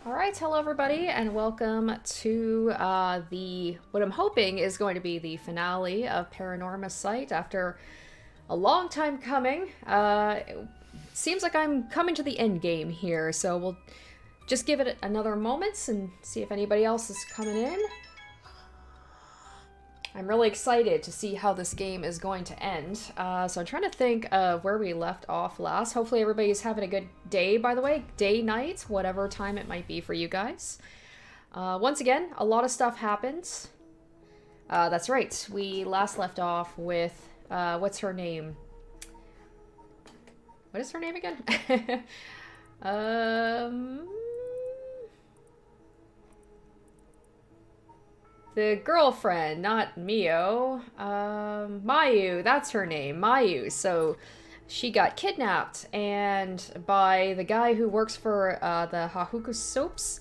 Alright, hello everybody, and welcome to what I'm hoping is going to be the finale of Paranormasight after a long time coming. It seems like I'm coming to the end game here, so we'll just give it another moment and see if anybody else is coming in. I'm really excited to see how this game is going to end. So I'm trying to think of where we left off last. Hopefully everybody's having a good day, by the way. Day, night, whatever time it might be for you guys. Once again, a lot of stuff happens. That's right. We last left off with, what's her name? What is her name again? The girlfriend, not Mio. Mayu, that's her name, Mayu. So she got kidnapped and by the guy who works for the Hahuku soaps.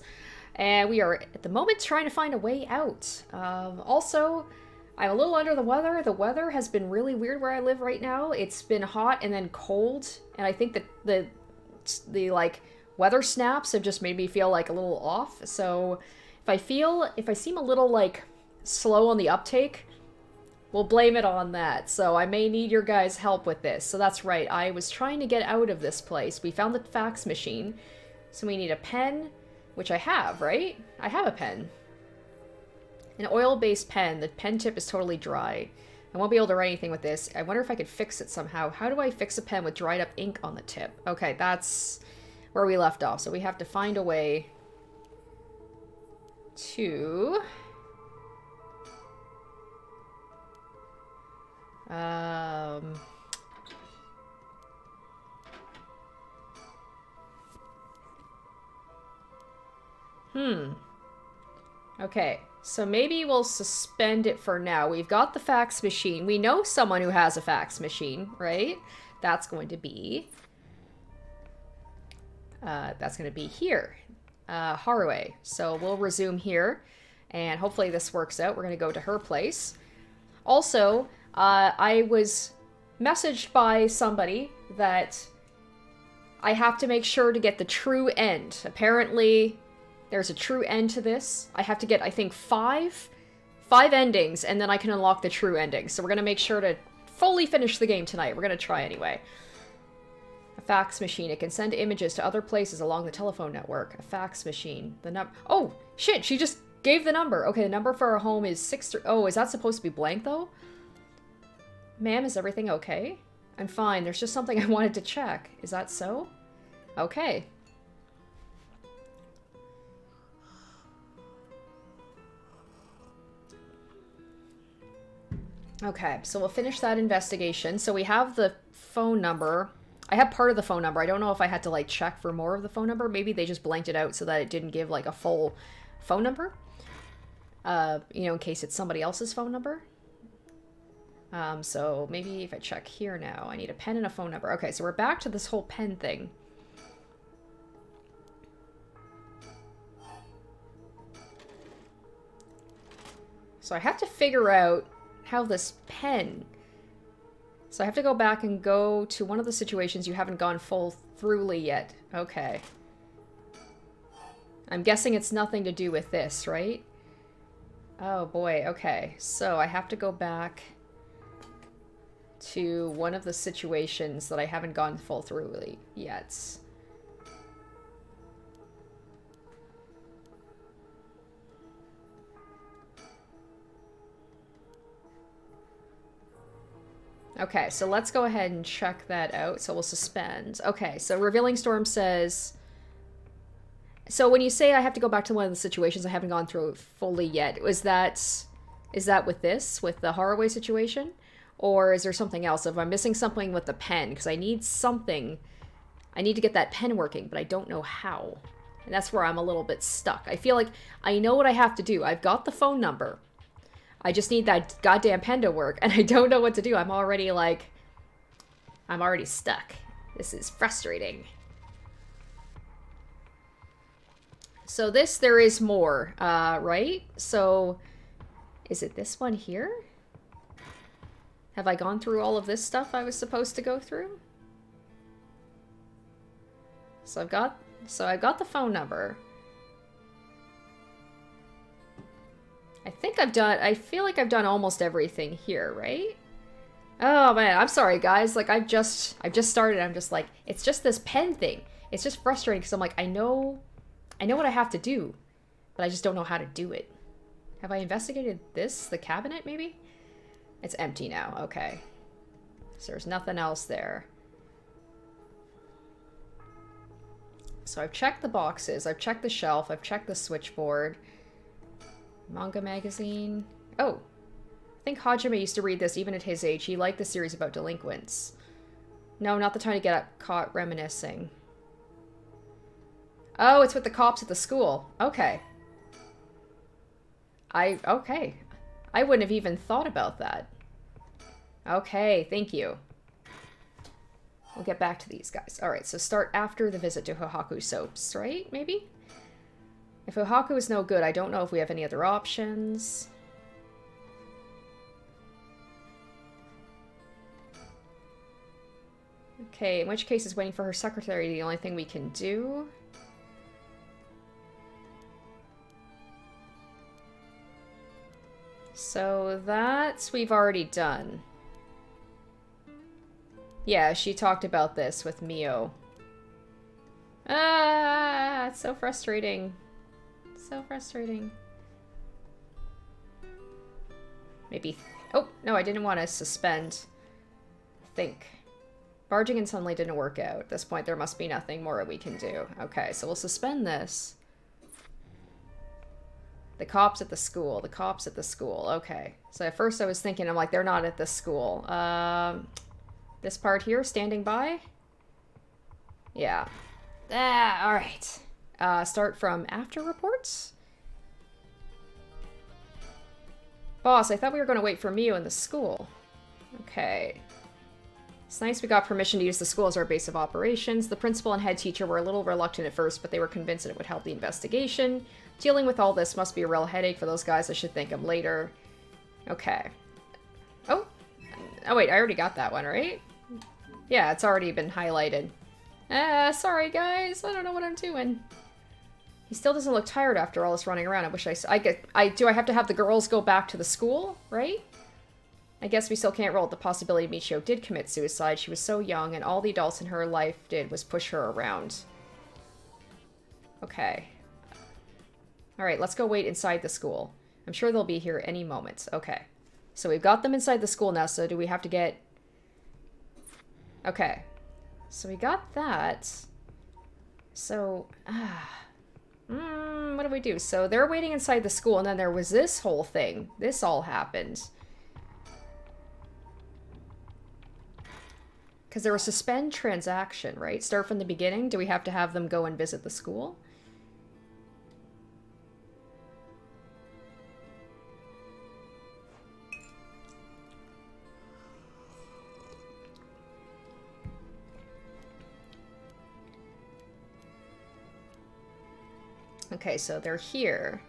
And we are at the moment trying to find a way out. Also, I'm a little under the weather. The weather has been really weird where I live right now. It's been hot and then cold. And I think that the like weather snaps have just made me feel like a little off. So if I seem a little, like, slow on the uptake, we'll blame it on that. So I may need your guys' help with this. So that's right, I was trying to get out of this place. We found the fax machine, so we need a pen, which I have, right? I have a pen. An oil-based pen. The pen tip is totally dry. I won't be able to write anything with this. I wonder if I could fix it somehow. How do I fix a pen with dried up ink on the tip? Okay, that's where we left off. So we have to find a way to okay, so maybe we'll suspend it for now. We've got the fax machine. We know someone who has a fax machine, right? That's going to be here. Haruwe. So we'll resume here, and hopefully this works out. We're going to go to her place. Also, I was messaged by somebody that I have to make sure to get the true end. Apparently, there's a true end to this. I have to get, I think, five endings, and then I can unlock the true ending. So we're going to make sure to fully finish the game tonight. We're going to try anyway. A fax machine. It can send images to other places along the telephone network. A fax machine. Oh, shit, she just gave the number. Okay, the number for our home is 6... Oh, is that supposed to be blank, though? Ma'am, is everything okay? I'm fine. There's just something I wanted to check. Is that so? Okay. Okay, so we'll finish that investigation. So we have the phone number. I have part of the phone number. I don't know if I had to, like, check for more of the phone number. Maybe they just blanked it out so that it didn't give, like, a full phone number. You know, in case it's somebody else's phone number. So maybe if I check here now, I need a pen and a phone number. Okay, so we're back to this whole pen thing. So I have to figure out how this pen... So I have to go back and go to one of the situations you haven't gone full throughly yet. Okay. I'm guessing it's nothing to do with this, right? Oh boy, okay. So I have to go back to one of the situations that I haven't gone full throughly yet. Okay, so let's go ahead and check that out. So we'll suspend. Okay, so Revealing Storm says... So when you say I have to go back to one of the situations I haven't gone through fully yet, is that with this, with the Haruwe situation? Or is there something else? If I'm missing something with the pen, because I need something... I need to get that pen working, but I don't know how. And that's where I'm a little bit stuck. I feel like I know what I have to do. I've got the phone number. I just need that goddamn pen to work, and I don't know what to do. I'm already, like... I'm already stuck. This is frustrating. So this, there is more, right? So, is it this one here? Have I gone through all of this stuff I was supposed to go through? So I've got the phone number. I think I've done, I feel like I've done almost everything here, right? Oh man, I'm sorry guys, like I've just started, I'm just like, it's just this pen thing. It's just frustrating because I'm like, I know what I have to do, but I just don't know how to do it. Have I investigated this? The cabinet, maybe? It's empty now, okay. So there's nothing else there. So I've checked the boxes, I've checked the shelf, I've checked the switchboard. Manga magazine. Oh, I think Hajime used to read this even at his age. He liked the series about delinquents. No, not the time to get caught reminiscing. Oh, it's with the cops at the school. Okay. Okay. I wouldn't have even thought about that. Okay, thank you. We'll get back to these guys. Alright, so start after the visit to Hohaku Soaps, right? Maybe? If Hohaku is no good, I don't know if we have any other options. Okay, in which case is waiting for her secretary the only thing we can do? So that's we've already done. Yeah, she talked about this with Mio. Ah, it's so frustrating. So frustrating. Maybe... Oh, no, I didn't want to suspend. Think. Barging in sunlight didn't work out. At this point, there must be nothing more we can do. Okay, so we'll suspend this. The cops at the school. The cops at the school. Okay. So at first I was thinking, I'm like, they're not at the school. This part here, standing by? Yeah. Ah, alright. Start from after reports? Boss, I thought we were going to wait for Mio in the school. Okay. It's nice we got permission to use the school as our base of operations. The principal and head teacher were a little reluctant at first, but they were convinced that it would help the investigation. Dealing with all this must be a real headache for those guys. I should thank them later. Okay. Oh. Oh wait, I already got that one, right? Yeah, it's already been highlighted. Sorry guys, I don't know what I'm doing. He still doesn't look tired after all this running around. I wish do I have to have the girls go back to the school, right? I guess we still can't roll with the possibility Michio did commit suicide. She was so young, and all the adults in her life did was push her around. Okay. Alright, let's go wait inside the school. I'm sure they'll be here any moment. Okay. So we've got them inside the school now, so do we have to get... Okay. So we got that. So... what do we do? So they're waiting inside the school, and then there was this whole thing. This all happened. Because there was suspend transaction, right? Start from the beginning. Do we have to have them go and visit the school? Okay, so they're here.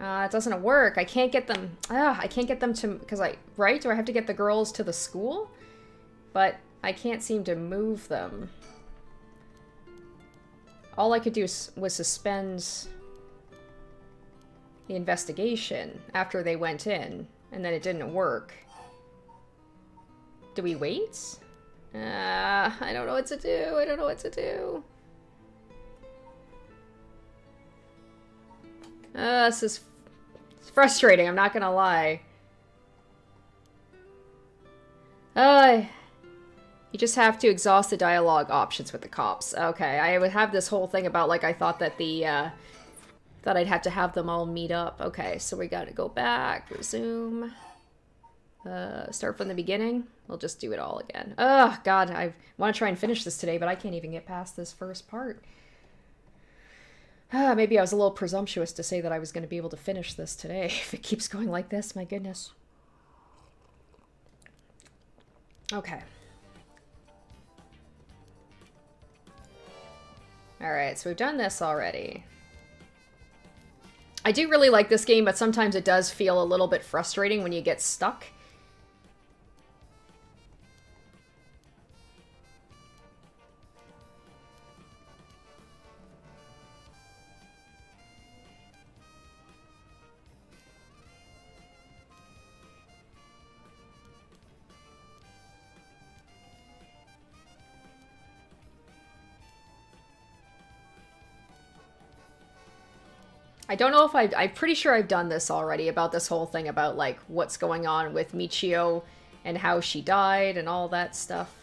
It doesn't work. I can't get them... I can't get them to... Because right? Do I have to get the girls to the school? But I can't seem to move them. All I could do was suspend the investigation after they went in. And then it didn't work. Do we wait? I don't know what to do. I don't know what to do. This is frustrating, I'm not gonna lie. You just have to exhaust the dialogue options with the cops. Okay, I would have this whole thing about, like, I thought that that I'd have to have them all meet up. Okay, so we gotta go back, resume. Start from the beginning. We'll just do it all again. Oh, God, I want to try and finish this today, but I can't even get past this first part. Maybe I was a little presumptuous to say that I was going to be able to finish this today. If it keeps going like this, my goodness. Okay. Alright, so we've done this already. I do really like this game, but sometimes it does feel a little bit frustrating when you get stuck. I don't know if I'm pretty sure I've done this already about this whole thing about, like, what's going on with Michio and how she died and all that stuff.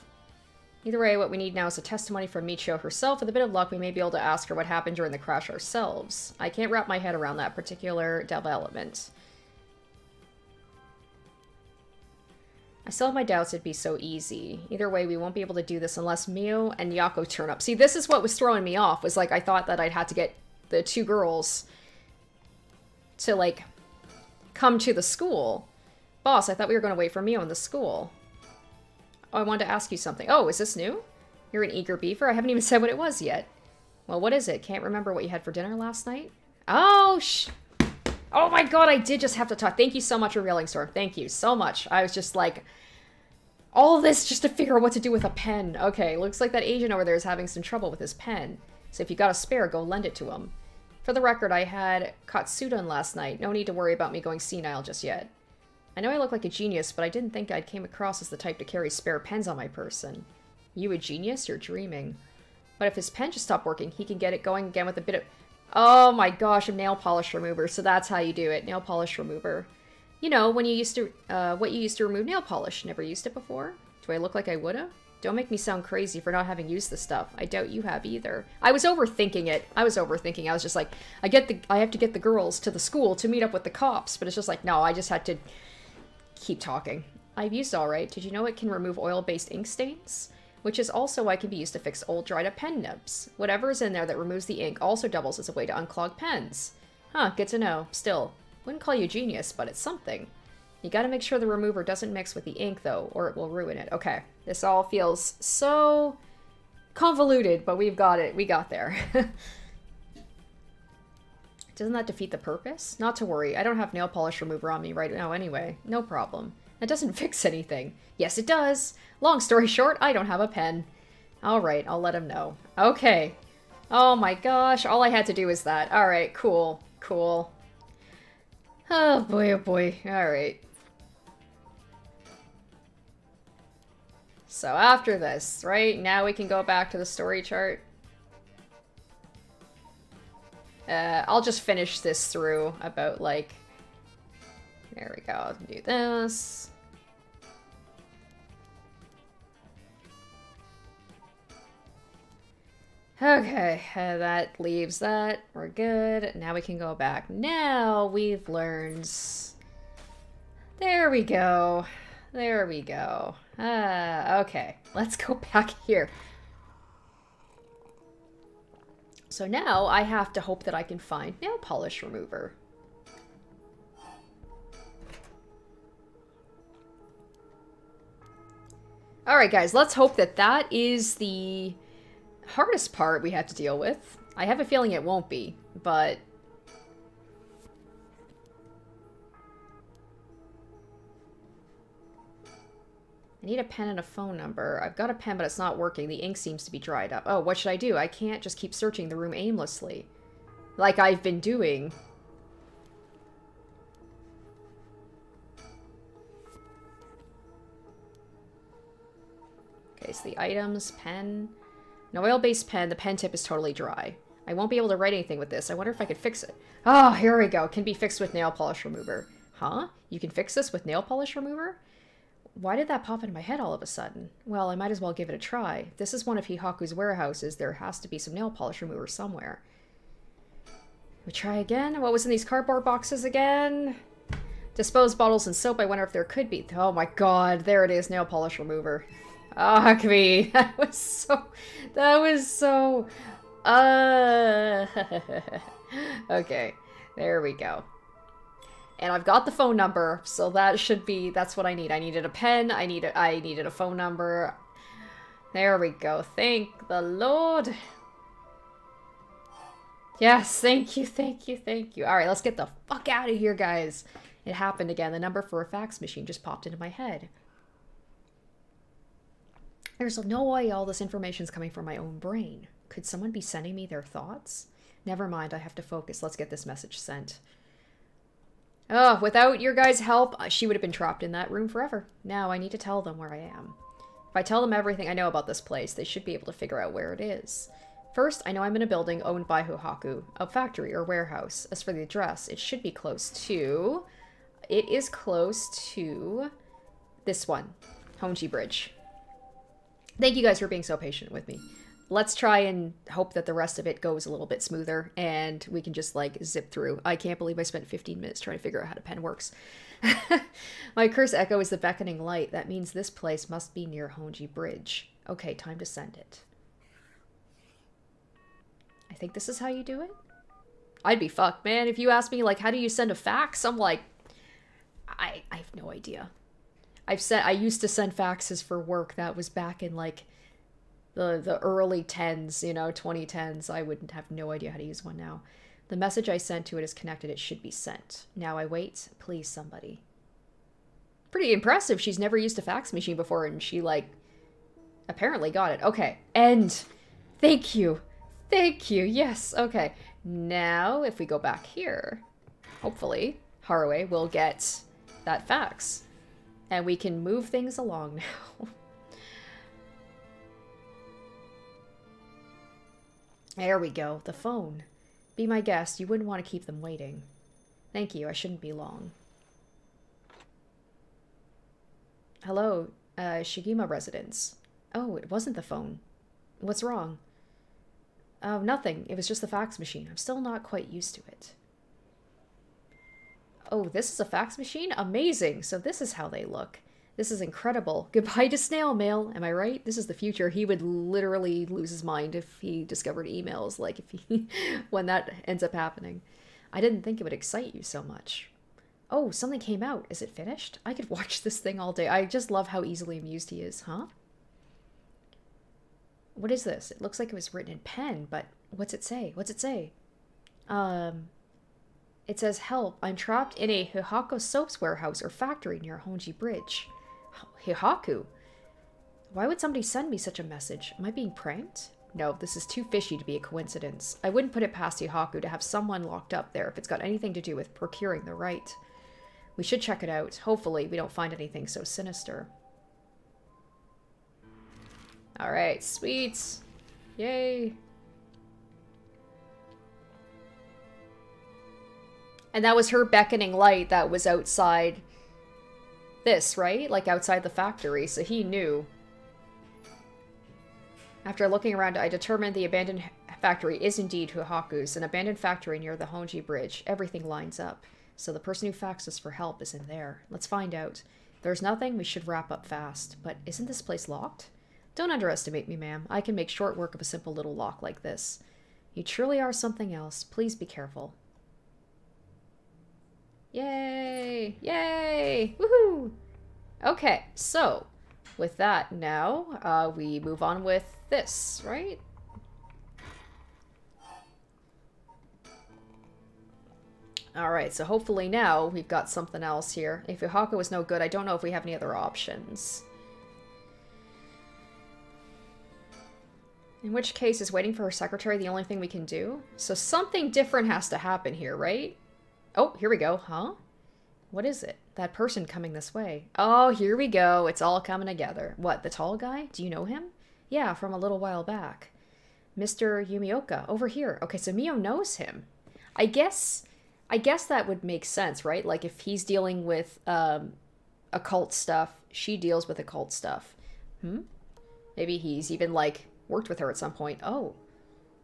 Either way, what we need now is a testimony from Michio herself. With a bit of luck, we may be able to ask her what happened during the crash ourselves. I can't wrap my head around that particular development. I still have my doubts it'd be so easy. Either way, we won't be able to do this unless Mio and Yako turn up. See, this is what was throwing me off, was like I thought that I'd had to get the two girls to, like, come to the school. Boss, I thought we were going to wait for Mio in the school. Oh, I wanted to ask you something. Oh, is this new? You're an eager beaver? I haven't even said what it was yet. Well, what is it? Can't remember what you had for dinner last night? Oh, oh my god, I did just have to talk. Thank you so much for Reeling Storm. Thank you so much. I was just like, all this just to figure out what to do with a pen. Okay, looks like that Asian over there is having some trouble with his pen. So if you got a spare, go lend it to him. For the record, I had Katsudon last night. No need to worry about me going senile just yet. I know I look like a genius, but I didn't think I'd came across as the type to carry spare pens on my person. You a genius? You're dreaming. But if his pen just stopped working, he can get it going again with a bit of... Oh my gosh, a nail polish remover. So that's how you do it. Nail polish remover. You know, when you used to... what you used to remove nail polish. Never used it before? Do I look like I would've? Don't make me sound crazy for not having used the stuff. I doubt you have either. I was overthinking it. I was just like, I have to get the girls to the school to meet up with the cops. But it's just like, no, I just had to keep talking. I've used it all right. Did you know it can remove oil-based ink stains? Which is also why it can be used to fix old dried up pen nibs. Whatever is in there that removes the ink also doubles as a way to unclog pens. Huh, good to know. Still, wouldn't call you a genius, but it's something. You gotta make sure the remover doesn't mix with the ink, though, or it will ruin it. Okay, this all feels so convoluted, but we've got it. We got there. Doesn't that defeat the purpose? Not to worry, I don't have nail polish remover on me right now anyway. No problem. That doesn't fix anything. Yes, it does. Long story short, I don't have a pen. Alright, I'll let him know. Okay. Oh my gosh, all I had to do is that. Alright, cool. Cool. Oh boy, oh boy. Alright. So after this, right, now we can go back to the story chart. I'll just finish this through about, like... There we go, do this. Okay, that leaves that. We're good. Now we can go back. Now we've learned... There we go. There we go. Okay, let's go back here. So now I have to hope that I can find nail polish remover. Alright guys, let's hope that that is the hardest part we have to deal with. I have a feeling it won't be, but... I need a pen and a phone number. I've got a pen, but it's not working. The ink seems to be dried up. Oh, what should I do? I can't just keep searching the room aimlessly. Like I've been doing. Okay, so the items, pen. An oil-based pen. The pen tip is totally dry. I won't be able to write anything with this. I wonder if I could fix it. Oh, here we go. Can be fixed with nail polish remover. Huh? You can fix this with nail polish remover? Why did that pop into my head all of a sudden? Well, I might as well give it a try. If this is one of Hihaku's warehouses, there has to be some nail polish remover somewhere. We try again? What was in these cardboard boxes again? Disposed bottles and soap. I wonder if there could be. Oh my god, there it is, nail polish remover. Ah, Huckabee. That was so... Okay, there we go. And I've got the phone number, so that should be, that's what I need. I needed a pen, I needed a phone number. There we go. Thank the Lord. Yes, thank you, thank you, thank you. Alright, let's get the fuck out of here, guys. It happened again. The number for a fax machine just popped into my head. There's no way all this information's coming from my own brain. Could someone be sending me their thoughts? Never mind, I have to focus. Let's get this message sent. Oh, without your guys' help, she would have been trapped in that room forever. Now I need to tell them where I am. If I tell them everything I know about this place, they should be able to figure out where it is. First, I know I'm in a building owned by Hohaku, a factory or warehouse. As for the address, it should be close to... It is close to this one, Honji Bridge. Thank you guys for being so patient with me. Let's try and hope that the rest of it goes a little bit smoother and we can just like zip through. I can't believe I spent 15 minutes trying to figure out how the pen works. My curse echo is the beckoning light. That means this place must be near Honji Bridge. Okay, time to send it. I think this is how you do it? I'd be fucked, man. If you ask me, like, how do you send a fax? I'm like, I have no idea. I used to send faxes for work. That was back in, like, the early 10s, you know, 2010s. I wouldn't have no idea how to use one now. The message I sent to it is connected. It should be sent. Now I wait. Please, somebody. Pretty impressive. She's never used a fax machine before, and she, like, apparently got it. Okay. End. Thank you. Thank you. Yes. Okay. Now, if we go back here, hopefully, Harué will get that fax. And we can move things along now. There we go. The phone. Be my guest. You wouldn't want to keep them waiting. Thank you. I shouldn't be long. Hello, Shigima residence. Oh, it wasn't the phone. What's wrong? Oh, nothing. It was just the fax machine. I'm still not quite used to it. Oh, this is a fax machine? Amazing! So this is how they look. This is incredible. Goodbye to snail mail. Am I right? This is the future. He would literally lose his mind if he discovered emails, like if he, when that ends up happening. I didn't think it would excite you so much. Oh, something came out. Is it finished? I could watch this thing all day. I just love how easily amused he is, huh? What is this? It looks like it was written in pen, but what's it say? What's it say? It says, help, I'm trapped in a Hohaku soaps warehouse or factory near Honji Bridge. Hohaku? Why would somebody send me such a message? Am I being pranked? No, this is too fishy to be a coincidence. I wouldn't put it past Hohaku to have someone locked up there if it's got anything to do with procuring the right. We should check it out. Hopefully we don't find anything so sinister. Alright, sweet. Yay. And that was her beckoning light that was outside this, right? Like outside the factory, so he knew. After looking around, I determined the abandoned factory is indeed Hohaku's, an abandoned factory near the Honji Bridge. Everything lines up. So the person who faxed us for help is in there. Let's find out. If there's nothing, we should wrap up fast. But isn't this place locked? Don't underestimate me, ma'am. I can make short work of a simple little lock like this. You truly are something else. Please be careful. Yay! Yay! Woohoo! Okay, so with that now, we move on with this, right? Alright, so hopefully now we've got something else here. If Hohaku is no good, I don't know if we have any other options. In which case, is waiting for her secretary the only thing we can do? So something different has to happen here, right? Oh, here we go. Huh? What is it? That person coming this way. Oh, here we go. It's all coming together. What, the tall guy? Do you know him? Yeah, from a little while back. Mr. Yumioka, over here. Okay, so Mio knows him. I guess that would make sense, right? Like, if he's dealing with occult stuff, she deals with occult stuff. Maybe he's even, like, worked with her at some point. Oh.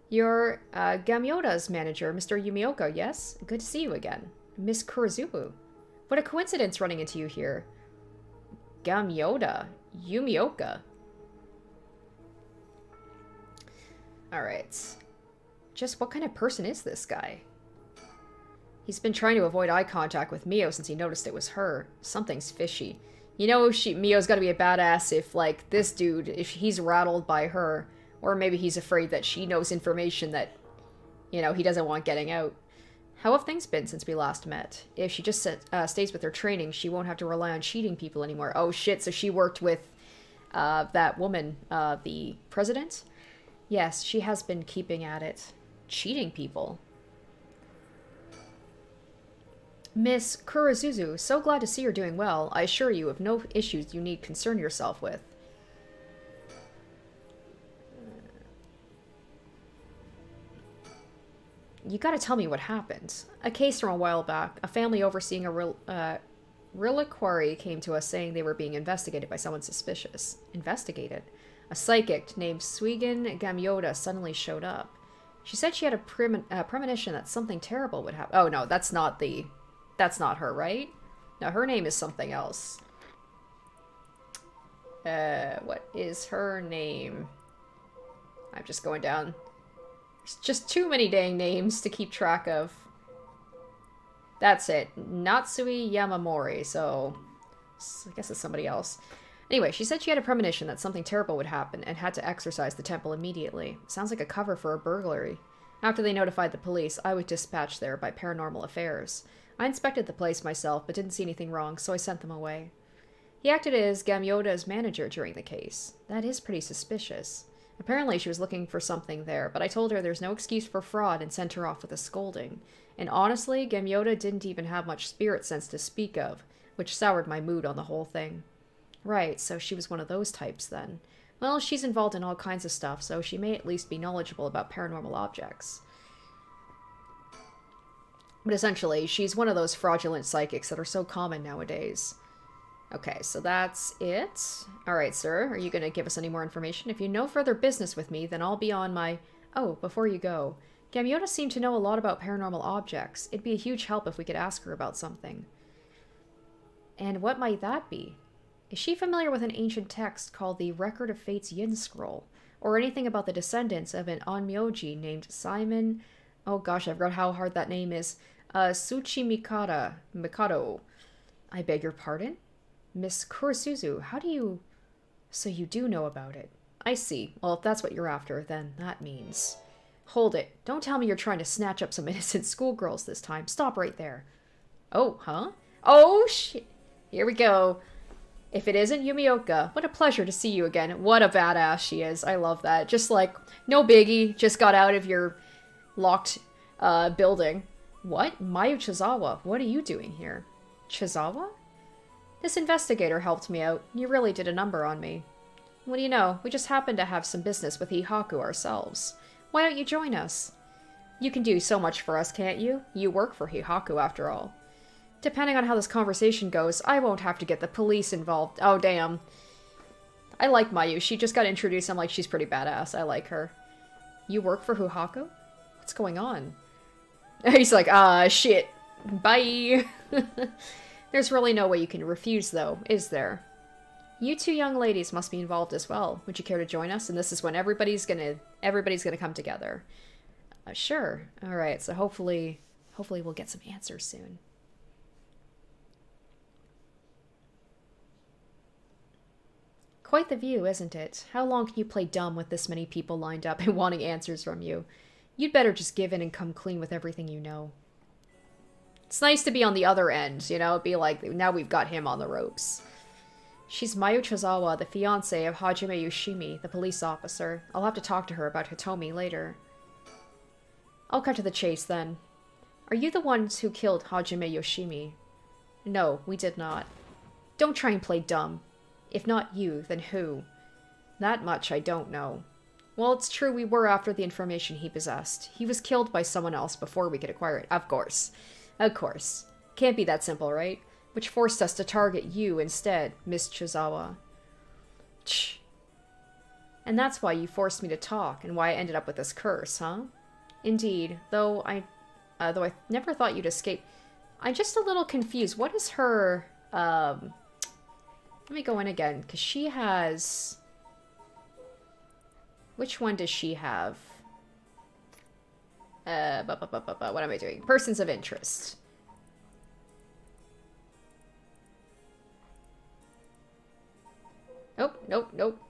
You're Gamyoda's manager, Mr. Yumioka, yes? Good to see you again. Miss Kurizuhu. What a coincidence running into you here. Gamyoda. Yumioka. Alright. Just what kind of person is this guy? He's been trying to avoid eye contact with Mio since he noticed it was her. Something's fishy. You know, Mio's gotta be a badass if, like, this dude, if he's rattled by her, or maybe he's afraid that she knows information that, you know, he doesn't want getting out. How have things been since we last met? If she just stays with her training, she won't have to rely on cheating people anymore. Oh shit, so she worked with that woman, the president? Yes, she has been keeping at it. Cheating people. Miss Kurizuzu, so glad to see you're doing well. I assure you of no issues you need concern yourself with. You gotta tell me what happened. A case from a while back. A family overseeing a reliquary came to us saying they were being investigated by someone suspicious. Investigated? A psychic named Suigen Gamyoda suddenly showed up. She said she had a premonition that something terrible would happen. Oh no, that's not her, right? No, her name is something else. What is her name? I'm just going down. There's just too many dang names to keep track of. That's it. Natsui Yamamori, so I guess it's somebody else. Anyway, she said she had a premonition that something terrible would happen and had to exorcise the temple immediately. Sounds like a cover for a burglary. After they notified the police, I was dispatched there by Paranormal Affairs. I inspected the place myself, but didn't see anything wrong, so I sent them away. He acted as Gamyoda's manager during the case. That is pretty suspicious. Apparently she was looking for something there, but I told her there's no excuse for fraud and sent her off with a scolding. And honestly, Gamyoda didn't even have much spirit sense to speak of, which soured my mood on the whole thing. Right, so she was one of those types then. Well, she's involved in all kinds of stuff, so she may at least be knowledgeable about paranormal objects. But essentially, she's one of those fraudulent psychics that are so common nowadays. Okay, so that's it. Alright, sir, are you going to give us any more information? If you know further business with me, then I'll be on my... Oh, before you go. Gamyoda seemed to know a lot about paranormal objects. It'd be a huge help if we could ask her about something. And what might that be? Is she familiar with an ancient text called the Record of Fate's Yin Scroll? Or anything about the descendants of an Onmyoji named Simon... Oh gosh, I forgot how hard that name is. Mikado. I beg your pardon? Miss Kurisuzu, how do you... So you do know about it. I see. Well, if that's what you're after, then that means... Hold it. Don't tell me you're trying to snatch up some innocent schoolgirls this time. Stop right there. Oh, huh? Oh, shit. Here we go. If it isn't Yumioka, what a pleasure to see you again. What a badass she is. I love that. Just like, no biggie. Just got out of your locked building. What? Mayu Chizawa, what are you doing here? Chizawa? This investigator helped me out. You really did a number on me. What do you know? We just happen to have some business with Hihaku ourselves. Why don't you join us? You can do so much for us, can't you? You work for Hihaku, after all. Depending on how this conversation goes, I won't have to get the police involved. Oh, damn. I like Mayu. She just got introduced. I'm like, she's pretty badass. I like her. You work for Hihaku? What's going on? He's like, shit. Bye. There's really no way you can refuse, though, is there? You two young ladies must be involved as well. Would you care to join us? And this is when everybody's gonna come together. Sure. All right. So hopefully we'll get some answers soon. Quite the view, isn't it? How long can you play dumb with this many people lined up and wanting answers from you? You'd better just give in and come clean with everything you know. It's nice to be on the other end, you know? It'd be like, now we've got him on the ropes. She's Mayu Chizawa, the fiancée of Hajime Yoshimi, the police officer. I'll have to talk to her about Hitomi later. I'll cut to the chase, then. Are you the ones who killed Hajime Yoshimi? No, we did not. Don't try and play dumb. If not you, then who? That much I don't know. Well, it's true we were after the information he possessed. He was killed by someone else before we could acquire it. Of course. Of course. Can't be that simple, right? Which forced us to target you instead, Miss Chizawa. Shh. And that's why you forced me to talk, and why I ended up with this curse, huh? Indeed, though I never thought you'd escape. I'm just a little confused. What is her, let me go in again, because she has... Which one does she have? What am I doing? Persons of interest. Nope.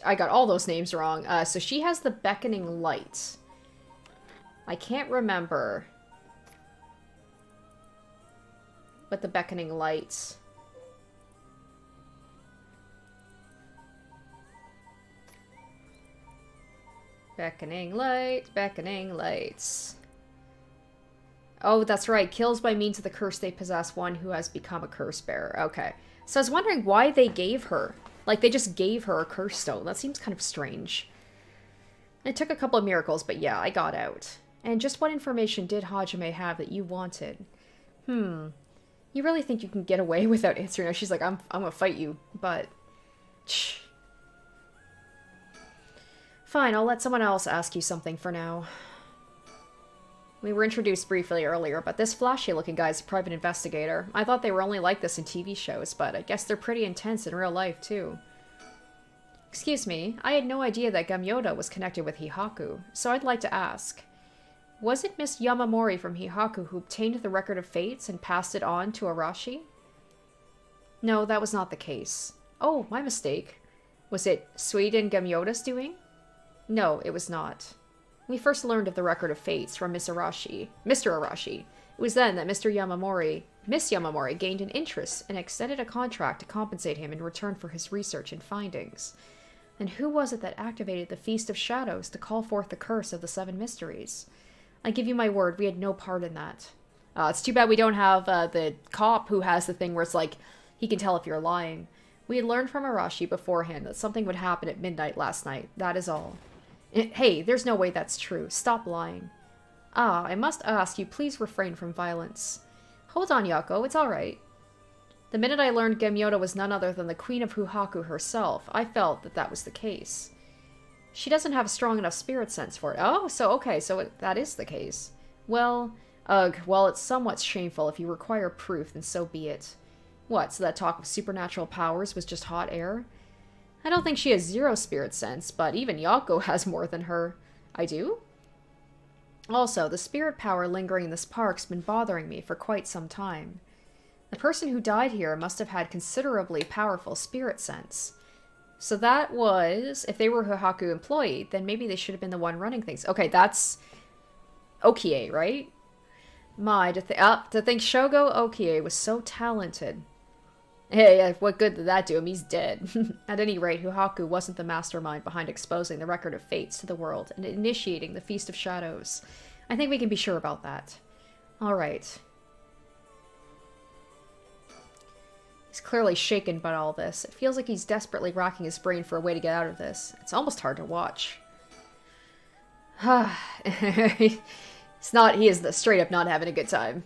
I got all those names wrong. So she has the beckoning light. I can't remember what the beckoning light... Beckoning lights. Oh, that's right. Kills by means of the curse they possess one who has become a curse bearer. Okay. So I was wondering why they gave her. Like, they just gave her a curse stone. That seems kind of strange. It took a couple of miracles, but yeah, I got out. And just what information did Hajime have that you wanted? You really think you can get away without answering her? She's like, I'm gonna fight you, but... Shh. Fine, I'll let someone else ask you something for now. We were introduced briefly earlier, but this flashy-looking guy is a private investigator. I thought they were only like this in TV shows, but I guess they're pretty intense in real life, too. Excuse me, I had no idea that Gamyoda was connected with Hihaku, so I'd like to ask. Was it Miss Yamamori from Hihaku who obtained the Record of Fates and passed it on to Arashi? No, that was not the case. Oh, my mistake. Was it Suiden Gamyoda's doing? No, it was not. We first learned of the Record of Fates from Mr. Arashi. It was then that Miss Yamamori gained an interest and extended a contract to compensate him in return for his research and findings. And who was it that activated the Feast of Shadows to call forth the curse of the Seven Mysteries? I give you my word, we had no part in that. It's too bad we don't have the cop who has the thing where it's like, he can tell if you're lying. We had learned from Arashi beforehand that something would happen at midnight last night. That is all. Hey, there's no way that's true. Stop lying. Ah, I must ask you, please refrain from violence. Hold on, Yako, it's alright. The minute I learned Gamyoda was none other than the Queen of Huhaku herself, I felt that that was the case. She doesn't have a strong enough spirit sense for it. Oh, okay, so that is the case. Well, well, it's somewhat shameful. If you require proof, then so be it. What, so that talk of supernatural powers was just hot air? I don't think she has zero spirit sense, but even Yako has more than her. I do? Also, the spirit power lingering in this park's been bothering me for quite some time. The person who died here must have had considerably powerful spirit sense. So that was, if they were a Huhaku employee, then maybe they should have been the one running things. Okay, that's Okie, right? My, to think Shogo Okie was so talented. Hey, what good did that do him? He's dead. At any rate, Huhaku wasn't the mastermind behind exposing the Record of Fates to the world and initiating the Feast of Shadows. I think we can be sure about that. Alright. He's clearly shaken by all this. It feels like he's desperately racking his brain for a way to get out of this. It's almost hard to watch. He is straight up not having a good time.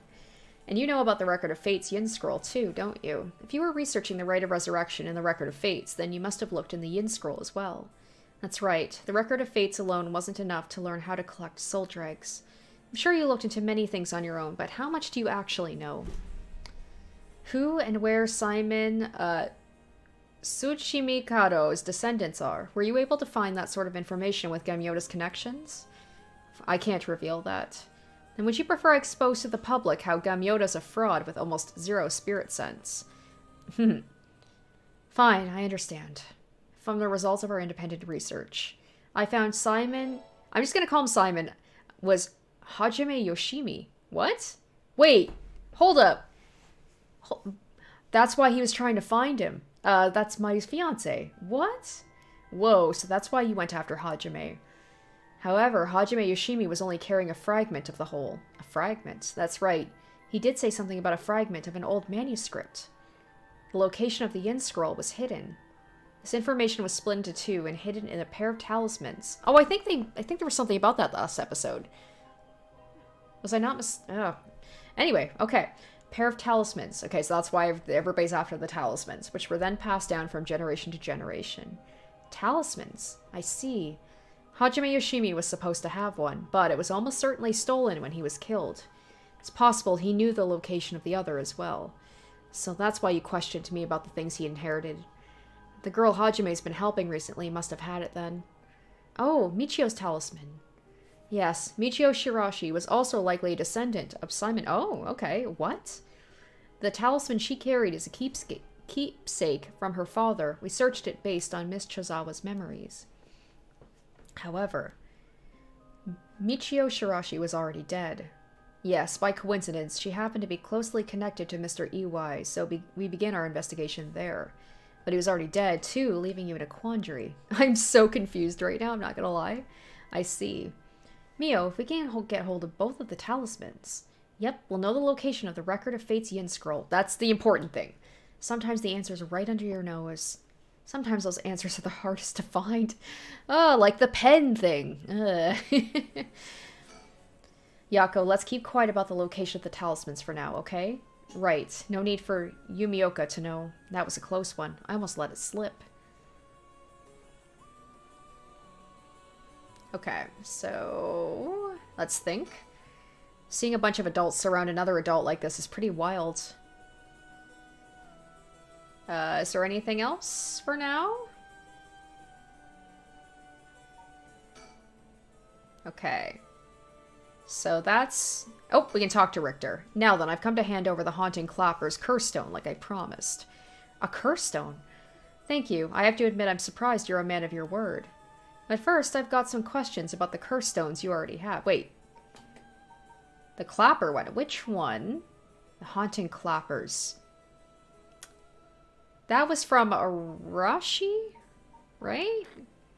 And you know about the Record of Fates Yin Scroll too, don't you? If you were researching the Rite of Resurrection in the Record of Fates, then you must have looked in the Yin Scroll as well. That's right. The Record of Fates alone wasn't enough to learn how to collect soul dregs. I'm sure you looked into many things on your own, but how much do you actually know? Who and where Simon Tsuchimikado's descendants are? Were you able to find that sort of information with Gamyoda's connections? I can't reveal that. And would you prefer I expose to the public how Gamyoda's a fraud with almost zero spirit sense? Fine, I understand. From the results of our independent research, I found Simon... I'm just gonna call him Simon. Was Hajime Yoshimi. What? Wait, hold up. That's why he was trying to find him. That's Mighty's fiance. What? Whoa, so that's why you went after Hajime. However, Hajime Yoshimi was only carrying a fragment of the whole. A fragment? That's right. He did say something about a fragment of an old manuscript. The location of the Yin Scroll was hidden. This information was split into two and hidden in a pair of talismans. Oh, I think there was something about that last episode. Was I not Anyway, okay. Pair of talismans. Okay, so that's why everybody's after the talismans, which were then passed down from generation to generation. Talismans. I see. Hajime Yoshimi was supposed to have one, but it was almost certainly stolen when he was killed. It's possible he knew the location of the other as well. So that's why you questioned me about the things he inherited. The girl Hajime's been helping recently must have had it then. Oh, Michio's talisman. Yes, Michio Shirashi was also likely a descendant of Simon. Oh, okay. What? The talisman she carried is a keepsake from her father. We searched it based on Miss Chozawa's memories. However, Michio Shirashi was already dead. Yes, by coincidence, she happened to be closely connected to Mr. Iwai, so we began our investigation there. But he was already dead, too, leaving you in a quandary. I'm so confused right now, I'm not gonna lie. I see. Mio, if we can't get hold of both of the talismans... Yep, we'll know the location of the Record of Fate's Yin Scroll. That's the important thing. Sometimes the answer's right under your nose. Sometimes those answers are the hardest to find. Oh, like the pen thing. Yako, let's keep quiet about the location of the talismans for now, okay? Right. No need for Yumioka to know. That was a close one. I almost let it slip. Okay, so... let's think. Seeing a bunch of adults surround another adult like this is pretty wild. Is there anything else for now? Okay. So that's... oh, we can talk to Richter. Now then, I've come to hand over the Haunting Clapper's curse stone like I promised. A curse stone? Thank you. I have to admit I'm surprised you're a man of your word. But first, I've got some questions about the curse stones you already have. Wait. The Clapper one. Which one? The Haunting Clappers. That was from Arashi? Right?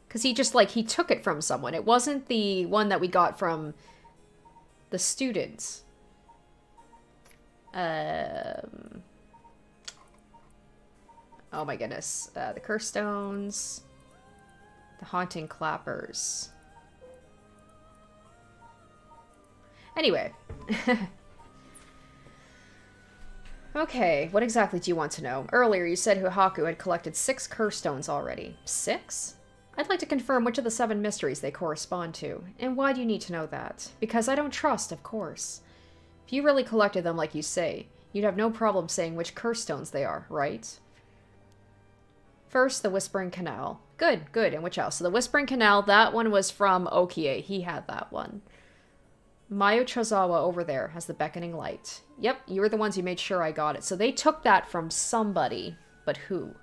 Because he just, like, he took it from someone. It wasn't the one that we got from the students. Oh my goodness. The curse stones. The Haunting Clappers. Anyway. Okay, what exactly do you want to know? Earlier you said Haku had collected 6 curse stones already. 6? I'd like to confirm which of the 7 mysteries they correspond to. And why do you need to know that? Because I don't trust, of course. If you really collected them like you say, you'd have no problem saying which curse stones they are, right? First, the Whispering Canal. Good, good. And which else? So the Whispering Canal, that one was from Okie. He had that one. Mayu Chozawa over there has the Beckoning Light. Yep, you were the ones who made sure I got it. So they took that from somebody, but who?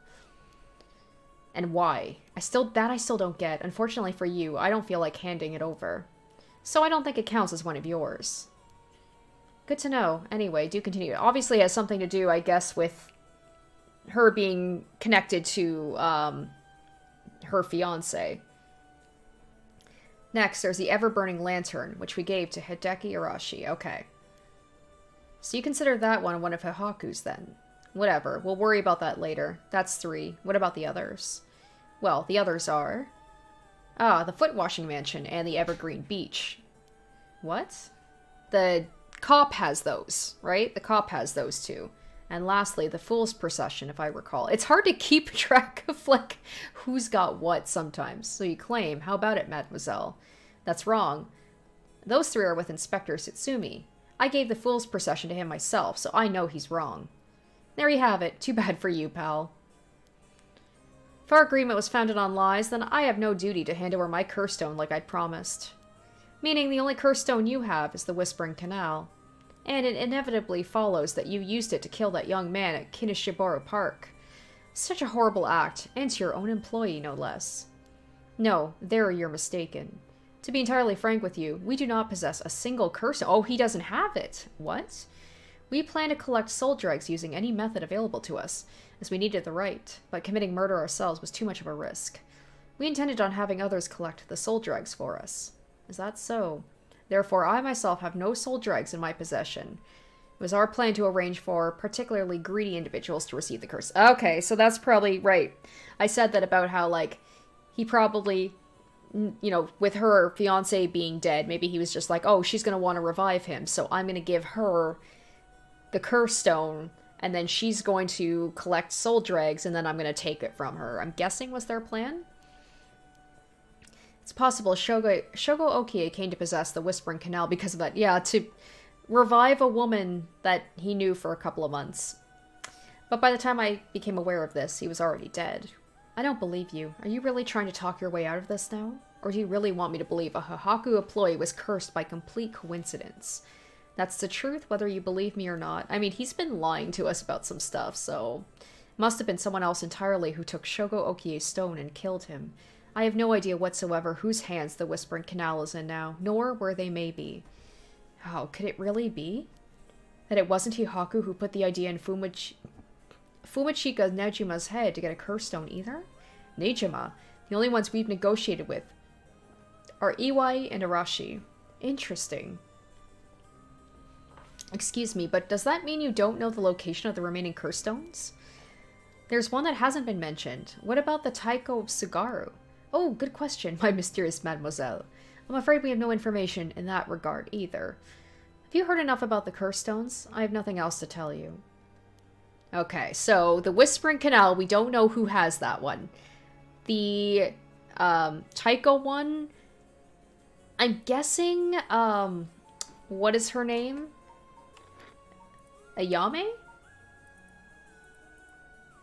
And why? I still don't get. Unfortunately for you, I don't feel like handing it over. So I don't think it counts as one of yours. Good to know. Anyway, do continue. Obviously it has something to do, I guess, with her being connected to her fiancé. Next, there's the ever-burning lantern, which we gave to Hideki Arashi. Okay. So you consider that one of Haku's then? Whatever, we'll worry about that later. That's 3. What about the others? Well, the others are... the Foot-Washing Mansion and the Evergreen Beach. What? The cop has those, right? The cop has those 2. And lastly, the Fool's Procession, if I recall. It's hard to keep track of, like, who's got what sometimes. So you claim, how about it, mademoiselle? That's wrong. Those 3 are with Inspector Tsutsumi. I gave the Fool's Procession to him myself, so I know he's wrong. There you have it. Too bad for you, pal. If our agreement was founded on lies, then I have no duty to hand over my curse stone like I'd promised. Meaning the only curse stone you have is the Whispering Canal. And it inevitably follows that you used it to kill that young man at Kinishiboro Park. Such a horrible act, and to your own employee, no less. No, there you're mistaken. To be entirely frank with you, we do not possess a single curse. Oh, he doesn't have it. What? We plan to collect soul dregs using any method available to us, as we needed the right, but committing murder ourselves was too much of a risk. We intended on having others collect the soul dregs for us. Is that so? Therefore, I myself have no soul dregs in my possession. It was our plan to arrange for particularly greedy individuals to receive the curse. Okay, so that's probably right. I said that about how, like, he probably, you know, with her fiancé being dead, maybe he was just like, oh, she's going to want to revive him, so I'm going to give her the curse stone, and then she's going to collect soul dregs, and then I'm going to take it from her. I'm guessing was their plan? It's possible Shogo Okie came to possess the Whispering Canal because of that. Yeah, to revive a woman that he knew for a couple of months. But by the time I became aware of this, he was already dead. I don't believe you. Are you really trying to talk your way out of this now? Or do you really want me to believe a Haku employee was cursed by complete coincidence? That's the truth, whether you believe me or not. I mean, he's been lying to us about some stuff, so... Must have been someone else entirely who took Shogo Okie's stone and killed him. I have no idea whatsoever whose hands the Whispering Canal is in now, nor where they may be. How could it really be? That it wasn't Haku who put the idea in Fumachika Nejima's head to get a curse stone either? Nejima, the only ones we've negotiated with, are Iwai and Arashi. Interesting. Excuse me, but does that mean you don't know the location of the remaining curse stones? There's one that hasn't been mentioned. What about the Taiko of Sugaru? Oh, good question, my mysterious mademoiselle. I'm afraid we have no information in that regard either. Have you heard enough about the curse stones? I have nothing else to tell you. Okay, so the Whispering Canal, we don't know who has that one. The Taiko one, I'm guessing, what is her name? Ayame?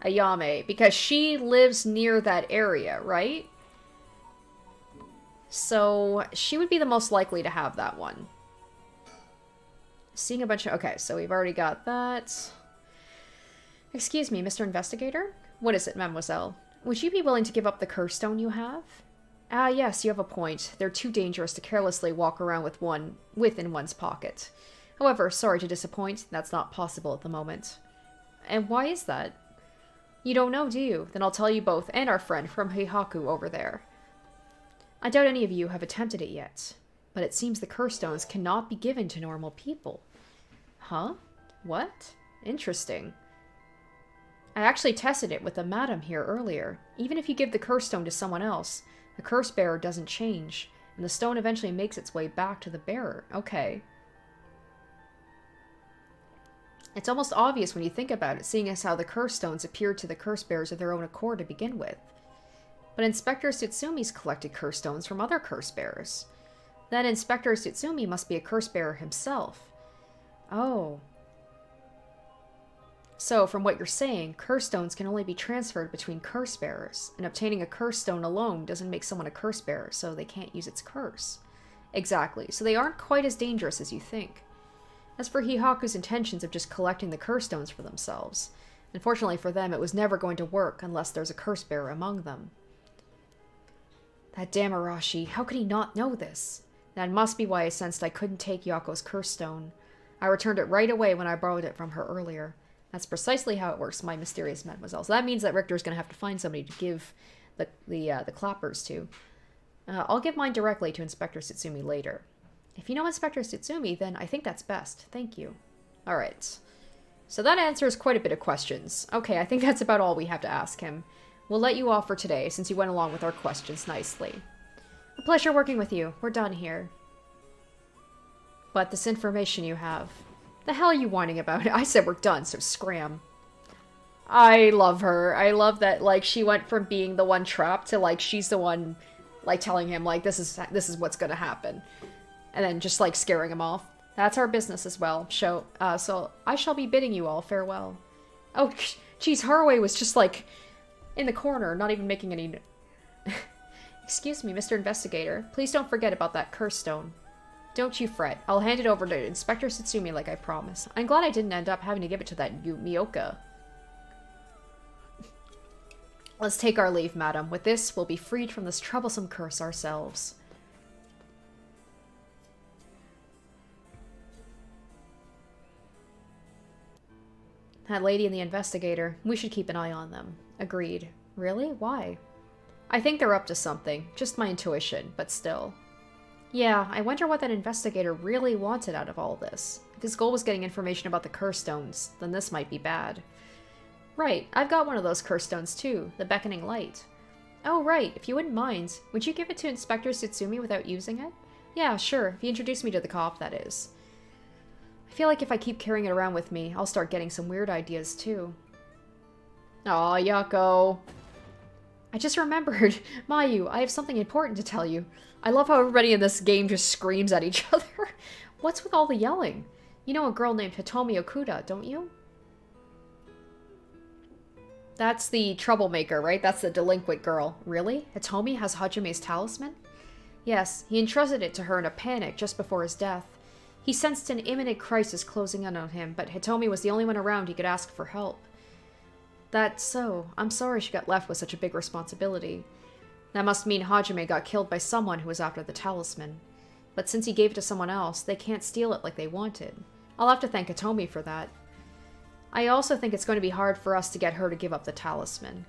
Ayame, because she lives near that area, right? So she would be the most likely to have that one. Seeing a bunch of... Okay, so we've already got that. Excuse me, Mr. Investigator? What is it, mademoiselle? Would you be willing to give up the curse stone you have? Ah, yes, you have a point. They're too dangerous to carelessly walk around with one in one's pocket. However, sorry to disappoint, that's not possible at the moment. And why is that? You don't know, do you? Then I'll tell you both, and our friend from Heihaku over there. I doubt any of you have attempted it yet, but it seems the curse stones cannot be given to normal people. Huh? What? Interesting. I actually tested it with the madam here earlier. Even if you give the curse stone to someone else, the curse bearer doesn't change, and the stone eventually makes its way back to the bearer. Okay. It's almost obvious when you think about it, seeing as how the curse stones appeared to the curse bearers of their own accord to begin with. But Inspector Tsutsumi collected curse stones from other curse bearers. Then Inspector Tsutsumi must be a curse bearer himself. Oh. So, from what you're saying, curse stones can only be transferred between curse bearers, and obtaining a curse stone alone doesn't make someone a curse bearer, so they can't use its curse. Exactly, so they aren't quite as dangerous as you think. As for Hihaku's intentions of just collecting the curse stones for themselves, unfortunately for them, it was never going to work unless there's a curse bearer among them. That damn Arashi, how could he not know this? That must be why I sensed I couldn't take Yako's curse stone. I returned it right away when I borrowed it from her earlier. That's precisely how it works, my mysterious mademoiselle. So that means that Richter's going to have to find somebody to give the clappers to. I'll give mine directly to Inspector Tsutsumi later. If you know Inspector Tsutsumi, then I think that's best. Thank you. Alright. So that answers quite a bit of questions. Okay, I think that's about all we have to ask him. We'll let you off for today, since you went along with our questions nicely. A pleasure working with you. We're done here. But this information you have... The hell are you whining about? I said we're done, so scram. I love her. I love that, like, she went from being the one trapped to, like, she's the one, like, telling him, like, this is what's gonna happen. And then just, like, scaring him off. That's our business as well. So I shall be bidding you all farewell. Oh, geez, Haraway was just, like, in the corner, not even making any... Excuse me, Mr. Investigator. Please don't forget about that curse stone. Don't you fret. I'll hand it over to Inspector Tsutsumi like I promised. I'm glad I didn't end up having to give it to that Miyoka. Let's take our leave, madam. With this, we'll be freed from this troublesome curse ourselves. That lady and the investigator, we should keep an eye on them. Agreed. Really? Why? I think they're up to something. Just my intuition, but still. Yeah, I wonder what that investigator really wanted out of all this. If his goal was getting information about the curse stones, then this might be bad. Right, I've got one of those curse stones too, the Beckoning Light. Oh right, if you wouldn't mind, would you give it to Inspector Tsutsumi without using it? Yeah, sure, if you introduce me to the cop, that is. I feel like if I keep carrying it around with me, I'll start getting some weird ideas too. Aw, Yako. I just remembered. Mayu, I have something important to tell you. I love how everybody in this game just screams at each other. What's with all the yelling? You know a girl named Hitomi Okuda, don't you? That's the troublemaker, right? That's the delinquent girl. Really? Hitomi has Hajime's talisman? Yes, he entrusted it to her in a panic just before his death. He sensed an imminent crisis closing in on him, but Hitomi was the only one around he could ask for help. That's so. I'm sorry she got left with such a big responsibility. That must mean Hajime got killed by someone who was after the talisman. But since he gave it to someone else, they can't steal it like they wanted. I'll have to thank Hitomi for that. I also think it's going to be hard for us to get her to give up the talisman.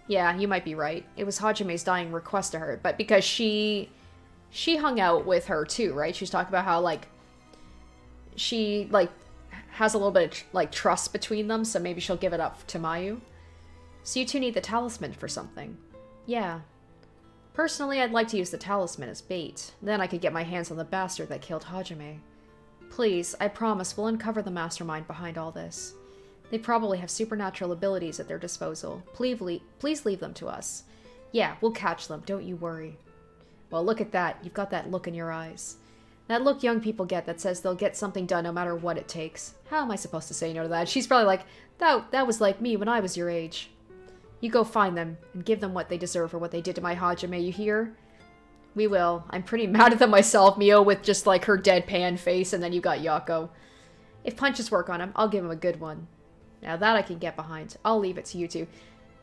Yeah, you might be right. It was Hajime's dying request to her, but because she hung out with her too, right? She's talking about how, like, she, like, has a little bit of, like, trust between them, so maybe she'll give it up to Mayu. So you two need the talisman for something. Yeah. Personally, I'd like to use the talisman as bait. Then I could get my hands on the bastard that killed Hajime. Please, I promise we'll uncover the mastermind behind all this. They probably have supernatural abilities at their disposal. Please leave them to us. Yeah, we'll catch them, don't you worry. Well, look at that. You've got that look in your eyes. That look young people get that says they'll get something done no matter what it takes. How am I supposed to say no to that? She's probably like, that was like me when I was your age. You go find them and give them what they deserve for what they did to my Hajime, you hear? We will. I'm pretty mad at them myself, Mio, with just like her deadpan face, and then you got Yako. If punches work on him, I'll give him a good one. Now that I can get behind. I'll leave it to you two.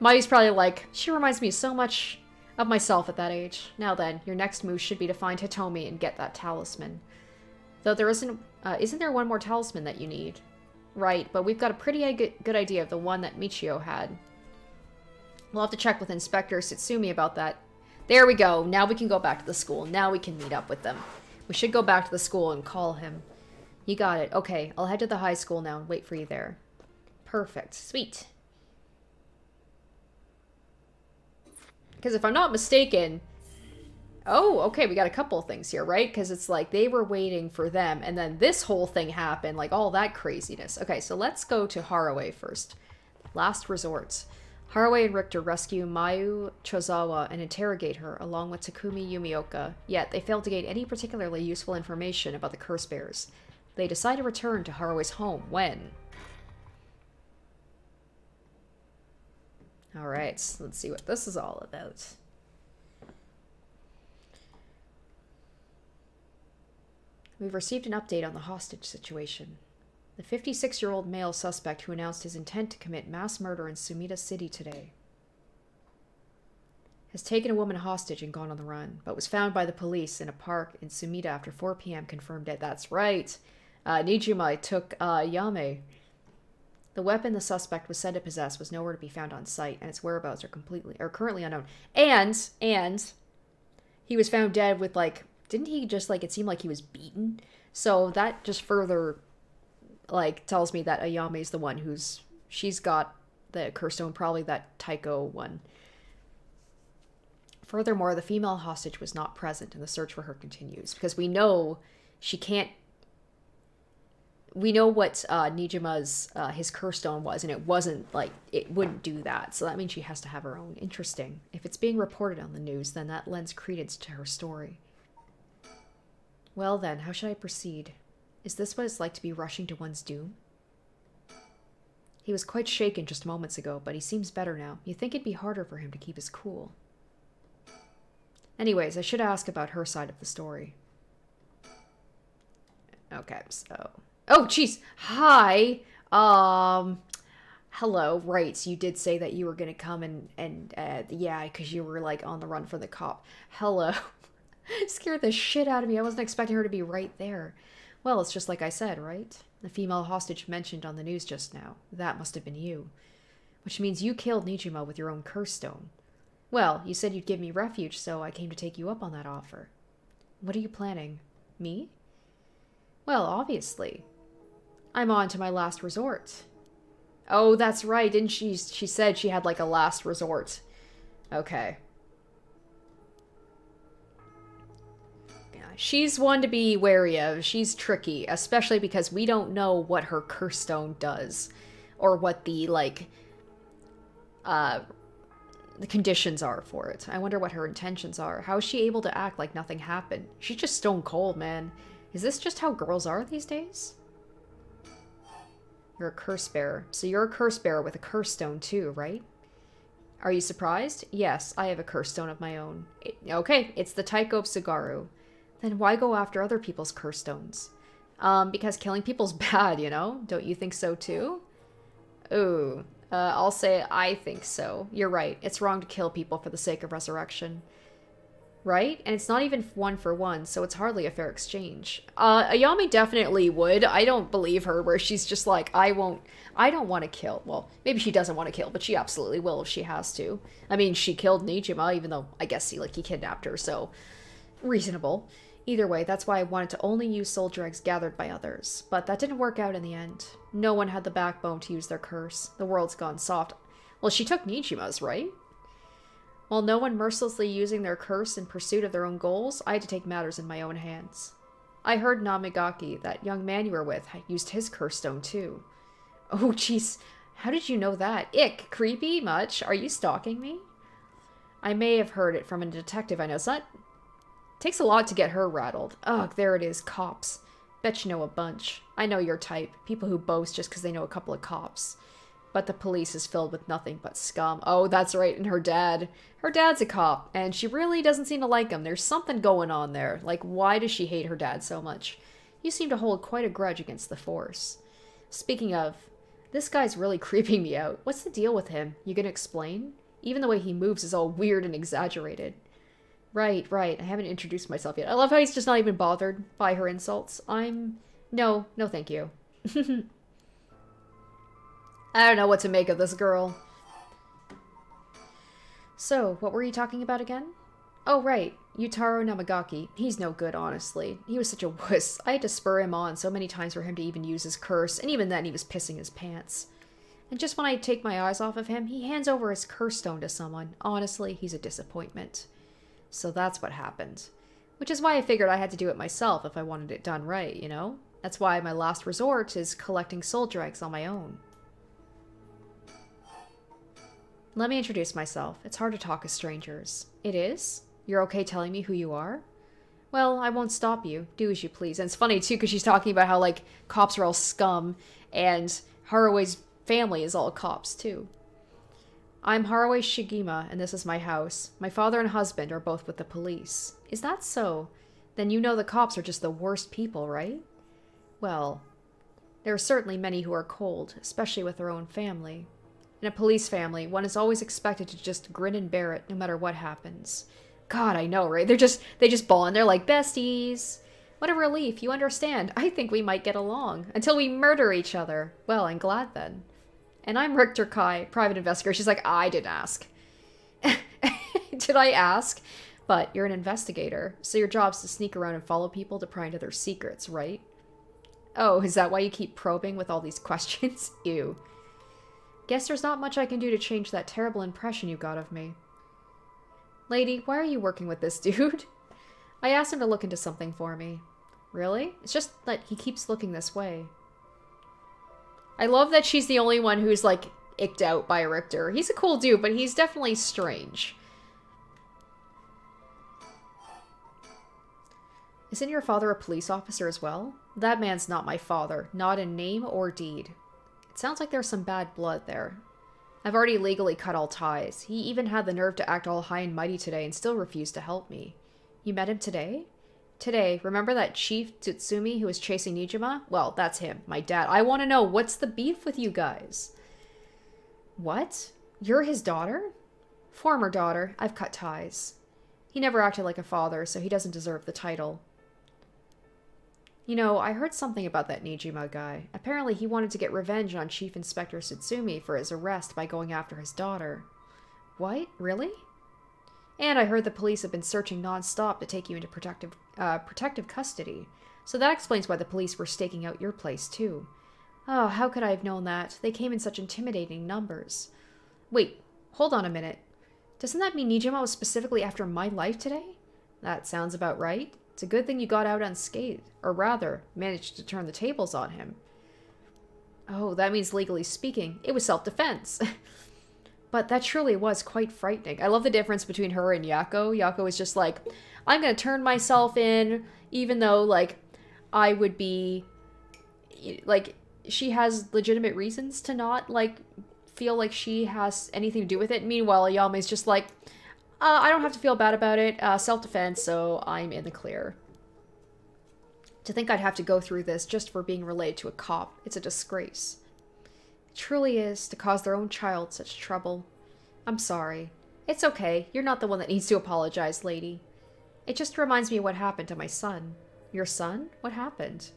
Mai's probably like, she reminds me so much of myself at that age. Now then, your next move should be to find Hitomi and get that talisman. Though there isn't there one more talisman that you need? Right, but we've got a pretty good idea of the one that Michio had. We'll have to check with Inspector Satsumi about that. There we go. Now we can go back to the school. Now we can meet up with them. We should go back to the school and call him. You got it. Okay, I'll head to the high school now and wait for you there. Perfect. Sweet. Because if I'm not mistaken... Oh, okay, we got a couple of things here, right? Because it's like they were waiting for them, and then this whole thing happened, like all that craziness. Okay, so let's go to Haraway first. Last resort. Haraway and Richter rescue Mayu Chozawa and interrogate her, along with Takumi Yumioka. Yet, they failed to gain any particularly useful information about the Curse Bears. They decide to return to Haraway's home when... Alright, so let's see what this is all about. We've received an update on the hostage situation. The 56-year-old male suspect who announced his intent to commit mass murder in Sumida City today has taken a woman hostage and gone on the run, but was found by the police in a park in Sumida after 4 p.m. confirmed dead. That's right. Nijima took Yame. The weapon the suspect was said to possess was nowhere to be found on site, and its whereabouts are currently unknown. And he was found dead with, like, didn't he just, like, it seemed like he was beaten? So that just further, like, tells me that Ayame is the one she's got the curse stone, probably that Taiko one. Furthermore, the female hostage was not present, and the search for her continues, because we know she can't. We know what Nijima's, his curse stone was, and it wasn't, like, it wouldn't do that. So that means she has to have her own. Interesting. If it's being reported on the news, then that lends credence to her story. Well then, how should I proceed? Is this what it's like to be rushing to one's doom? He was quite shaken just moments ago, but he seems better now. You'd think it'd be harder for him to keep his cool. Anyways, I should ask about her side of the story. Okay, so... Oh, jeez. Hi. Hello. Right, so you did say that you were going to come and yeah, because you were, like, on the run for the cop. Hello. Scared the shit out of me. I wasn't expecting her to be right there. Well, it's just like I said, right? The female hostage mentioned on the news just now. That must have been you. Which means you killed Nijima with your own curse stone. Well, you said you'd give me refuge, so I came to take you up on that offer. What are you planning? Me? Well, obviously. I'm on to my last resort. Oh, that's right, didn't she? She said she had, like, a last resort. Okay. Yeah, she's one to be wary of. She's tricky, especially because we don't know what her curse stone does. Or what the, like, the conditions are for it. I wonder what her intentions are. How is she able to act like nothing happened? She's just stone cold, man. Is this just how girls are these days? You're a curse bearer. So you're a curse bearer with a curse stone too, right? Are you surprised? Yes, I have a curse stone of my own. Okay, it's the Taiko of Sugaru. Then why go after other people's curse stones? Because killing people's bad, you know? Don't you think so too? Ooh, I'll say I think so. You're right. It's wrong to kill people for the sake of resurrection. Right? And it's not even 1 for 1, so it's hardly a fair exchange. Ayami definitely would. I don't believe her, where she's just like, I don't want to kill. Well, maybe she doesn't want to kill, but she absolutely will if she has to. I mean, she killed Nijima, even though I guess he kidnapped her, so reasonable. Either way, that's why I wanted to only use soldier eggs gathered by others. But that didn't work out in the end. No one had the backbone to use their curse. The world's gone soft. Well, she took Nijima's, right? While no one mercilessly using their curse in pursuit of their own goals, I had to take matters in my own hands. I heard Namigaki, that young man you were with, used his curse stone too. Oh, jeez. How did you know that? Ick. Creepy? Much? Are you stalking me? I may have heard it from a detective I know. So that takes a lot to get her rattled. Ugh, there it is. Cops. Bet you know a bunch. I know your type. People who boast just because they know a couple of cops. But the police is filled with nothing but scum. Oh, that's right, and her dad. Her dad's a cop, and she really doesn't seem to like him. There's something going on there. Like, why does she hate her dad so much? You seem to hold quite a grudge against the Force. Speaking of, this guy's really creeping me out. What's the deal with him? You gonna explain? Even the way he moves is all weird and exaggerated. Right. I haven't introduced myself yet. I love how he's just not even bothered by her insults. No, thank you. I don't know what to make of this girl. So, what were you talking about again? Oh, right. Yutaro Namagaki. He's no good, honestly. He was such a wuss. I had to spur him on so many times for him to even use his curse, and even then he was pissing his pants. And just when I take my eyes off of him, he hands over his curse stone to someone. Honestly, he's a disappointment. So that's what happened. Which is why I figured I had to do it myself if I wanted it done right, you know? That's why my last resort is collecting soul dregs on my own. Let me introduce myself. It's hard to talk as strangers. It is? You're okay telling me who you are? Well, I won't stop you. Do as you please. And it's funny, too, because she's talking about how, like, cops are all scum, and Harue's family is all cops, too. I'm Haruo Shigima, and this is my house. My father and husband are both with the police. Is that so? Then you know the cops are just the worst people, right? Well, there are certainly many who are cold, especially with their own family. In a police family, one is always expected to just grin and bear it, no matter what happens. God, I know, right? They just bond. They're like besties. What a relief. You understand. I think we might get along. Until we murder each other. Well, I'm glad then. And I'm Richter Kai, private investigator. She's like, I didn't ask. Did I ask? But you're an investigator, so your job's to sneak around and follow people to pry into their secrets, right? Oh, is that why you keep probing with all these questions? Ew. Guess there's not much I can do to change that terrible impression you got of me. Lady, why are you working with this dude? I asked him to look into something for me. Really? It's just that he keeps looking this way. I love that she's the only one who's, like, icked out by Richter. He's a cool dude, but he's definitely strange. Isn't your father a police officer as well? That man's not my father, not in name or deed. It sounds like there's some bad blood there. I've already legally cut all ties. He even had the nerve to act all high and mighty today and still refused to help me. You met him today? Today, remember that Chief Tsutsumi who was chasing Nijima? Well, that's him, my dad. I want to know, what's the beef with you guys? What? You're his daughter? Former daughter. I've cut ties. He never acted like a father, so he doesn't deserve the title. You know, I heard something about that Nijima guy. Apparently he wanted to get revenge on Chief Inspector Tsutsumi for his arrest by going after his daughter. What? Really? And I heard the police have been searching non-stop to take you into protective custody. So that explains why the police were staking out your place, too. Oh, how could I have known that? They came in such intimidating numbers. Wait, hold on a minute. Doesn't that mean Nijima was specifically after my life today? That sounds about right. It's a good thing you got out unscathed. Or rather, managed to turn the tables on him. Oh, that means legally speaking, it was self-defense. But that truly was quite frightening. I love the difference between her and Yako. Yako is just like, I'm gonna turn myself in, even though, like, I would be, like, she has legitimate reasons to not, like, feel like she has anything to do with it. Meanwhile, Ayame's just like, I don't have to feel bad about it. Self-defense, so I'm in the clear. To think I'd have to go through this just for being related to a cop, it's a disgrace. It truly is, to cause their own child such trouble. I'm sorry. It's okay. You're not the one that needs to apologize, lady. It just reminds me of what happened to my son. Your son? What happened?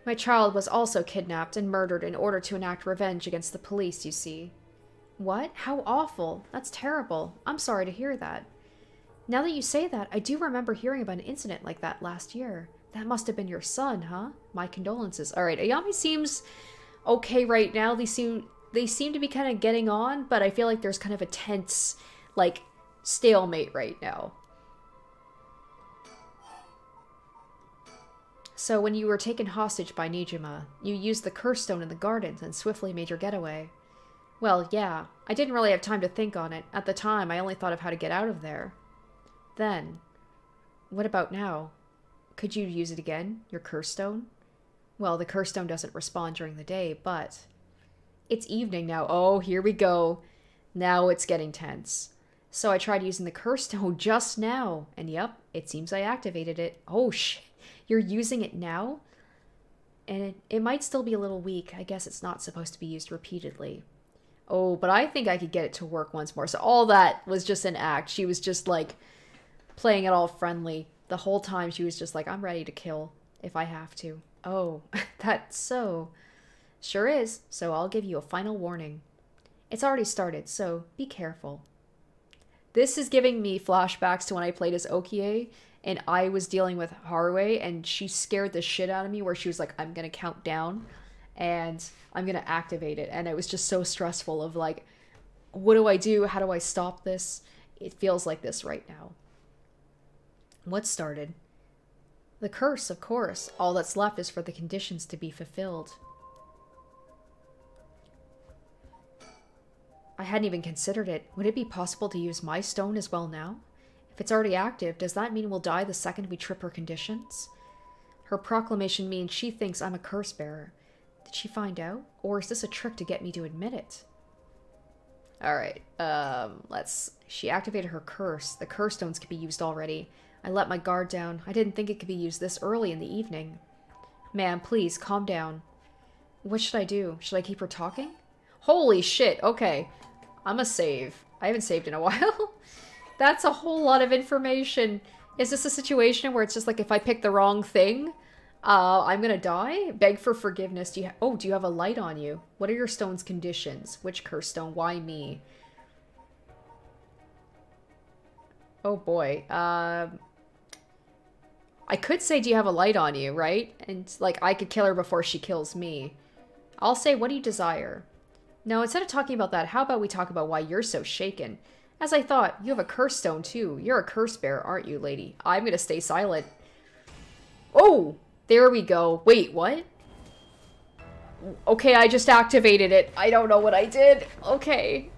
My child was also kidnapped and murdered in order to enact revenge against the police, you see. What? How awful. That's terrible. I'm sorry to hear that. Now that you say that, I do remember hearing about an incident like that last year. That must have been your son, huh? My condolences. Alright, Ayami seems okay right now. They seem they seem to be kind of getting on, but I feel like there's kind of a tense, like, stalemate right now. So when you were taken hostage by Nijima, you used the curse stone in the gardens and swiftly made your getaway. Well, yeah, I didn't really have time to think on it. At the time, I only thought of how to get out of there. Then, what about now? Could you use it again, your curse stone? Well, the curse stone doesn't respond during the day, but... It's evening now. Oh, here we go. Now it's getting tense. So I tried using the curse stone just now, and yep, it seems I activated it. Oh, shit. You're using it now? And it might still be a little weak. I guess it's not supposed to be used repeatedly. Oh, but I think I could get it to work once more. So all that was just an act. She was just, like, playing it all friendly. The whole time she was just like, I'm ready to kill if I have to. Oh, that's so... Sure is. So I'll give you a final warning. It's already started, so be careful. This is giving me flashbacks to when I played as Okie, and I was dealing with Haruhi, and she scared the shit out of me, where she was like, I'm gonna count down, and I'm gonna activate it. And it was just so stressful of like, what do I do? How do I stop this? It feels like this right now. What started? The curse, of course. All that's left is for the conditions to be fulfilled. I hadn't even considered it. Would it be possible to use my stone as well now? If it's already active, does that mean we'll die the second we trip her conditions? Her proclamation means she thinks I'm a curse bearer. Did she find out? Or is this a trick to get me to admit it? Alright, she activated her curse. The curse stones can be used already. I let my guard down. I didn't think it could be used this early in the evening. Ma'am, please, calm down. What should I do? Should I keep her talking? Holy shit, okay. I'm a save. I haven't saved in a while. That's a whole lot of information. Is this a situation where it's just like if I pick the wrong thing, I'm gonna die? Beg for forgiveness. Do you have a light on you? What are your stone's conditions? Which curse stone? Why me? Oh boy. I could say, do you have a light on you, right? And like I could kill her before she kills me. I'll say, what do you desire? No, instead of talking about that, how about we talk about why you're so shaken? As I thought, you have a curse stone too. You're a curse bearer, aren't you, lady? I'm gonna stay silent. Oh! There we go. Wait, what? Okay, I just activated it. I don't know what I did. Okay.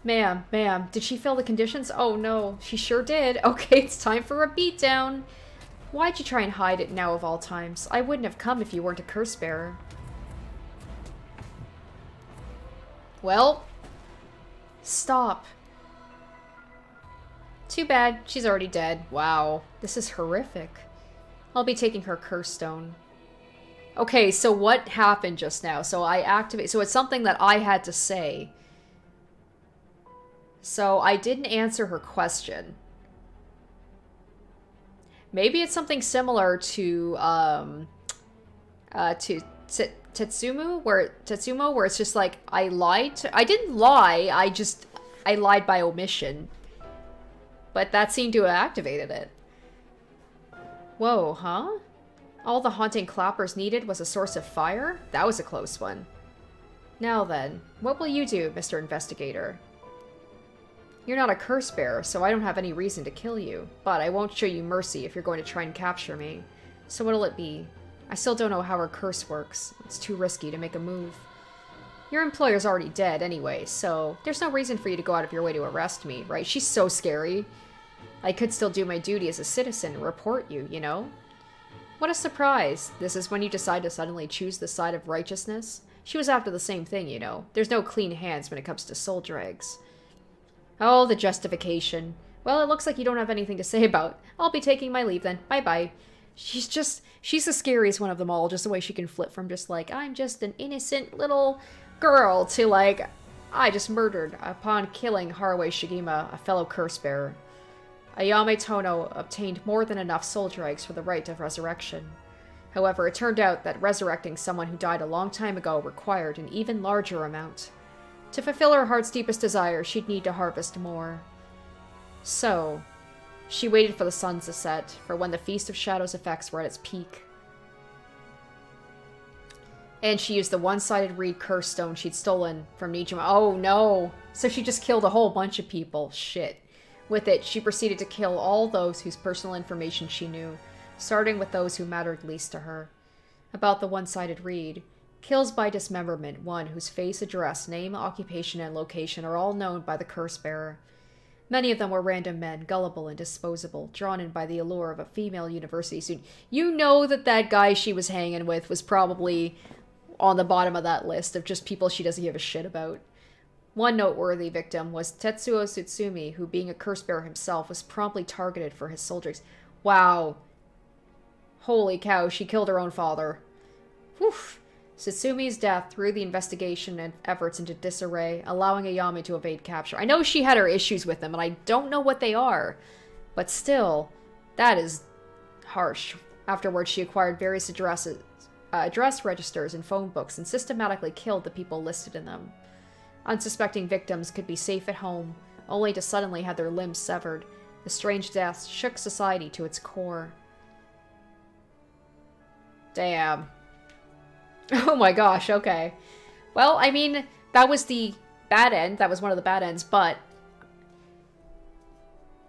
Ma'am, did she fill the conditions? Oh no, she sure did. Okay, it's time for a beatdown. Why'd you try and hide it now of all times? I wouldn't have come if you weren't a curse bearer. Well, stop. Too bad, she's already dead. Wow, this is horrific. I'll be taking her curse stone. Okay, so what happened just now? So I activate, so it's something that I had to say. So I didn't answer her question. Maybe it's something similar to Tetsumo, where it's just like I lied. I didn't lie. I lied by omission. But that seemed to have activated it. Whoa, huh? All the haunting clappers needed was a source of fire? That was a close one. Now then, what will you do, Mr. Investigator? You're not a curse bearer, so I don't have any reason to kill you. But I won't show you mercy if you're going to try and capture me. So what'll it be? I still don't know how her curse works. It's too risky to make a move. Your employer's already dead anyway, so there's no reason for you to go out of your way to arrest me, right? She's so scary. I could still do my duty as a citizen and report you, you know? What a surprise. This is when you decide to suddenly choose the side of righteousness? She was after the same thing, you know. There's no clean hands when it comes to soul drags. Oh, the justification. Well, it looks like you don't have anything to say about. I'll be taking my leave then. Bye-bye. She's the scariest one of them all, just the way she can flip from just like, I'm just an innocent little girl, to like, I just murdered upon killing Haruhi Shigima, a fellow curse bearer. Ayame Tono obtained more than enough soul dregs for the right of resurrection. However, it turned out that resurrecting someone who died a long time ago required an even larger amount. To fulfill her heart's deepest desire, she'd need to harvest more. So, she waited for the sun to set, for when the Feast of Shadows effects were at its peak. And she used the one-sided reed curse stone she'd stolen from Nijima. Oh no! So she just killed a whole bunch of people. Shit. With it, she proceeded to kill all those whose personal information she knew, starting with those who mattered least to her. About the one-sided reed. Kills by dismemberment, one whose face, address, name, occupation, and location are all known by the curse bearer. Many of them were random men, gullible and disposable, drawn in by the allure of a female university student. You know that that guy she was hanging with was probably on the bottom of that list of just people she doesn't give a shit about. One noteworthy victim was Tetsuo Tsutsumi, who, being a curse bearer himself, was promptly targeted for his soul drinks. Wow. Holy cow, she killed her own father. Whew. Tsutsumi death threw the investigation and efforts into disarray, allowing Ayami to evade capture. I know she had her issues with them, and I don't know what they are, but still, that is harsh. Afterwards, she acquired various address registers and phone books and systematically killed the people listed in them. Unsuspecting victims could be safe at home, only to suddenly have their limbs severed. The strange deaths shook society to its core. Damn. Oh my gosh, okay. Well, I mean, that was the bad end. That was one of the bad ends, but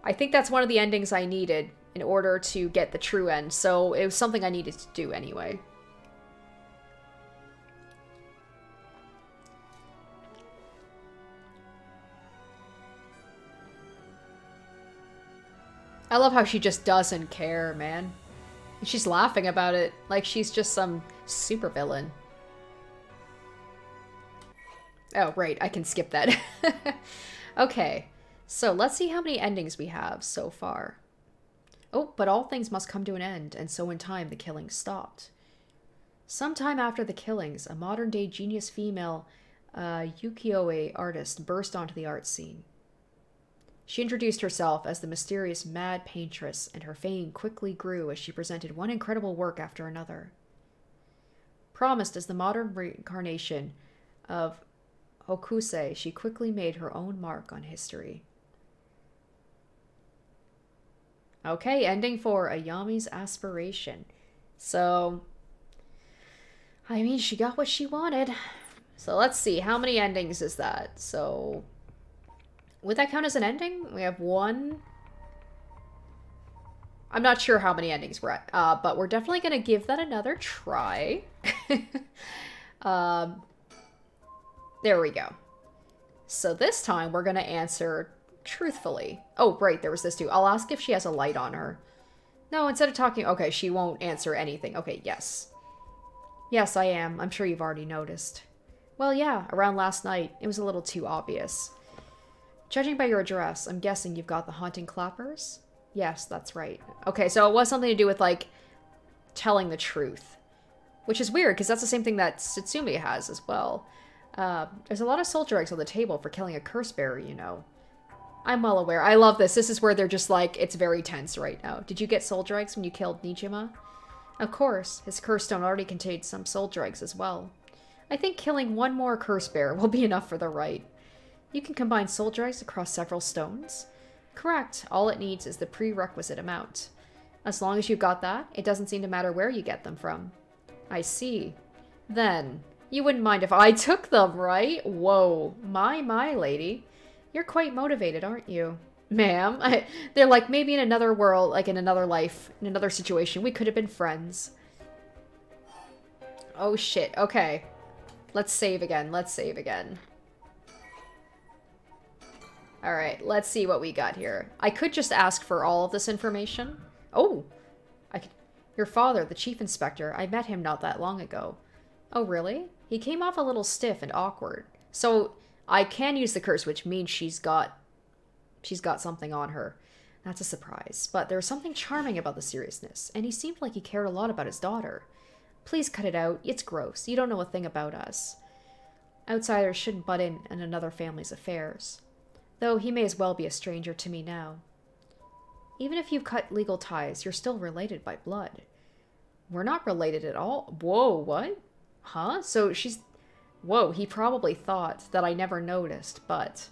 I think that's one of the endings I needed in order to get the true end, so it was something I needed to do anyway. I love how she just doesn't care, man. She's laughing about it like she's just some supervillain. Oh, right, I can skip that. Okay, so let's see how many endings we have so far. Oh, but all things must come to an end, and so in time the killings stopped. Sometime after the killings, a modern-day genius female ukiyo-e artist burst onto the art scene. She introduced herself as the mysterious Mad Paintress, and her fame quickly grew as she presented one incredible work after another. Promised as the modern reincarnation of Hokusei, she quickly made her own mark on history. Okay, ending for Ayami's aspiration. So, I mean, she got what she wanted. So let's see, how many endings is that? So, would that count as an ending? We have one. I'm not sure how many endings we're at, but we're definitely going to give that another try. There we go. So this time we're going to answer truthfully. Oh, right, there was this too. I'll ask if she has a light on her. No, instead of talking... Okay, she won't answer anything. Okay, yes. Yes, I am. I'm sure you've already noticed. Well, yeah, around last night, it was a little too obvious. Judging by your address, I'm guessing you've got the haunting clappers? Yes, that's right. Okay, so it was something to do with, like, telling the truth. Which is weird, because that's the same thing that Tsutsumi has as well. There's a lot of soldier eggs on the table for killing a curse bearer, you know. I'm well aware. I love this. This is where they're just like, it's very tense right now. Did you get soldier eggs when you killed Nijima? Of course. His curse stone already contained some soldier eggs as well. I think killing one more curse bearer will be enough for the rite. You can combine soldier eggs across several stones? Correct. All it needs is the prerequisite amount. As long as you've got that, it doesn't seem to matter where you get them from. I see. Then, you wouldn't mind if I took them, right? Whoa. My, lady. You're quite motivated, aren't you? Ma'am. They're like, maybe in another world, like in another life, in another situation, we could have been friends. Oh shit. Okay. Let's save again. Let's save again. Alright, let's see what we got here. I could just ask for all of this information. Oh! Your father, the chief inspector, I met him not that long ago. Oh, really? He came off a little stiff and awkward. So, I can use the curse, which means she's got something on her. That's a surprise. But there was something charming about the seriousness, and he seemed like he cared a lot about his daughter. Please cut it out. It's gross. You don't know a thing about us. Outsiders shouldn't butt in another family's affairs. Though he may as well be a stranger to me now. Even if you've cut legal ties, you're still related by blood. We're not related at all. Whoa, what? Huh? So she's... Whoa, he probably thought that I never noticed, but...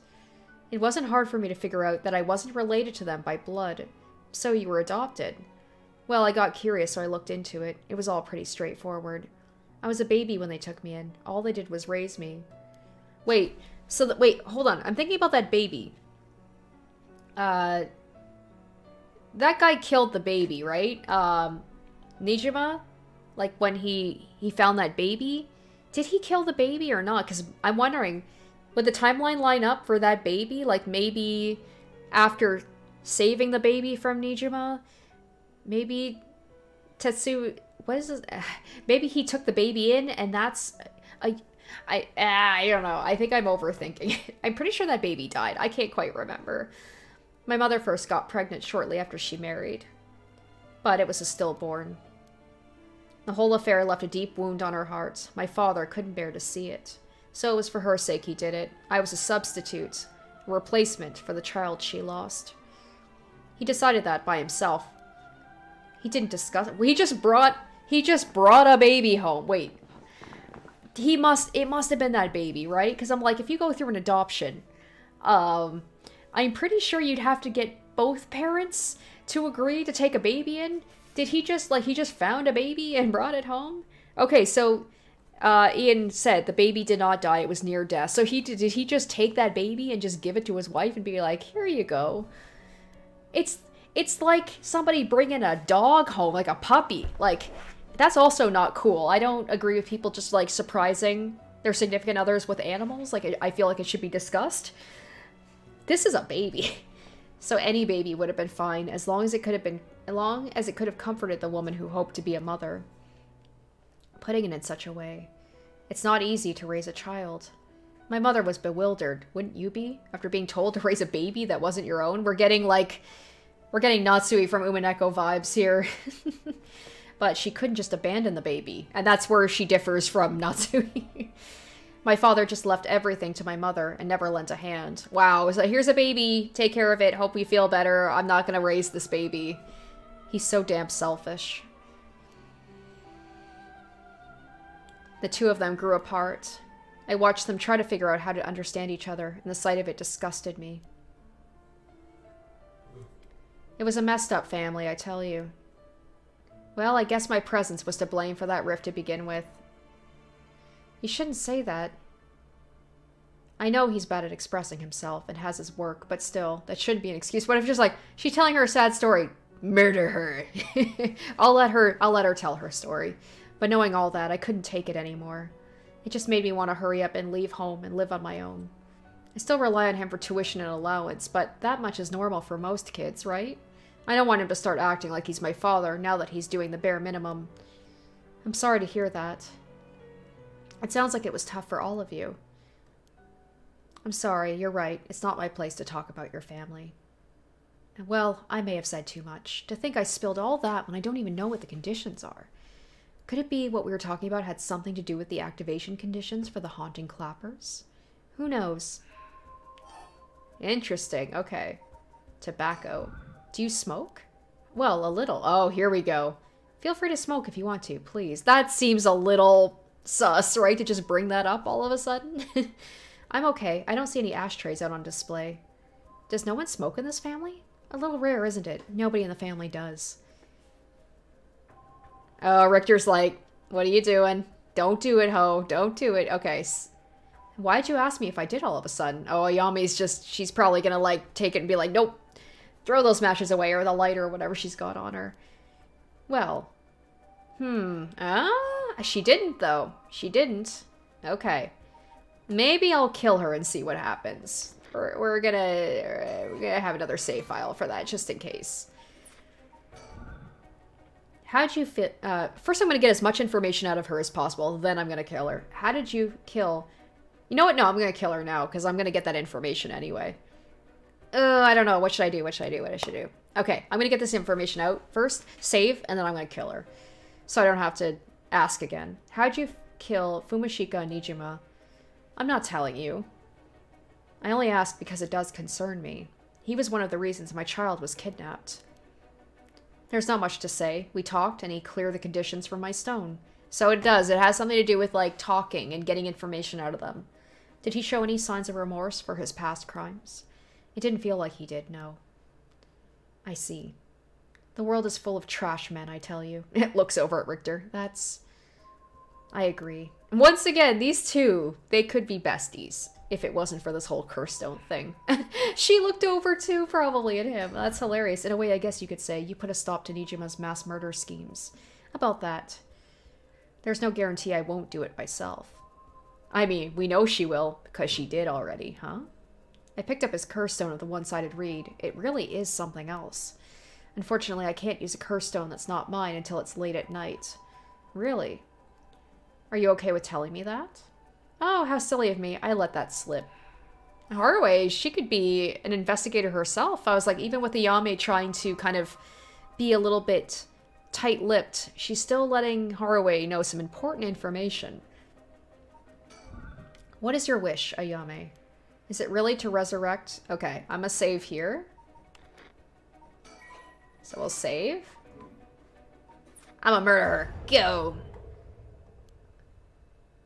It wasn't hard for me to figure out that I wasn't related to them by blood. So you were adopted. Well, I got curious, so I looked into it. It was all pretty straightforward. I was a baby when they took me in. All they did was raise me. Wait, so wait, hold on. I'm thinking about that baby. That guy killed the baby, right? Nijima? Like, when he found that baby? Did he kill the baby or not? Because I'm wondering, would the timeline line up for that baby? Like, maybe after saving the baby from Nijima, maybe Tetsu... What is this? Maybe he took the baby in, and that's... I don't know. I think I'm overthinking it. I'm pretty sure that baby died. I can't quite remember. My mother first got pregnant shortly after she married. But it was a stillborn. The whole affair left a deep wound on her heart. My father couldn't bear to see it. So it was for her sake he did it. I was a substitute, a replacement for the child she lost. He decided that by himself. He didn't discuss it. He just brought a baby home. Wait. It must have been that baby, right? Because I'm like, if you go through an adoption, I'm pretty sure you'd have to get both parents to agree to take a baby in. Did he just, like, he just found a baby and brought it home? Okay, so, Ian said the baby did not die, it was near death. So did he just take that baby and just give it to his wife and be like, here you go? It's like somebody bringing a dog home, like a puppy. Like, that's also not cool. I don't agree with people just, like, surprising their significant others with animals. Like, I feel like it should be discussed. This is a baby. So any baby would have been fine, as long as it could have comforted the woman who hoped to be a mother. Putting it in such a way. It's not easy to raise a child. My mother was bewildered. Wouldn't you be? After being told to raise a baby that wasn't your own? We're getting Natsui from Umineko vibes here. But she couldn't just abandon the baby. And that's where she differs from Natsui. My father just left everything to my mother and never lent a hand. Wow, so here's a baby, take care of it, hope we feel better, I'm not gonna raise this baby. He's so damn selfish. The two of them grew apart. I watched them try to figure out how to understand each other, and the sight of it disgusted me. It was a messed up family, I tell you. Well, I guess my presence was to blame for that rift to begin with. You shouldn't say that. I know he's bad at expressing himself and has his work, but still, that shouldn't be an excuse. What if just like, she's telling her a sad story? Murder her. I'll let her tell her story. But knowing all that, I couldn't take it anymore. It just made me want to hurry up and leave home and live on my own. I still rely on him for tuition and allowance, but that much is normal for most kids, right? I don't want him to start acting like he's my father now that he's doing the bare minimum. I'm sorry to hear that. It sounds like it was tough for all of you. I'm sorry, you're right. It's not my place to talk about your family. Well, I may have said too much. To think I spilled all that when I don't even know what the conditions are. Could it be what we were talking about had something to do with the activation conditions for the haunting clappers? Who knows? Interesting, okay. Tobacco. Do you smoke? Well, a little. Oh, here we go. Feel free to smoke if you want to, please. That seems a little sus, right? To just bring that up all of a sudden. I'm okay. I don't see any ashtrays out on display. Does no one smoke in this family? A little rare, isn't it? Nobody in the family does. Oh, Richter's like, what are you doing? Don't do it, ho. Don't do it. Okay. Why'd you ask me if I did all of a sudden? Oh, Ayami's just, she's probably gonna, like, take it and be like, nope. Throw those matches away, or the lighter, or whatever she's got on her. Well. She didn't, though. She didn't. Okay. Maybe I'll kill her and see what happens. We're gonna have another save file for that, just in case. How'd you fit... first I'm gonna get as much information out of her as possible, then I'm gonna kill her. How did you kill... You know what? No, I'm gonna kill her now, because I'm gonna get that information anyway. I don't know. What should I do? What should I do? What I should do? Okay, I'm gonna get this information out first, save, and then I'm gonna kill her. So I don't have to ask again. How'd you kill Fumashika Nijima? I'm not telling you. I only ask because it does concern me. He was one of the reasons my child was kidnapped. There's not much to say. We talked, and he cleared the conditions for my stone. So it does. It has something to do with, like, talking and getting information out of them. Did he show any signs of remorse for his past crimes? It didn't feel like he did, no. I see. The world is full of trash men, I tell you. It looks over at Richter. That's I agree. Once again, these two, they could be besties if it wasn't for this whole curse stone thing. She looked over too, probably, at him. That's hilarious. In a way, I guess you could say you put a stop to Nijima's mass murder schemes. About that. There's no guarantee I won't do it myself. I mean, we know she will, because she did already, huh? I picked up his curse stone of the one-sided reed. It really is something else. Unfortunately, I can't use a curse stone that's not mine until it's late at night. Really? Are you okay with telling me that? Oh, how silly of me. I let that slip. Haruwe, she could be an investigator herself. I was like, even with Ayame trying to kind of be a little bit tight-lipped, she's still letting Haruwe know some important information. What is your wish, Ayame? Is it really to resurrect? Okay, I'm gonna save here. So we'll save. I'm a murderer. Go!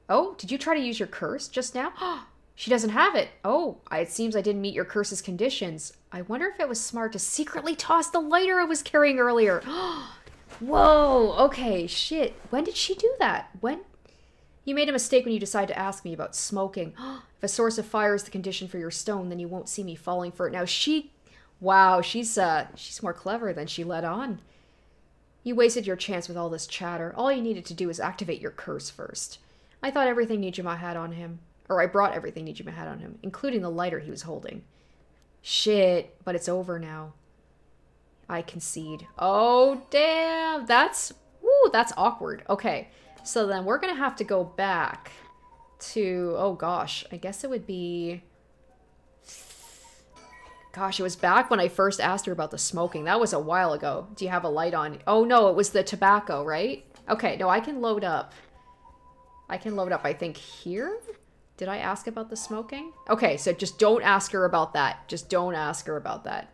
Oh, did you try to use your curse just now? She doesn't have it. Oh, it seems I didn't meet your curse's conditions. I wonder if it was smart to secretly toss the lighter I was carrying earlier. Whoa, okay, shit. When did she do that? When? You made a mistake when you decided to ask me about smoking. If a source of fire is the condition for your stone, then you won't see me falling for it. Now wow, she's more clever than she let on. You wasted your chance with all this chatter. All you needed to do was activate your curse first. I thought everything Nijima had on him. Or I brought everything Nijima had on him, including the lighter he was holding. Shit, but it's over now. I concede. Oh, damn. That's awkward. Okay, so then we're gonna have to go back to, oh gosh, I guess it would be... Gosh, it was back when I first asked her about the smoking. That was a while ago. Do you have a light on? Oh no, it was the tobacco, right? Okay, no, I can load up. I think, here? Did I ask about the smoking? Okay, so just don't ask her about that. Just don't ask her about that.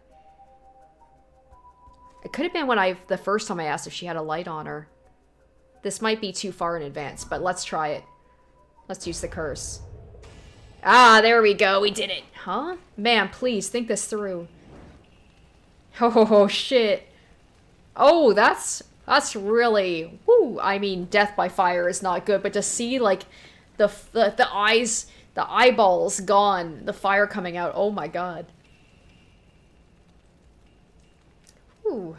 It could have been when the first time I asked if she had a light on her. This might be too far in advance, but let's try it. Let's use the curse. Ah, there we go. We did it. Huh? Man, please, think this through. Oh, shit. Oh, that's really... Woo! I mean, death by fire is not good, but to see, like, the eyes, the eyeballs gone, the fire coming out, oh my god. Ooh.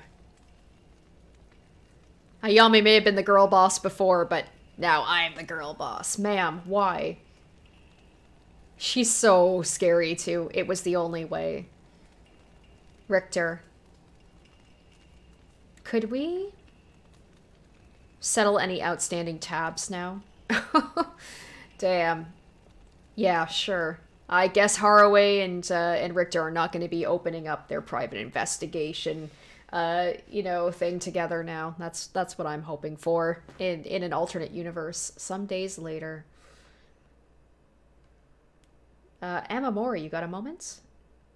Ayame may have been the girl boss before, but now I'm the girl boss. Ma'am, why? She's so scary, too. It was the only way. Richter. Could we settle any outstanding tabs now? Damn. Yeah, sure. I guess Haruwe and Richter are not going to be opening up their private investigation, you know, thing together now. That's what I'm hoping for in an alternate universe. Some days later. Amamori, you got a moment?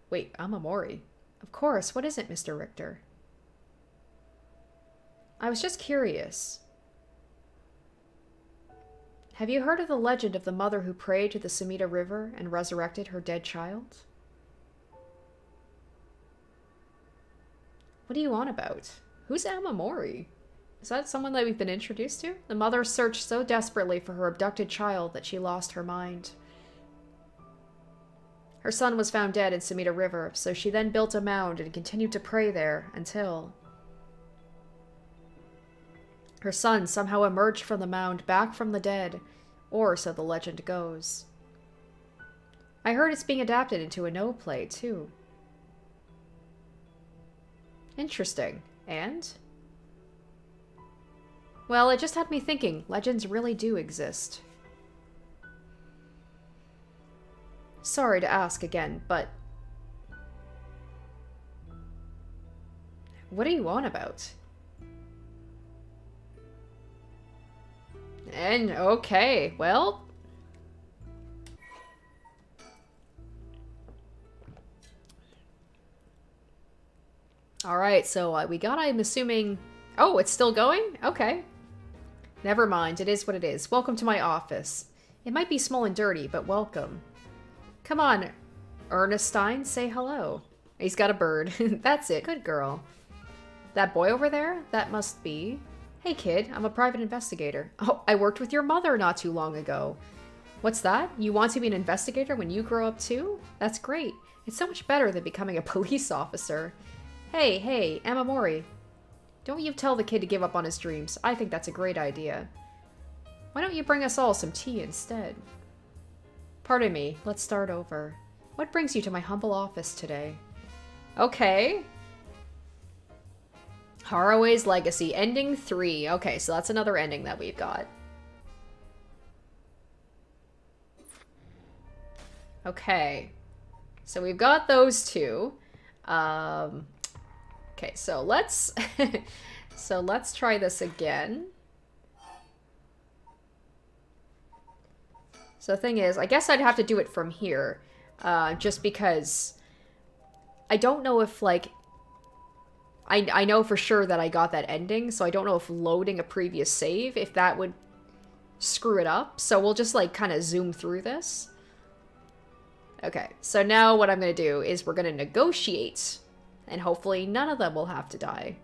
Wait, Amamori? Of course, what is it, Mr. Richter? I was just curious. Have you heard of the legend of the mother who prayed to the Sumida River and resurrected her dead child? What are you on about? Who's Amamori? Is that someone that we've been introduced to? The mother searched so desperately for her abducted child that she lost her mind. Her son was found dead in Sumida River, so she then built a mound and continued to pray there until... her son somehow emerged from the mound back from the dead, or so the legend goes. I heard it's being adapted into a no play, too. Interesting. And? Well, it just had me thinking, legends really do exist. Sorry to ask again, but... what are you on about? And, okay, well... Alright, so we got, I'm assuming... Oh, it's still going? Okay. Never mind, it is what it is. Welcome to my office. It might be small and dirty, but welcome. Come on, Ernestine, say hello. He's got a bird. That's it. Good girl. That boy over there? That must be... Hey kid, I'm a private investigator. Oh, I worked with your mother not too long ago. What's that? You want to be an investigator when you grow up too? That's great. It's so much better than becoming a police officer. Hey, Emma Mori. Don't you tell the kid to give up on his dreams. I think that's a great idea. Why don't you bring us all some tea instead? Pardon me, let's start over. What brings you to my humble office today? Okay. Haraway's Legacy, ending 3. Okay, so that's another ending that we've got. Okay. So we've got those two. Okay, so let's let's try this again. So the thing is, I guess I'd have to do it from here, just because I don't know if, like, I know for sure that I got that ending, so I don't know if loading a previous save, if that would screw it up. So we'll just, like, kind of zoom through this. Okay, so now what I'm going to do is we're going to negotiate, and hopefully none of them will have to die.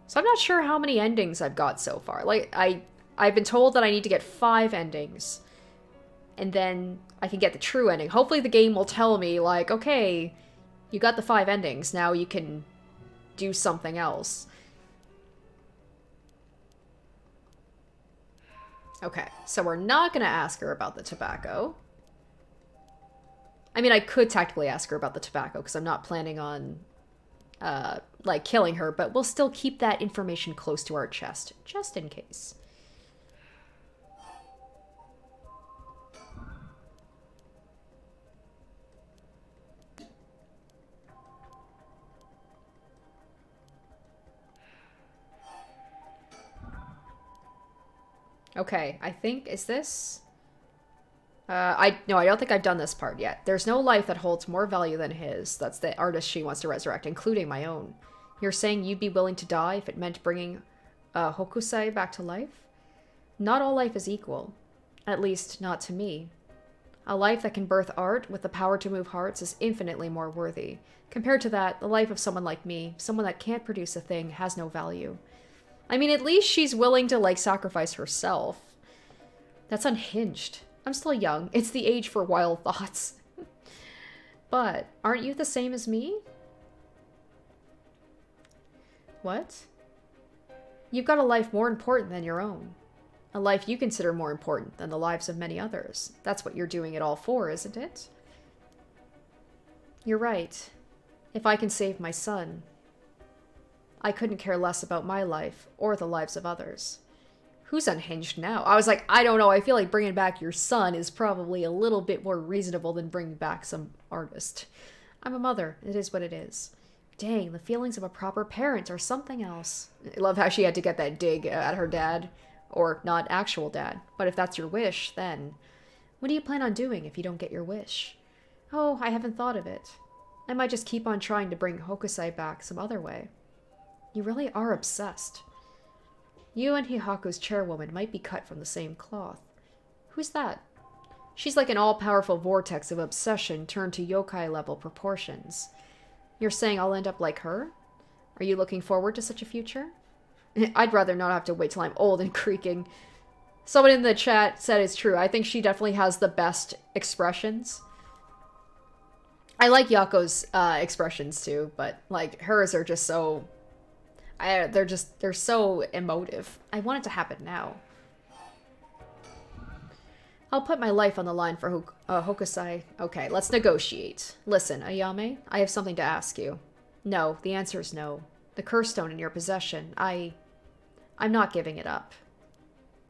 So I'm not sure how many endings I've got so far. Like, I've been told that I need to get 5 endings, and then I can get the true ending. Hopefully the game will tell me, like, okay, you got the 5 endings, now you can do something else. Okay, so we're not gonna ask her about the tobacco. I mean, I could tactically ask her about the tobacco, because I'm not planning on, like, killing her, but we'll still keep that information close to our chest, just in case. Okay, I think, is this? No, I don't think I've done this part yet. There's no life that holds more value than his. That's the artist she wants to resurrect, including my own. You're saying you'd be willing to die if it meant bringing Hokusai back to life? Not all life is equal. At least, not to me. A life that can birth art with the power to move hearts is infinitely more worthy. Compared to that, the life of someone like me, someone that can't produce a thing, has no value. I mean, at least she's willing to, like, sacrifice herself. That's unhinged. I'm still young. It's the age for wild thoughts. But, aren't you the same as me? What? You've got a life more important than your own. A life you consider more important than the lives of many others. That's what you're doing it all for, isn't it? You're right. If I can save my son, I couldn't care less about my life or the lives of others. Who's unhinged now? I was like, I don't know. I feel like bringing back your son is probably a little bit more reasonable than bringing back some artist. I'm a mother. It is what it is. Dang, the feelings of a proper parent are something else. I love how she had to get that dig at her dad. Or not actual dad. But if that's your wish, then what do you plan on doing if you don't get your wish? Oh, I haven't thought of it. I might just keep on trying to bring Hokusai back some other way. You really are obsessed. You and Hihaku's chairwoman might be cut from the same cloth. Who's that? She's like an all-powerful vortex of obsession turned to yokai-level proportions. You're saying I'll end up like her? Are you looking forward to such a future? I'd rather not have to wait till I'm old and creaking. Someone in the chat said it's true. I think she definitely has the best expressions. I like Yako's expressions too, but like hers are just so... they're so emotive. I want it to happen now. I'll put my life on the line for Hokusai. Okay, let's negotiate. Listen, Ayame, I have something to ask you. No, the answer is no. The curse stone in your possession, I'm not giving it up.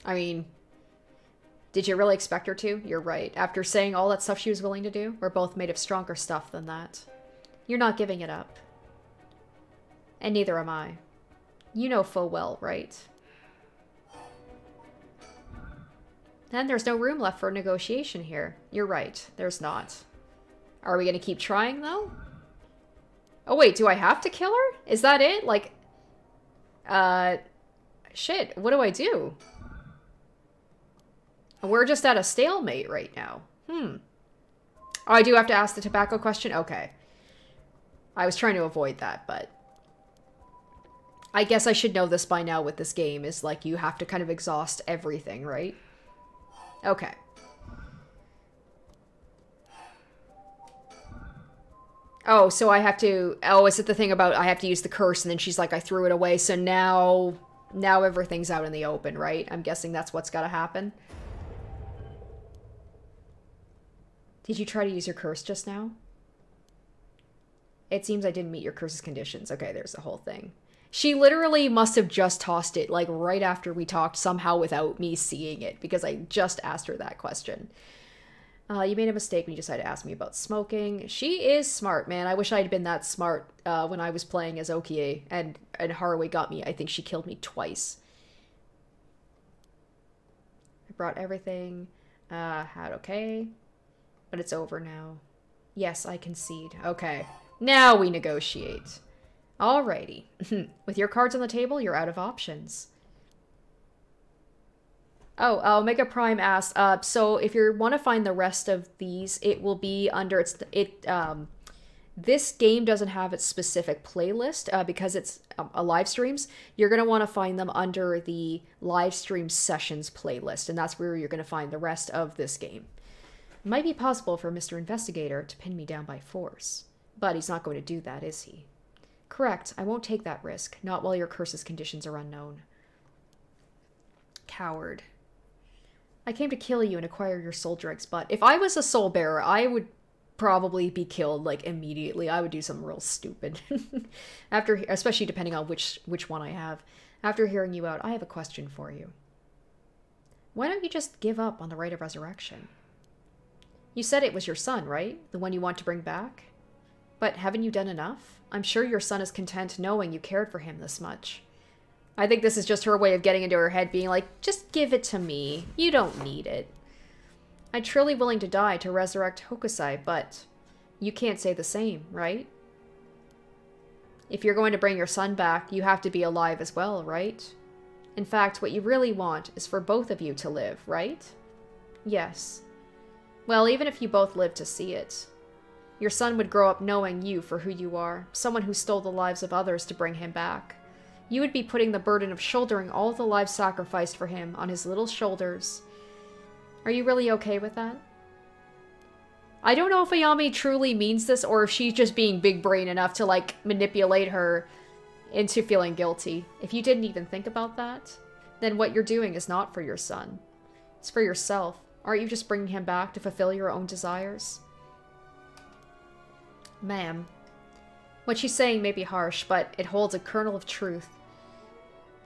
I mean, did you really expect her to? You're right. After saying all that stuff she was willing to do, we're both made of stronger stuff than that. You're not giving it up. And neither am I. You know full well, right? Then there's no room left for negotiation here. You're right. There's not. Are we going to keep trying, though? Oh, wait. Do I have to kill her? Is that it? Like, shit. What do I do? We're just at a stalemate right now. Oh, I do have to ask the tobacco question? Okay. I was trying to avoid that, but I guess I should know this by now with this game, is like you have to kind of exhaust everything, right? Okay. Oh, so I have to... Oh, is it the thing about I have to use the curse and then she's like, I threw it away, so now everything's out in the open, right? I'm guessing that's what's got to happen. Did you try to use your curse just now? It seems I didn't meet your curse's conditions. Okay, there's the whole thing. She literally must have just tossed it, like, right after we talked, somehow without me seeing it, because I just asked her that question. You made a mistake when you decided to ask me about smoking. She is smart, man. I wish I'd been that smart when I was playing as Okie, and Haraway got me. I think she killed me twice. I brought everything. Had okay. But it's over now. Yes, I concede. Okay. Now we negotiate. Alrighty. With your cards on the table, you're out of options. Oh, Omega Prime asked, so if you want to find the rest of these, it will be under this game doesn't have its specific playlist because it's a live streams. You're going to want to find them under the live stream sessions playlist, and that's where you're going to find the rest of this game. It might be possible for Mr. Investigator to pin me down by force, but he's not going to do that, is he? Correct, I won't take that risk, not while your curse's conditions are unknown. Coward. I came to kill you and acquire your soul dregs, but if I was a soul bearer, I would probably be killed, like, immediately. I would do something real stupid. Especially depending on which one I have. After hearing you out, I have a question for you. Why don't you just give up on the right of resurrection? You said it was your son, right? The one you want to bring back? But haven't you done enough? I'm sure your son is content knowing you cared for him this much. I think this is just her way of getting into her head, being like, just give it to me. You don't need it. I'm truly willing to die to resurrect Hokusai, but you can't say the same, right? If you're going to bring your son back, you have to be alive as well, right? In fact, what you really want is for both of you to live, right? Yes. Well, even if you both live to see it. Your son would grow up knowing you for who you are, someone who stole the lives of others to bring him back. You would be putting the burden of shouldering all the lives sacrificed for him on his little shoulders. Are you really okay with that? I don't know if Ayami truly means this or if she's just being big brain enough to, like, manipulate her into feeling guilty. If you didn't even think about that, then what you're doing is not for your son. It's for yourself. Aren't you just bringing him back to fulfill your own desires? Ma'am, what she's saying may be harsh, but it holds a kernel of truth.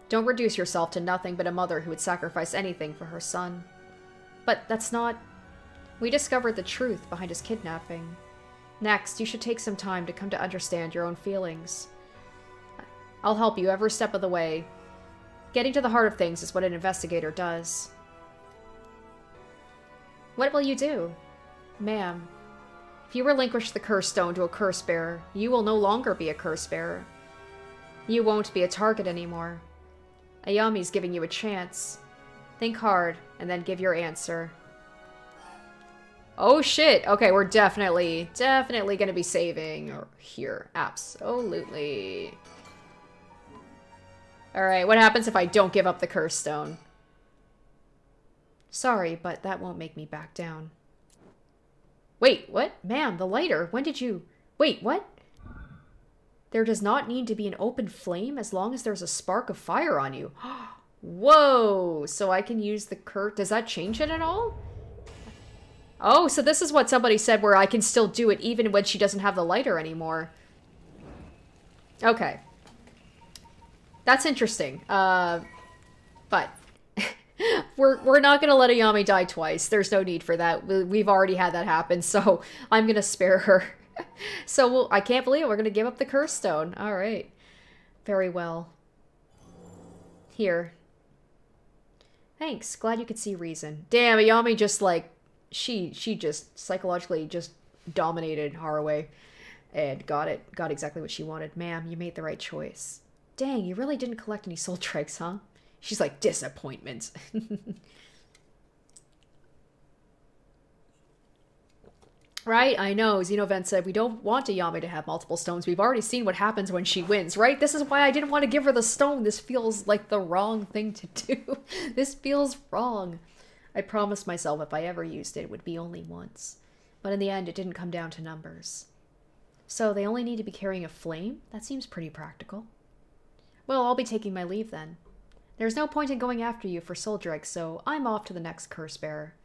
Don't reduce yourself to nothing but a mother who would sacrifice anything for her son. But that's not... We discovered the truth behind his kidnapping. Next, you should take some time to come to understand your own feelings. I'll help you every step of the way. Getting to the heart of things is what an investigator does. What will you do? Ma'am, if you relinquish the curse stone to a curse bearer, you will no longer be a curse bearer. You won't be a target anymore. Ayami's giving you a chance. Think hard, and then give your answer. Oh shit! Okay, we're definitely gonna be saving here. Absolutely. Alright, what happens if I don't give up the curse stone? Sorry, but that won't make me back down. Wait, what? Ma'am, the lighter. When did you... Wait, what? There does not need to be an open flame as long as there's a spark of fire on you. Whoa! So I can use the curse... Does that change it at all? Oh, so this is what somebody said where I can still do it even when she doesn't have the lighter anymore. Okay. That's interesting. But... we're not gonna let Ayami die twice. There's no need for that. We've already had that happen, so I'm gonna spare her. So I can't believe it. We're gonna give up the curse stone. All right, very well. Here. Thanks. Glad you could see reason. Damn, Ayami just like she just psychologically just dominated Haraway and got exactly what she wanted. Ma'am, you made the right choice. Dang, you really didn't collect any soul dregs, huh? She's like, disappointment. Right? I know. Xenoven said, we don't want Ayame to have multiple stones. We've already seen what happens when she wins, right? This is why I didn't want to give her the stone. This feels like the wrong thing to do. This feels wrong. I promised myself if I ever used it, it would be only once. But in the end, it didn't come down to numbers. So they only need to be carrying a flame? That seems pretty practical. Well, I'll be taking my leave then. There's no point in going after you for soul dregs, so I'm off to the next curse bearer.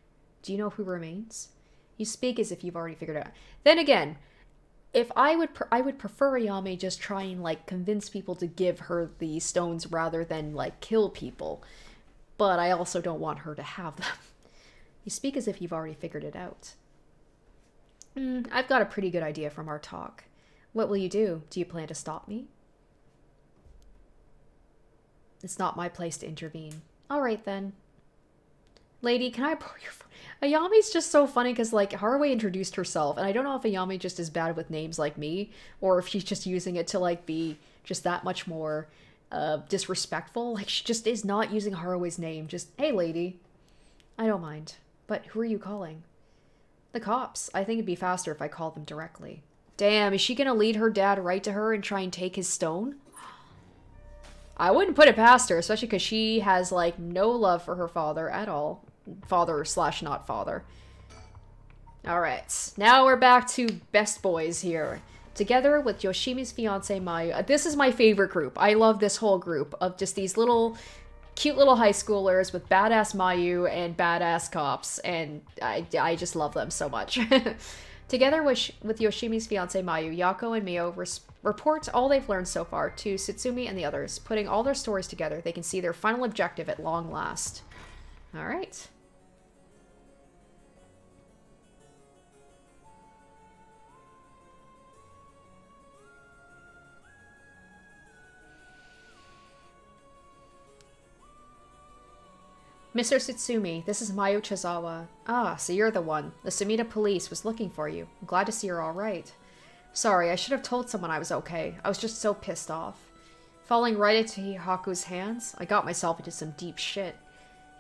Do you know who remains? You speak as if you've already figured it out. Then again, if I would prefer Ayame just try and like convince people to give her the stones rather than like kill people. But I also don't want her to have them. You speak as if you've already figured it out. I've got a pretty good idea from our talk. What will you do? Do you plan to stop me? It's not my place to intervene. All right then. Lady, can I borrow your phone? Ayame's just so funny because, like, Haruhi introduced herself, and I don't know if Ayame just is bad with names like me, or if she's just using it to, like, be just that much more disrespectful. Like, she just is not using Haruhi's name. Just, hey, lady. I don't mind. But who are you calling? The cops. I think it'd be faster if I called them directly. Damn, is she gonna lead her dad right to her and try and take his stone? I wouldn't put it past her, especially because she has, like, no love for her father at all. Father/not father. Alright, now we're back to best boys here. Together with Yoshimi's fiancée Mayu. This is my favorite group. I love this whole group of just these little, cute little high schoolers with badass Mayu and badass cops. And I just love them so much. Together with Yoshimi's fiancée Mayu, Yako and Mio report all they've learned so far to Tsutsumi and the others. Putting all their stories together, they can see their final objective at long last. Alright. Mr. Tsutsumi, this is Mayu Chizawa. Ah, so you're the one. The Sumida police was looking for you. I'm glad to see you're alright. Sorry, I should have told someone I was okay. I was just so pissed off. Falling right into Hihaku's hands, I got myself into some deep shit.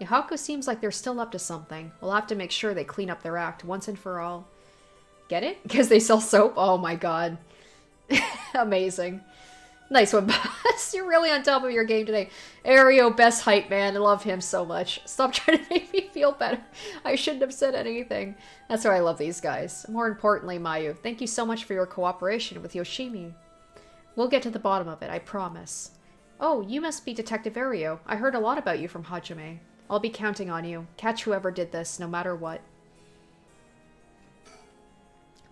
Hihaku seems like they're still up to something. We'll have to make sure they clean up their act once and for all. Get it? Because they sell soap? Oh my god. Amazing. Nice one, boss. You're really on top of your game today. Ario, best hype man. I love him so much. Stop trying to make me feel better. I shouldn't have said anything. That's why I love these guys. More importantly, Mayu, thank you so much for your cooperation with Yoshimi. We'll get to the bottom of it, I promise. Oh, you must be Detective Ario. I heard a lot about you from Hajime. I'll be counting on you. Catch whoever did this, no matter what.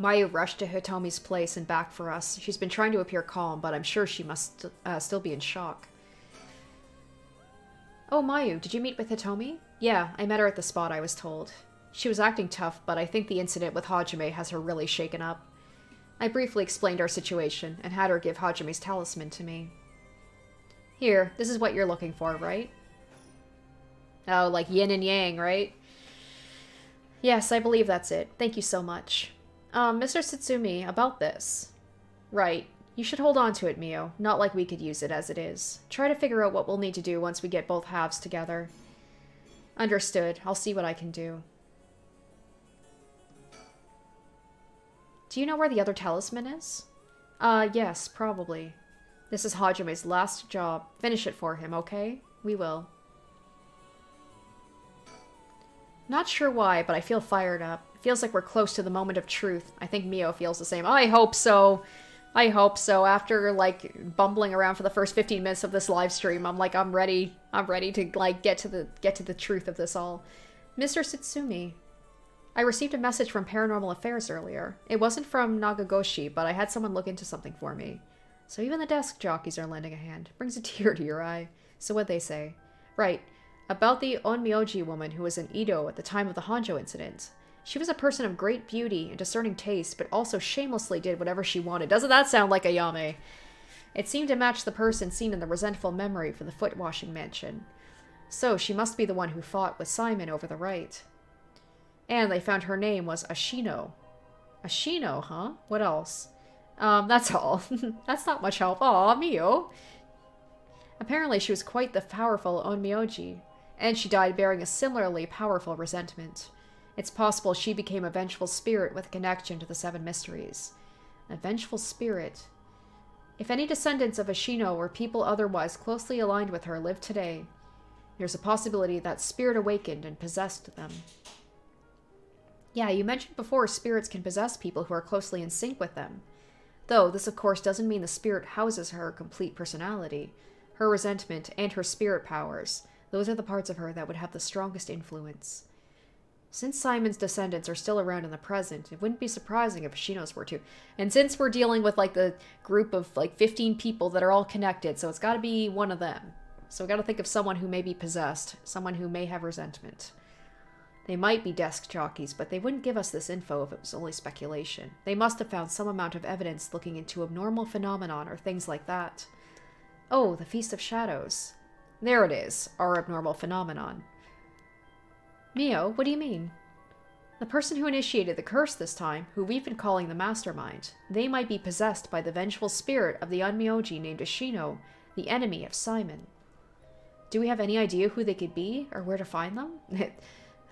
Mayu rushed to Hitomi's place and back for us. She's been trying to appear calm, but I'm sure she must still be in shock. Oh, Mayu, did you meet with Hitomi? Yeah, I met her at the spot, I was told. She was acting tough, but I think the incident with Hajime has her really shaken up. I briefly explained our situation and had her give Hajime's talisman to me. Here, this is what you're looking for, right? Oh, like yin and yang, right? Yes, I believe that's it. Thank you so much. Mr. Tsutsumi, about this. Right. You should hold on to it, Mio. Not like we could use it as it is. Try to figure out what we'll need to do once we get both halves together. Understood. I'll see what I can do. Do you know where the other talisman is? Yes, probably. This is Hajime's last job. Finish it for him, okay? We will. Not sure why, but I feel fired up. It feels like we're close to the moment of truth. I think Mio feels the same. I hope so. I hope so. After, like, bumbling around for the first 15 minutes of this live stream, I'm like, I'm ready. I'm ready to, like, get to the truth of this all. Mr. Tsutsumi, I received a message from Paranormal Affairs earlier. It wasn't from Nagagoshi, but I had someone look into something for me. So even the desk jockeys are lending a hand. Brings a tear to your eye. So what'd they say? Right. About the Onmyoji woman who was in Edo at the time of the Honjo incident. She was a person of great beauty and discerning taste, but also shamelessly did whatever she wanted. Doesn't that sound like Ayame? It seemed to match the person seen in the resentful memory for the foot-washing mansion. So she must be the one who fought with Simon over the right. And they found her name was Ashino. Ashino, huh? What else? That's all. That's not much help. Aw, Mio. Apparently she was quite the powerful Onmyoji, and she died bearing a similarly powerful resentment. It's possible she became a vengeful spirit with a connection to the Seven Mysteries. A vengeful spirit. If any descendants of Ashino or people otherwise closely aligned with her live today, there's a possibility that spirit awakened and possessed them. Yeah, you mentioned before spirits can possess people who are closely in sync with them. Though, this of course doesn't mean the spirit houses her complete personality. Her resentment and her spirit powers, those are the parts of her that would have the strongest influence. Since Simon's descendants are still around in the present, it wouldn't be surprising if Ashino's were too. And since we're dealing with, like, the group of, like, 15 people that are all connected, so it's gotta be one of them. So we gotta think of someone who may be possessed, someone who may have resentment. They might be desk jockeys, but they wouldn't give us this info if it was only speculation. They must have found some amount of evidence looking into abnormal phenomenon or things like that. Oh, the Feast of Shadows. There it is, our abnormal phenomenon. Mio, what do you mean? The person who initiated the curse this time, who we've been calling the Mastermind, they might be possessed by the vengeful spirit of the Onmyoji named Ashino, the enemy of Simon. Do we have any idea who they could be, or where to find them?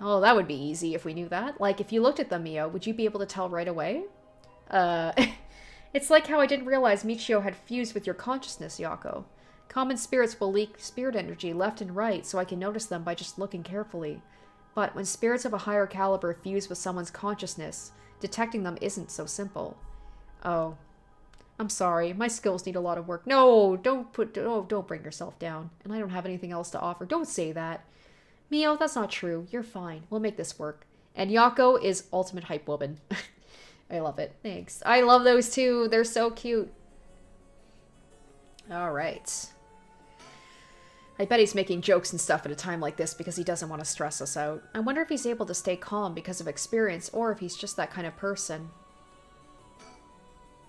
Oh, that would be easy if we knew that. Like, if you looked at them, Mio, would you be able to tell right away? It's like how I didn't realize Michio had fused with your consciousness, Yako. Common spirits will leak spirit energy left and right, so I can notice them by just looking carefully. But when spirits of a higher caliber fuse with someone's consciousness, detecting them isn't so simple. Oh. I'm sorry, my skills need a lot of work. No, don't bring yourself down. And I don't have anything else to offer. Don't say that. Mio, that's not true. You're fine. We'll make this work. And Yako is ultimate hype woman. I love it. Thanks. I love those two. They're so cute. Alright. I bet he's making jokes and stuff at a time like this because he doesn't want to stress us out. I wonder if he's able to stay calm because of experience or if he's just that kind of person.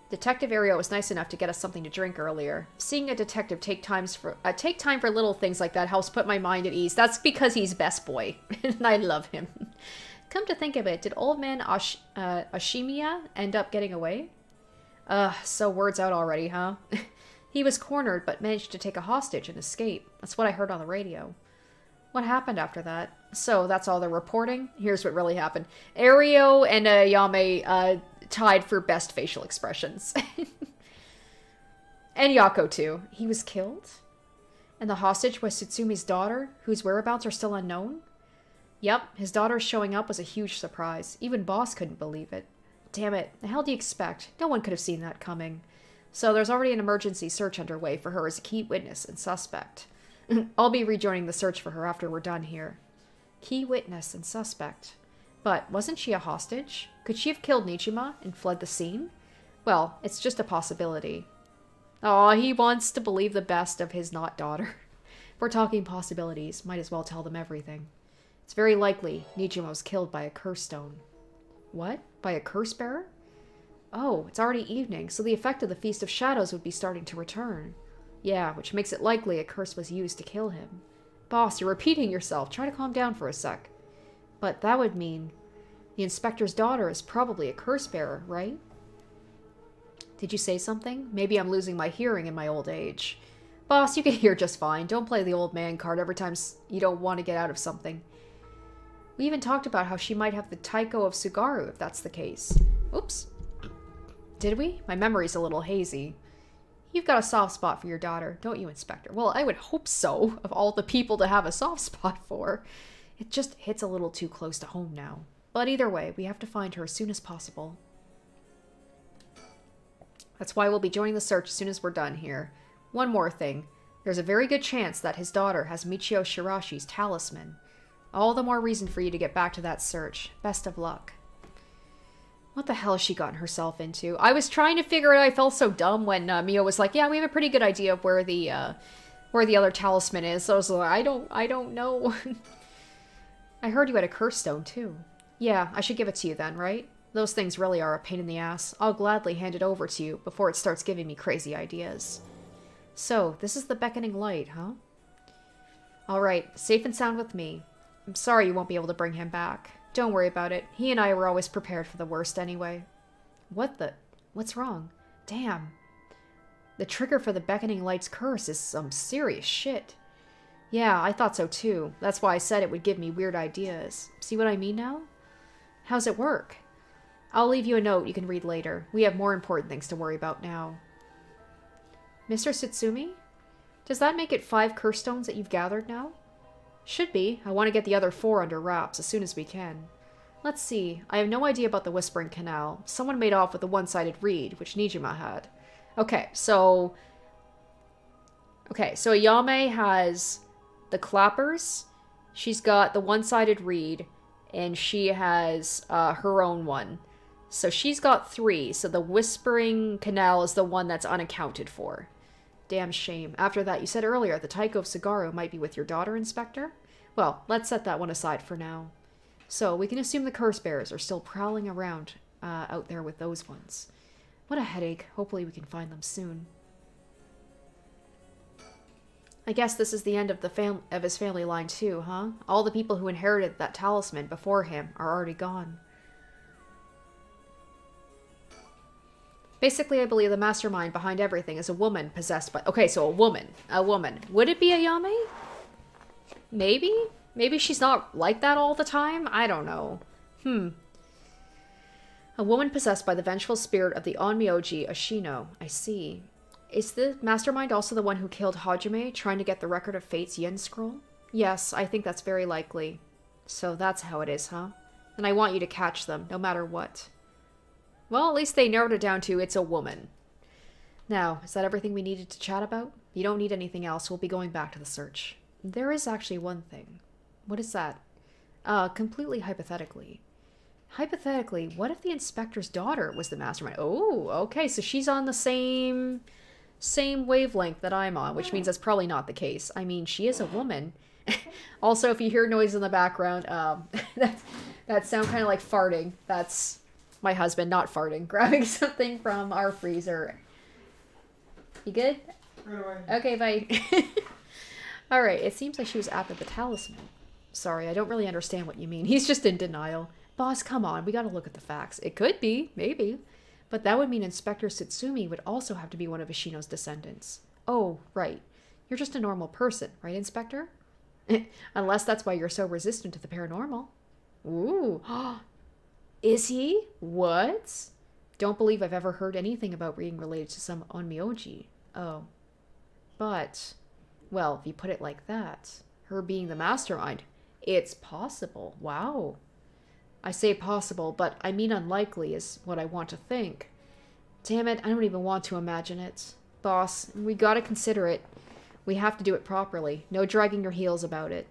Detective Ario was nice enough to get us something to drink earlier. Seeing a detective take time for little things like that helps put my mind at ease. That's because he's best boy, and I love him. Come to think of it, did old man Ashimiya end up getting away? So words out already, huh? He was cornered, but managed to take a hostage and escape. That's what I heard on the radio. What happened after that? So, that's all they're reporting? Here's what really happened. Ario and Yame tied for best facial expressions. And Yako, too. He was killed? And the hostage was Tsumi's daughter, whose whereabouts are still unknown? Yep, his daughter showing up was a huge surprise. Even Boss couldn't believe it. Damn it, the hell do you expect? No one could have seen that coming. So there's already an emergency search underway for her as a key witness and suspect. I'll be rejoining the search for her after we're done here. Key witness and suspect. But wasn't she a hostage? Could she have killed Nijima and fled the scene? Well, it's just a possibility. Aw, he wants to believe the best of his not daughter. If we're talking possibilities, might as well tell them everything. It's very likely Nijima was killed by a curse stone. What? By a curse bearer? Oh, it's already evening, so the effect of the Feast of Shadows would be starting to return. Yeah, which makes it likely a curse was used to kill him. Boss, you're repeating yourself. Try to calm down for a sec. But that would mean the inspector's daughter is probably a curse bearer, right? Did you say something? Maybe I'm losing my hearing in my old age. Boss, you can hear just fine. Don't play the old man card every time you don't want to get out of something. We even talked about how she might have the Taiko of Sugaru, if that's the case. Oops. Did we? My memory's a little hazy. You've got a soft spot for your daughter, don't you, Inspector? Well, I would hope so, of all the people to have a soft spot for. It just hits a little too close to home now. But either way, we have to find her as soon as possible. That's why we'll be joining the search as soon as we're done here. One more thing. There's a very good chance that his daughter has Michio Shirashi's talisman. All the more reason for you to get back to that search. Best of luck. What the hell has she gotten herself into? I was trying to figure it out. I felt so dumb when Mio was like, yeah, we have a pretty good idea of where the other talisman is. So I was like, I don't know. I heard you had a curse stone, too. Yeah, I should give it to you then, right? Those things really are a pain in the ass. I'll gladly hand it over to you before it starts giving me crazy ideas. So, this is the beckoning light, huh? Alright, safe and sound with me. I'm sorry you won't be able to bring him back. Don't worry about it. He and I were always prepared for the worst anyway. What's wrong? Damn. The trigger for the beckoning light's curse is some serious shit. Yeah, I thought so too. That's why I said it would give me weird ideas. See what I mean now? How's it work? I'll leave you a note you can read later. We have more important things to worry about now. Mr. Tsutsumi? Does that make it 5 curse stones that you've gathered now? Should be. I want to get the other 4 under wraps as soon as we can. Let's see. I have no idea about the Whispering Canal. Someone made off with the one-sided reed, which Nijima had. Okay, so Ayame has the clappers. She's got the one-sided reed, and she has her own one. So she's got 3. So the Whispering Canal is the one that's unaccounted for. Damn shame. After that, you said earlier the Taiko of Sagaru might be with your daughter, Inspector? Well, let's set that one aside for now. So, we can assume the curse bearers are still prowling around out there with those ones. What a headache. Hopefully we can find them soon. I guess this is the end of his family line too, huh? All the people who inherited that talisman before him are already gone. Basically, I believe the mastermind behind everything is a woman possessed by... Okay, so a woman. A woman. Would it be Ayame? Maybe? Maybe she's not like that all the time? I don't know. A woman possessed by the vengeful spirit of the Onmyoji Ashino. I see. Is the mastermind also the one who killed Hajime, trying to get the Record of Fate's Yen Scroll? Yes, I think that's very likely. So that's how it is, huh? And I want you to catch them, no matter what. Well, at least they narrowed it down to it's a woman. Now, is that everything we needed to chat about? You don't need anything else. We'll be going back to the search. There is actually one thing. What is that? Completely hypothetically. Hypothetically, what if the inspector's daughter was the mastermind? Oh, okay, so she's on the same wavelength that I'm on, which means that's probably not the case. I mean, she is a woman. Also, if you hear noise in the background, that sound kind of like farting. That's my husband not farting, grabbing something from our freezer. You good? Okay, bye. Alright, it seems like she was after the talisman. Sorry, I don't really understand what you mean. He's just in denial. Boss, come on, we gotta look at the facts. It could be, maybe. But that would mean Inspector Tsutsumi would also have to be one of Ishino's descendants. Oh, right. You're just a normal person, right, Inspector? Unless that's why you're so resistant to the paranormal. Ooh. Is he? What? Don't believe I've ever heard anything about being related to some Onmyoji. Oh. But, well, if you put it like that, her being the mastermind, it's possible. Wow. I say possible, but I mean unlikely is what I want to think. Damn it, I don't even want to imagine it. Boss, we gotta consider it. We have to do it properly. No dragging your heels about it.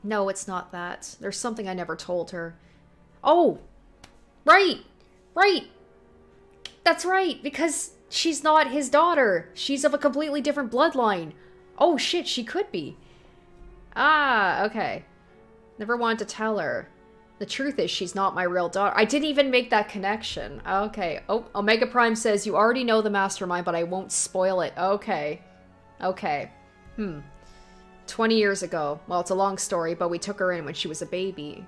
No, it's not that. There's something I never told her. Oh! Right! Right! That's right, because she's not his daughter. She's of a completely different bloodline. Oh shit, she could be. Ah, okay. Never wanted to tell her. The truth is, she's not my real daughter. I didn't even make that connection. Okay. Oh, Omega Prime says, you already know the mastermind, but I won't spoil it. Okay. Okay. 20 years ago. Well, it's a long story, but we took her in when she was a baby.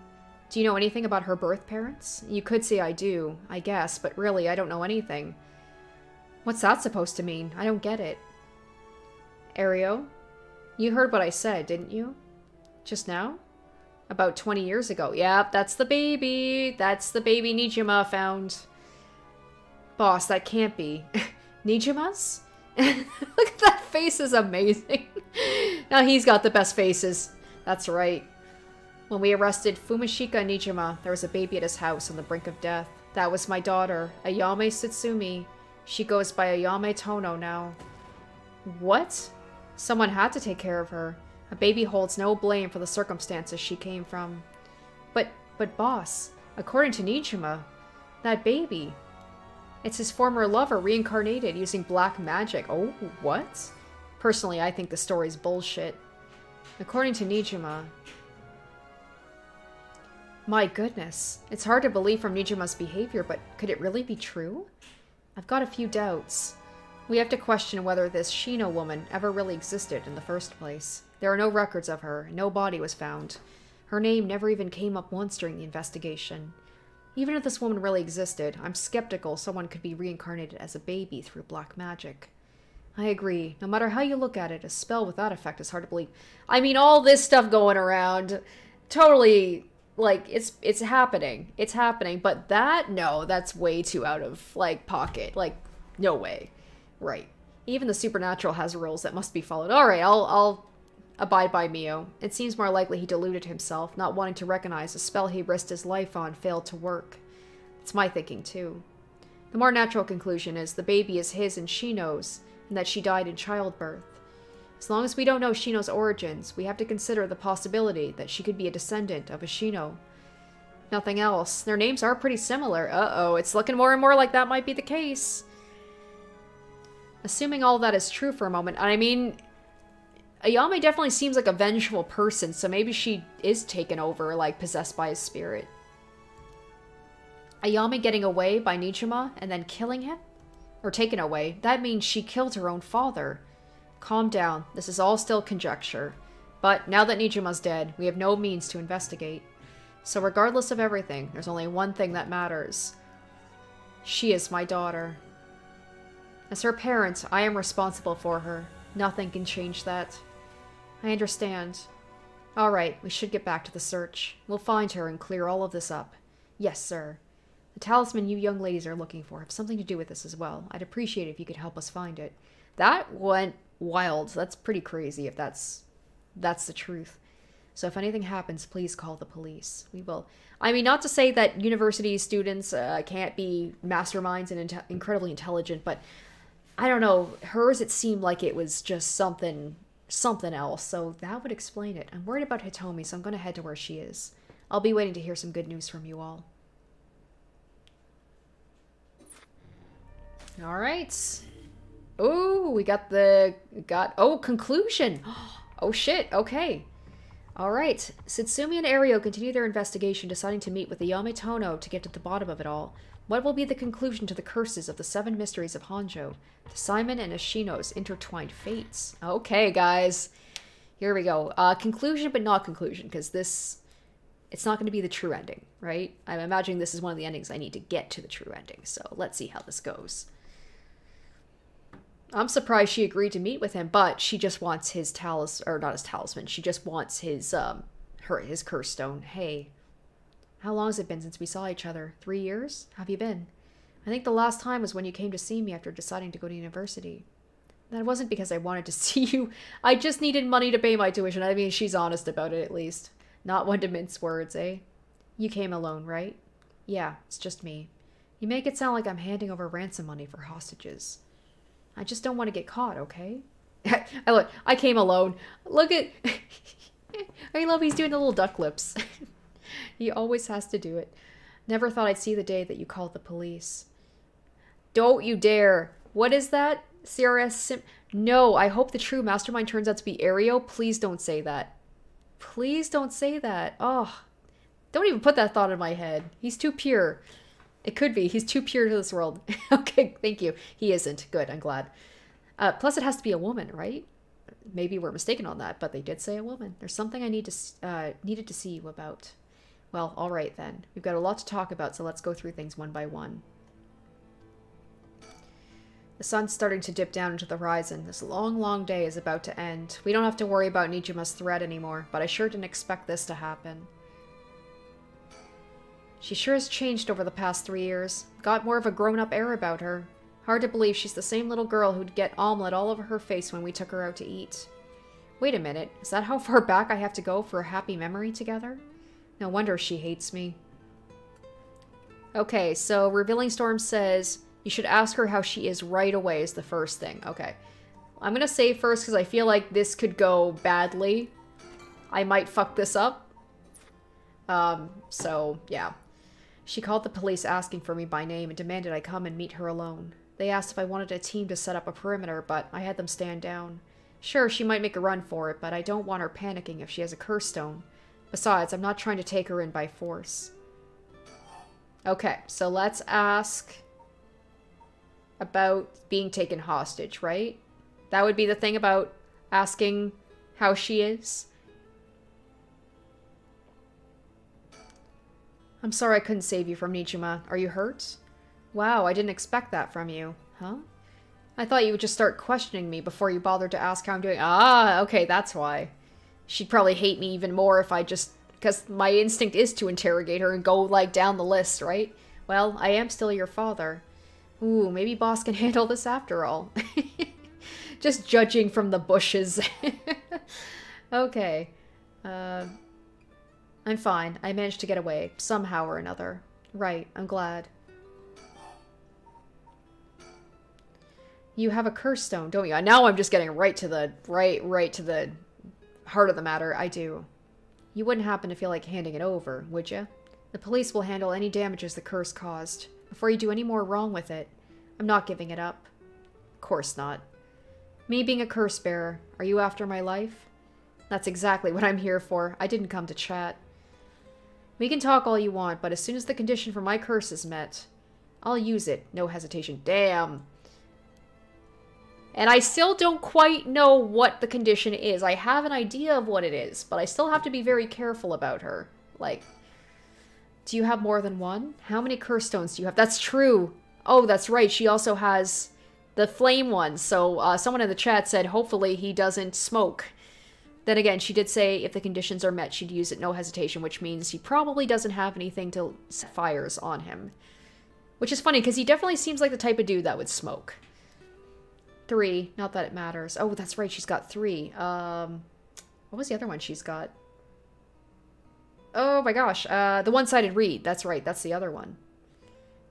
Do you know anything about her birth parents? You could say I do, I guess, but really, I don't know anything. What's that supposed to mean? I don't get it. Ario? You heard what I said, didn't you? Just now? About 20 years ago. Yep, that's the baby. That's the baby Nijima found. Boss, that can't be. Nijima's? Look at that face, is amazing. Now he's got the best faces. That's right. When we arrested Fumishika Nijima, there was a baby at his house on the brink of death. That was my daughter, Ayame Tsutsumi. She goes by Ayame Tono now. What? Someone had to take care of her. A baby holds no blame for the circumstances she came from. But boss, according to Nijima, that baby, it's his former lover reincarnated using black magic. Oh, what? Personally, I think the story's bullshit. According to Nijima... My goodness, it's hard to believe from Nijima's behavior, but could it really be true? I've got a few doubts. We have to question whether this Shino woman ever really existed in the first place. There are no records of her, no body was found. Her name never even came up once during the investigation. Even if this woman really existed, I'm skeptical someone could be reincarnated as a baby through black magic. I agree. No matter how you look at it, a spell with that effect is hard to believe. I mean, all this stuff going around, totally like, it's happening. It's happening. But that, no, that's way too out of, like, pocket. Like, no way. Right. Even the supernatural has rules that must be followed. Alright, I'll abide by Mio. It seems more likely he deluded himself, not wanting to recognize the spell he risked his life on failed to work. It's my thinking, too. The more natural conclusion is the baby is his and she knows, and that she died in childbirth. As long as we don't know Shino's origins, we have to consider the possibility that she could be a descendant of a Shino. Nothing else. Their names are pretty similar. Uh-oh, it's looking more and more like that might be the case. Assuming all that is true for a moment, I mean, Ayame definitely seems like a vengeful person, so maybe she is taken over, like, possessed by his spirit. Ayame getting away by Nijima and then killing him? Or taken away. That means she killed her own father. Calm down. This is all still conjecture. But now that Nijima's dead, we have no means to investigate. So regardless of everything, there's only one thing that matters. She is my daughter. As her parent, I am responsible for her. Nothing can change that. I understand. Alright, we should get back to the search. We'll find her and clear all of this up. Yes, sir. The talisman you young ladies are looking for have something to do with this as well. I'd appreciate it if you could help us find it. That went wild. That's pretty crazy if that's the truth. So if anything happens, please call the police. We will. I mean, not to say that university students can't be masterminds and incredibly intelligent, but I don't know. Hers, it seemed like it was just something else. So that would explain it. I'm worried about Hitomi, so I'm going to head to where she is. I'll be waiting to hear some good news from you all. All right. Oh, we got conclusion. Oh shit, okay. All right. Satsumi and Ario continue their investigation, deciding to meet with the Ayame Tono to get to the bottom of it all. What will be the conclusion to the curses of the 7 mysteries of Honjo? To Simon and Ashino's intertwined fates. Okay, guys. Here we go. Conclusion, but not conclusion, because it's not going to be the true ending, right? I'm imagining this is one of the endings I need to get to the true ending, so let's see how this goes. I'm surprised she agreed to meet with him, but she just wants his not his talisman. She just wants his curse stone. Hey, how long has it been since we saw each other? 3 years? How have you been? I think the last time was when you came to see me after deciding to go to university. That wasn't because I wanted to see you. I just needed money to pay my tuition. I mean, she's honest about it at least. Not one to mince words, eh? You came alone, right? Yeah, it's just me. You make it sound like I'm handing over ransom money for hostages. I just don't want to get caught, okay? I came alone. Look at... I love he's doing the little duck lips. He always has to do it. Never thought I'd see the day that you called the police. Don't you dare. What is that? CRS sim... No, I hope the true mastermind turns out to be Ario. Please don't say that. Please don't say that. Oh, don't even put that thought in my head. He's too pure. It could be. He's too pure to this world. Okay, thank you. He isn't. Good, I'm glad. Plus, it has to be a woman, right? Maybe we're mistaken on that, but they did say a woman. There's something I needed to see you about. Well, all right then. We've got a lot to talk about, so let's go through things one by one. The sun's starting to dip down into the horizon. This long, long day is about to end. We don't have to worry about Nijima's threat anymore, but I sure didn't expect this to happen. She sure has changed over the past 3 years. Got more of a grown-up air about her. Hard to believe she's the same little girl who'd get omelette all over her face when we took her out to eat. Wait a minute, is that how far back I have to go for a happy memory together? No wonder she hates me. Okay, so Revealing Storm says you should ask her how she is right away is the first thing. Okay. I'm gonna say first because I feel like this could go badly. I might fuck this up. So, yeah. She called the police asking for me by name and demanded I come and meet her alone. They asked if I wanted a team to set up a perimeter, but I had them stand down. Sure, she might make a run for it, but I don't want her panicking if she has a curse stone. Besides, I'm not trying to take her in by force. Okay, so let's ask about being taken hostage, right? That would be the thing about asking how she is. I'm sorry I couldn't save you from Nijima. Are you hurt? Wow, I didn't expect that from you. Huh? I thought you would just start questioning me before you bothered to ask how I'm doing. Ah, okay, that's why. She'd probably hate me even more if I just Because my instinct is to interrogate her and go, like, down the list, right? Well, I am still your father. Ooh, maybe boss can handle this after all. Just judging from the bushes. Okay. I'm fine. I managed to get away, somehow or another. Right, I'm glad. You have a curse stone, don't you? Now I'm just getting right to the heart of the matter. I do. You wouldn't happen to feel like handing it over, would you? The police will handle any damages the curse caused. Before you do any more wrong with it, I'm not giving it up. Of course not. Me being a curse bearer, are you after my life? That's exactly what I'm here for. I didn't come to chat. We can talk all you want, but as soon as the condition for my curse is met, I'll use it. No hesitation. Damn. And I still don't quite know what the condition is. I have an idea of what it is, but I still have to be very careful about her. Like, do you have more than one? How many curse stones do you have? That's true. Oh, that's right. She also has the flame one. So someone in the chat said, hopefully he doesn't smoke. Then again, she did say if the conditions are met, she'd use it no hesitation, which means he probably doesn't have anything to set fires on him. Which is funny, because he definitely seems like the type of dude that would smoke. 3. Not that it matters. Oh, that's right. She's got 3. What was the other one she's got? Oh my gosh. The one-sided reed. That's right. That's the other one.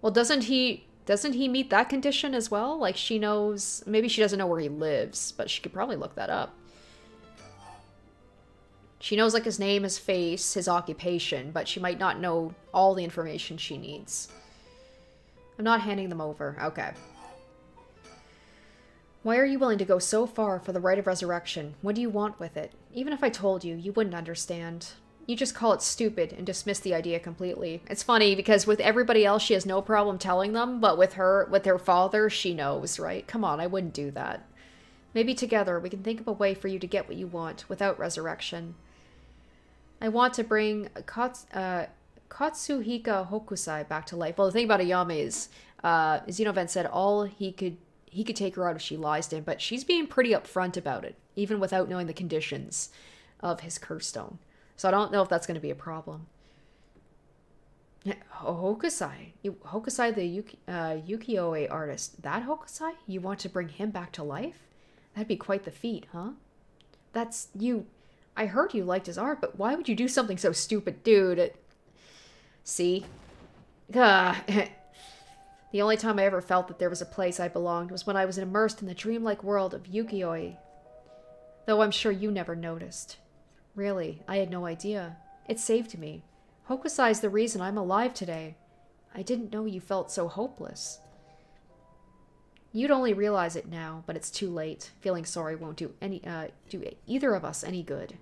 Well, doesn't he meet that condition as well? Like, she knows... Maybe she doesn't know where he lives, but she could probably look that up. She knows, like, his name, his face, his occupation, but she might not know all the information she needs. I'm not handing them over. Okay. Why are you willing to go so far for the right of resurrection? What do you want with it? Even if I told you, you wouldn't understand. You just call it stupid and dismiss the idea completely. It's funny because with everybody else, she has no problem telling them, but with her father, she knows, right? Come on, I wouldn't do that. Maybe together we can think of a way for you to get what you want without resurrection. I want to bring Katsuhika Hokusai back to life. Well, the thing about Ayame is, Xenovent said all he could take her out if she lies to him, but she's being pretty upfront about it, even without knowing the conditions of his curse stone. So I don't know if that's going to be a problem. Hokusai. Hokusai, the ukiyo-e artist. That Hokusai? You want to bring him back to life? That'd be quite the feat, huh? That's you... I heard you liked his art, but why would you do something so stupid, dude? See? The only time I ever felt that there was a place I belonged was when I was immersed in the dreamlike world of ukiyo-e. Though I'm sure you never noticed. Really, I had no idea. It saved me. Hokusai's the reason I'm alive today. I didn't know you felt so hopeless. You'd only realize it now, but it's too late. Feeling sorry won't do either of us any good.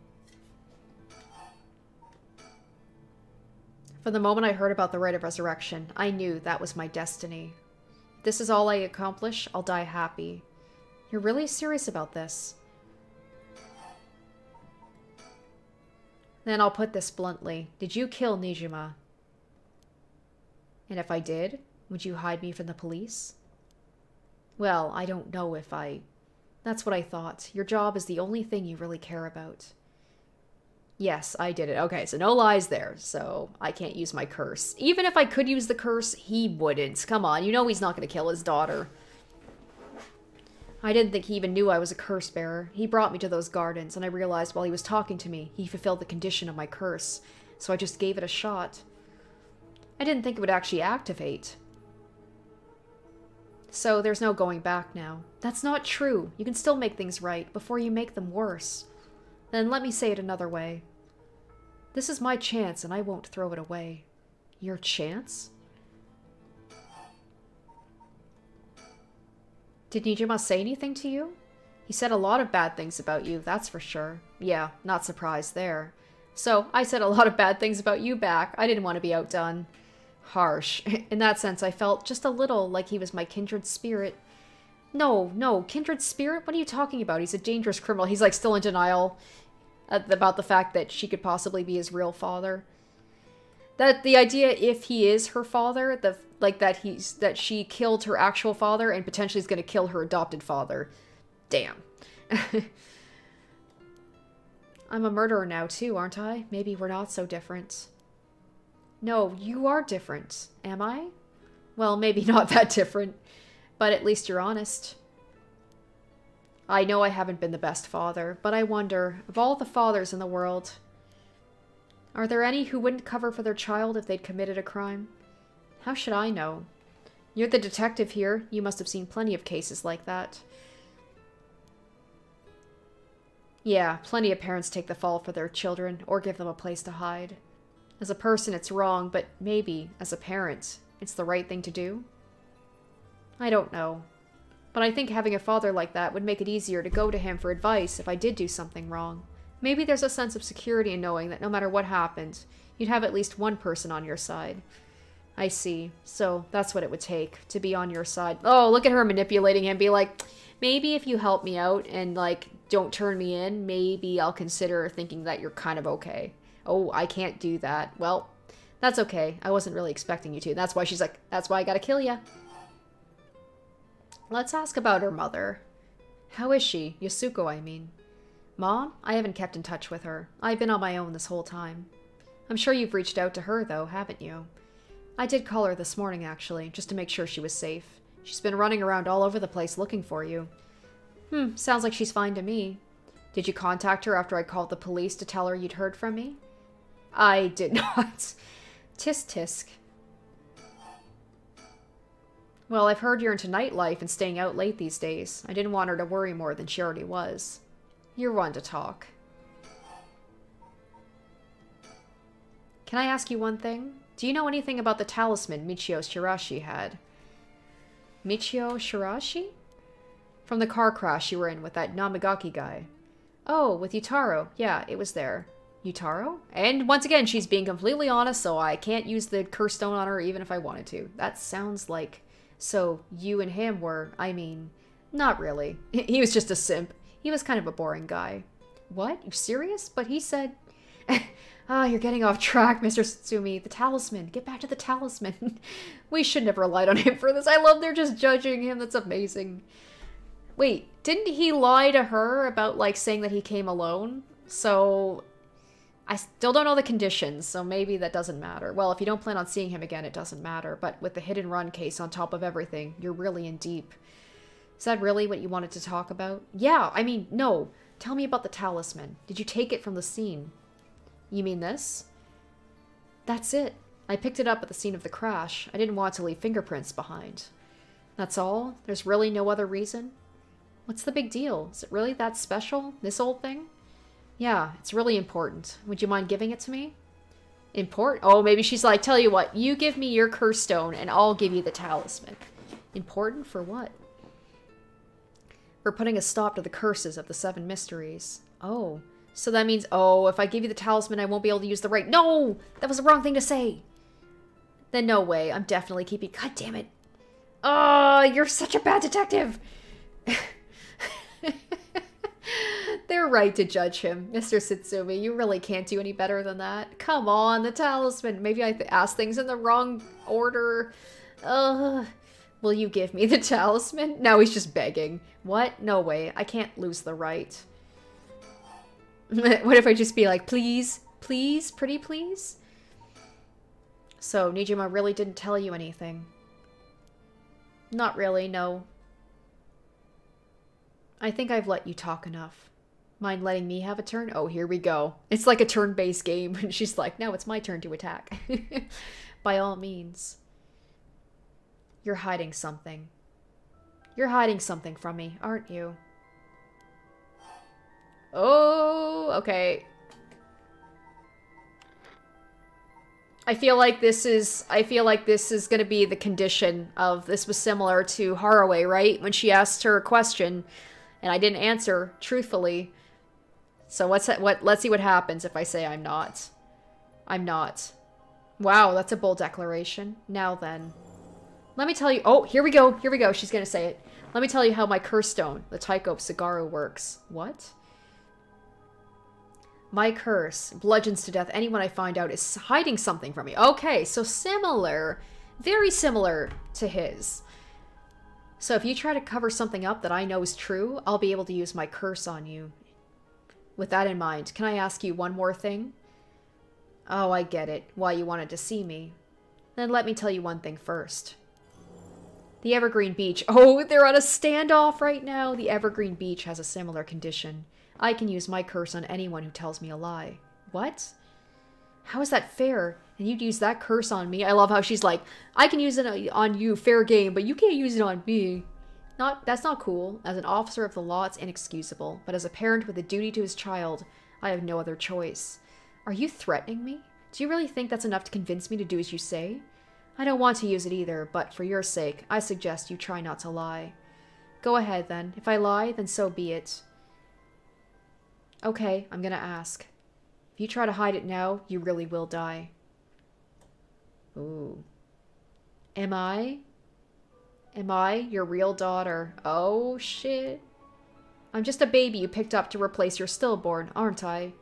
From the moment I heard about the rite of resurrection, I knew that was my destiny. If this is all I accomplish, I'll die happy. You're really serious about this? Then I'll put this bluntly. Did you kill Nijima? And if I did, would you hide me from the police? Well, I don't know if I... That's what I thought. Your job is the only thing you really care about. Yes, I did it. Okay, so no lies there. So I can't use my curse. Even if I could use the curse, he wouldn't. Come on, you know he's not going to kill his daughter. I didn't think he even knew I was a curse bearer. He brought me to those gardens, and I realized while he was talking to me, he fulfilled the condition of my curse. So I just gave it a shot. I didn't think it would actually activate. So there's no going back now. That's not true. You can still make things right before you make them worse. Then let me say it another way. This is my chance, and I won't throw it away. Your chance? Did Nijima say anything to you? He said a lot of bad things about you, that's for sure. Yeah, not surprised there. So, I said a lot of bad things about you back. I didn't want to be outdone. Harsh. In that sense, I felt just a little like he was my kindred spirit. No, kindred spirit? What are you talking about? He's a dangerous criminal. He's like still in denial about the fact that she could possibly be his real father. That the idea if he is her father, that she killed her actual father and potentially is going to kill her adopted father. Damn. I'm a murderer now too, aren't I? Maybe we're not so different. No, you are different. Am I? Well, maybe not that different, but at least you're honest. I know I haven't been the best father, but I wonder, of all the fathers in the world, are there any who wouldn't cover for their child if they'd committed a crime? How should I know? You're the detective here. You must have seen plenty of cases like that. Yeah, plenty of parents take the fall for their children, or give them a place to hide. As a person, it's wrong, but maybe, as a parent, it's the right thing to do? I don't know. But I think having a father like that would make it easier to go to him for advice if I did do something wrong. Maybe there's a sense of security in knowing that no matter what happened, you'd have at least one person on your side. I see. So that's what it would take, to be on your side. Oh, look at her manipulating him, be like, maybe if you help me out and, like, don't turn me in, maybe I'll consider thinking that you're kind of okay. Oh, I can't do that. Well, that's okay. I wasn't really expecting you to. That's why she's like, that's why I gotta kill ya. Let's ask about her mother. How is she? Yasuko, I mean. Mom? I haven't kept in touch with her. I've been on my own this whole time. I'm sure you've reached out to her, though, haven't you? I did call her this morning, actually, just to make sure she was safe. She's been running around all over the place looking for you. Sounds like she's fine to me. Did you contact her after I called the police to tell her you'd heard from me? I did not. Tisk tisk. Well, I've heard you're into nightlife and staying out late these days. I didn't want her to worry more than she already was. You're one to talk. Can I ask you one thing? Do you know anything about the talisman Michio Shirashi had? Michio Shirashi? From the car crash you were in with that Namigaki guy. Oh, with Yutaro. Yeah, it was there. Yutaro? And once again, she's being completely honest, so I can't use the curse stone on her even if I wanted to. That sounds like... So, you and him were, I mean... Not really. He was just a simp. He was kind of a boring guy. What? You serious? But he said... You're getting off track, Mr. Satsumi. The talisman. Get back to the talisman. We shouldn't have relied on him for this. I love they're just judging him. That's amazing. Wait, didn't he lie to her about, like, saying that he came alone? So... I still don't know the conditions, so maybe that doesn't matter. Well, if you don't plan on seeing him again, it doesn't matter. But with the hit and run case on top of everything, you're really in deep. Is that really what you wanted to talk about? Yeah, I mean, no. Tell me about the talisman. Did you take it from the scene? You mean this? That's it. I picked it up at the scene of the crash. I didn't want to leave fingerprints behind. That's all? There's really no other reason? What's the big deal? Is it really that special? This old thing? Yeah, it's really important. Would you mind giving it to me? Important? Oh, maybe she's like, tell you what, you give me your curse stone and I'll give you the talisman. Important for what? We're putting a stop to the curses of the 7 mysteries. Oh, so that means, oh, if I give you the talisman, I won't be able to use the right... No! That was the wrong thing to say! Then no way, I'm definitely keeping... God damn it. Oh, you're such a bad detective! They're right to judge him. Mr. Satsumi, you really can't do any better than that. Come on, the talisman. Maybe I asked things in the wrong order. Will you give me the talisman? Now he's just begging. What? No way. I can't lose the right. What if I just be like, please? Please? Pretty please? So, Nijima really didn't tell you anything? Not really, no. I think I've let you talk enough. Mind letting me have a turn? Oh, here we go. It's like a turn-based game. And she's like, now it's my turn to attack. By all means. You're hiding something. You're hiding something from me, aren't you? Oh, okay. I feel like this is gonna be the condition of this was similar to Haraway, right? When she asked her a question and I didn't answer truthfully. So let's see what happens if I say I'm not. I'm not. Wow, that's a bold declaration. Now then. Let me tell you. Oh, here we go. Here we go. She's gonna say it. Let me tell you how my curse stone, the Taiko Sagaru, works. What? My curse bludgeons to death anyone I find out is hiding something from me. Okay, so similar. Very similar to his. So if you try to cover something up that I know is true, I'll be able to use my curse on you. With that in mind, can I ask you one more thing? Oh, I get it. Why you wanted to see me. Then let me tell you one thing first. The Evergreen Beach. Oh, they're on a standoff right now. The Evergreen Beach has a similar condition. I can use my curse on anyone who tells me a lie. What? How is that fair? And you'd use that curse on me? I love how she's like, I can use it on you, fair game, but you can't use it on me. That's not cool. As an officer of the law, it's inexcusable. But as a parent with a duty to his child, I have no other choice. Are you threatening me? Do you really think that's enough to convince me to do as you say? I don't want to use it either, but for your sake, I suggest you try not to lie. Go ahead, then. If I lie, then so be it. Okay, I'm gonna ask. If you try to hide it now, you really will die. Ooh. Am I your real daughter? Oh, shit. I'm just a baby you picked up to replace your stillborn, aren't I?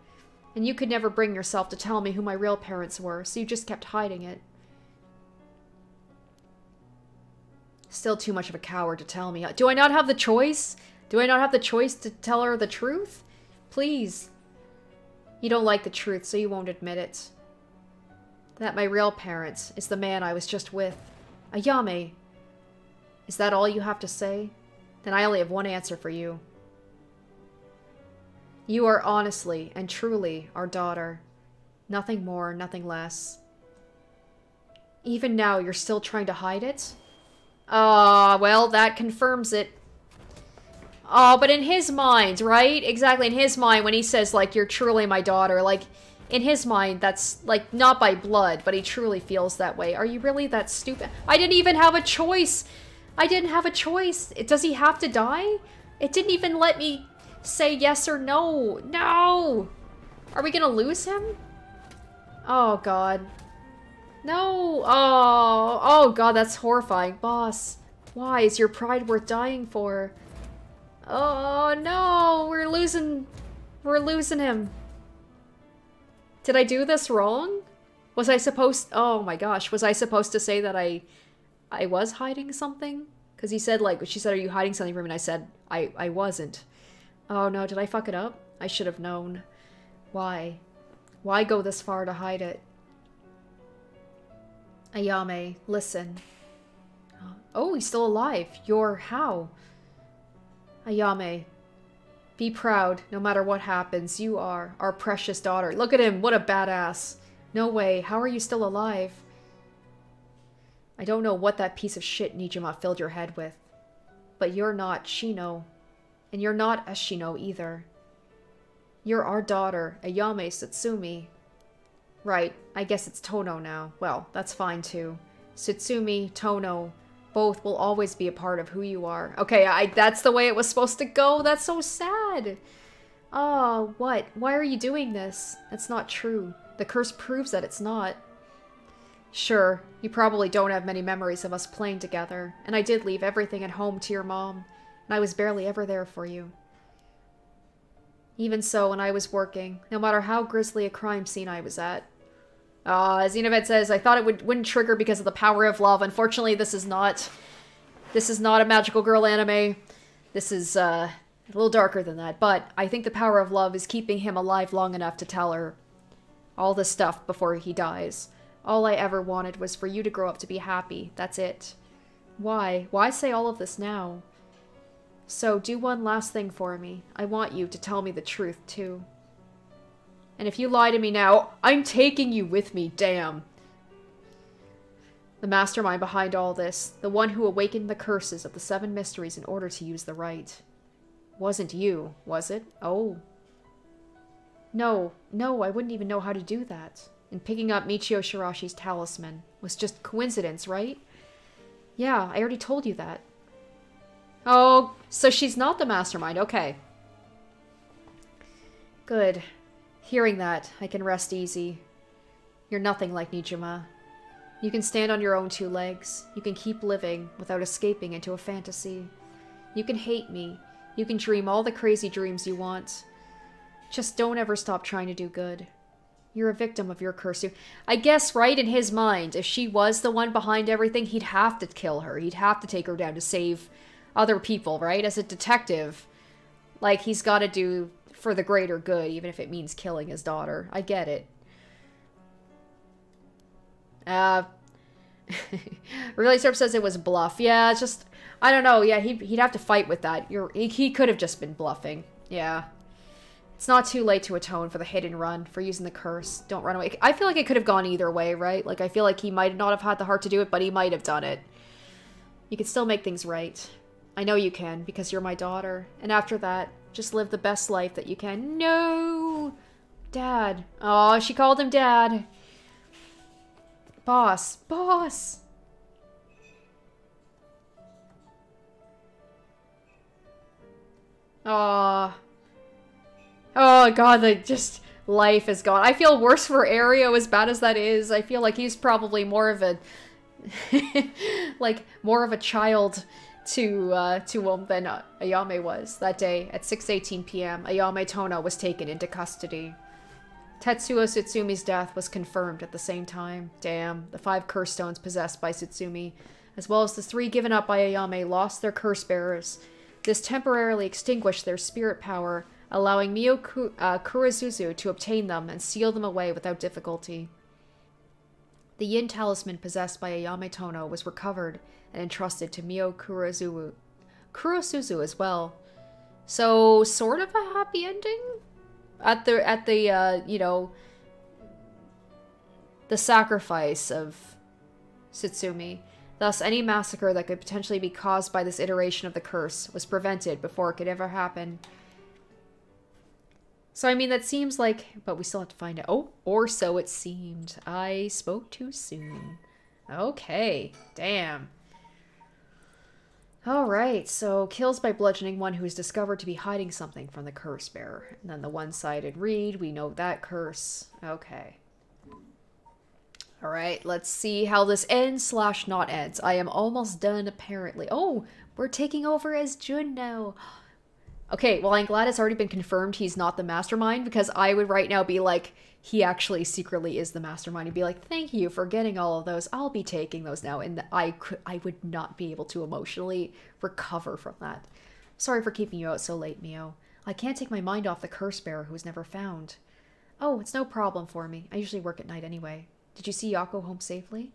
And you could never bring yourself to tell me who my real parents were, so you just kept hiding it. Still too much of a coward to tell me. Do I not have the choice? Do I not have the choice to tell her the truth? Please. You don't like the truth, so you won't admit it. That my real parents is the man I was just with. Ayame. Is that all you have to say? Then I only have one answer for you. You are honestly and truly our daughter. Nothing more, nothing less. Even now, you're still trying to hide it? Well, that confirms it. Oh, but in his mind, right? Exactly, in his mind, when he says, like, you're truly my daughter, like, in his mind, that's, like, not by blood, but he truly feels that way. Are you really that stupid? I didn't even have a choice! I didn't have a choice! Does he have to die? It didn't even let me say yes or no. No! Are we gonna lose him? Oh, God. No! Oh God, that's horrifying. Boss, why is your pride worth dying for? Oh no, we're losing him. Did I do this wrong? Was I supposed, oh my gosh, was I supposed to say that I was hiding something? Because he said, like, she said, are you hiding something from me? And I said, I wasn't. Oh no, did I fuck it up? I should have known. Why? Why go this far to hide it? Ayame, listen. Oh, he's still alive. You're how? Ayame, be proud no matter what happens. You are our precious daughter. Look at him. What a badass. No way. How are you still alive? I don't know what that piece of shit Nijima filled your head with. But you're not Shino. And you're not a Shino either. You're our daughter, Ayame Satsumi. Right, I guess it's Tono now. Well, that's fine too. Satsumi, Tono, both will always be a part of who you are. Okay, that's the way it was supposed to go? That's so sad! Oh, what? Why are you doing this? That's not true. The curse proves that it's not. Sure, you probably don't have many memories of us playing together, and I did leave everything at home to your mom, and I was barely ever there for you. Even so, when I was working, no matter how grisly a crime scene I was at, Xenovet says, I thought it wouldn't trigger because of the power of love. Unfortunately, this is not a magical girl anime. This is, a little darker than that. But I think the power of love is keeping him alive long enough to tell her all this stuff before he dies. All I ever wanted was for you to grow up to be happy. That's it. Why? Why say all of this now? So, do one last thing for me. I want you to tell me the truth, too. And if you lie to me now, I'm taking you with me, damn. The mastermind behind all this, the one who awakened the curses of the 7 mysteries in order to use the right. Wasn't you, was it? Oh. No, I wouldn't even know how to do that. And picking up Michio Shirashi's talisman was just coincidence, right? Yeah, I already told you that. Oh, so she's not the mastermind, okay. Good. Hearing that, I can rest easy. You're nothing like Nijima. You can stand on your own 2 legs. You can keep living without escaping into a fantasy. You can hate me. You can dream all the crazy dreams you want. Just don't ever stop trying to do good. You're a victim of your curse. I guess, right, in his mind, if she was the one behind everything, he'd have to kill her. He'd have to take her down to save other people, right? As a detective, like, he's got to do for the greater good, even if it means killing his daughter. I get it. Really Serp says it was bluff. Yeah, it's just, I don't know. Yeah, he'd have to fight with that. He could have just been bluffing. Yeah. It's not too late to atone for the hit and run, for using the curse. Don't run away. I feel like it could have gone either way, right? Like, I feel like he might not have had the heart to do it, but he might have done it. You can still make things right. I know you can, because you're my daughter. And after that, just live the best life that you can. No! Dad. Oh, she called him Dad. Boss. Boss! Aww. Oh god, like, just life is gone. I feel worse for Ario, as bad as that is. I feel like he's probably more of a like more of a child to him than Ayame was. That day at 6:18 p.m. Ayame Tono was taken into custody. Tetsuo Tsutsumi death was confirmed at the same time. Damn, the 5 curse stones possessed by Tsutsumi, as well as the 3 given up by Ayame, lost their curse bearers. This temporarily extinguished their spirit power, allowing Mio Kurizuzu to obtain them and seal them away without difficulty. The yin talisman possessed by Ayame Tono was recovered and entrusted to Mio Kurosuzu as well. So, sort of a happy ending? At the you know, the sacrifice of Tsutsumi. Thus, any massacre that could potentially be caused by this iteration of the curse was prevented before it could ever happen. So, I mean, that seems like... But we still have to find out. Oh, or so it seemed. I spoke too soon. Okay. Damn. Alright, so kills by bludgeoning one who is discovered to be hiding something from the curse bearer. And then the one-sided read, we know that curse. Okay. Alright, let's see how this ends / not ends. I am almost done, apparently. Oh, we're taking over as Jun now. Okay, well, I'm glad it's already been confirmed he's not the mastermind, because I would right now be like, he actually secretly is the mastermind, and be like, thank you for getting all of those. I'll be taking those now, and I would not be able to emotionally recover from that. Sorry for keeping you out so late, Mio. I can't take my mind off the curse bearer who was never found. Oh, it's no problem for me. I usually work at night anyway. Did you see Yako home safely?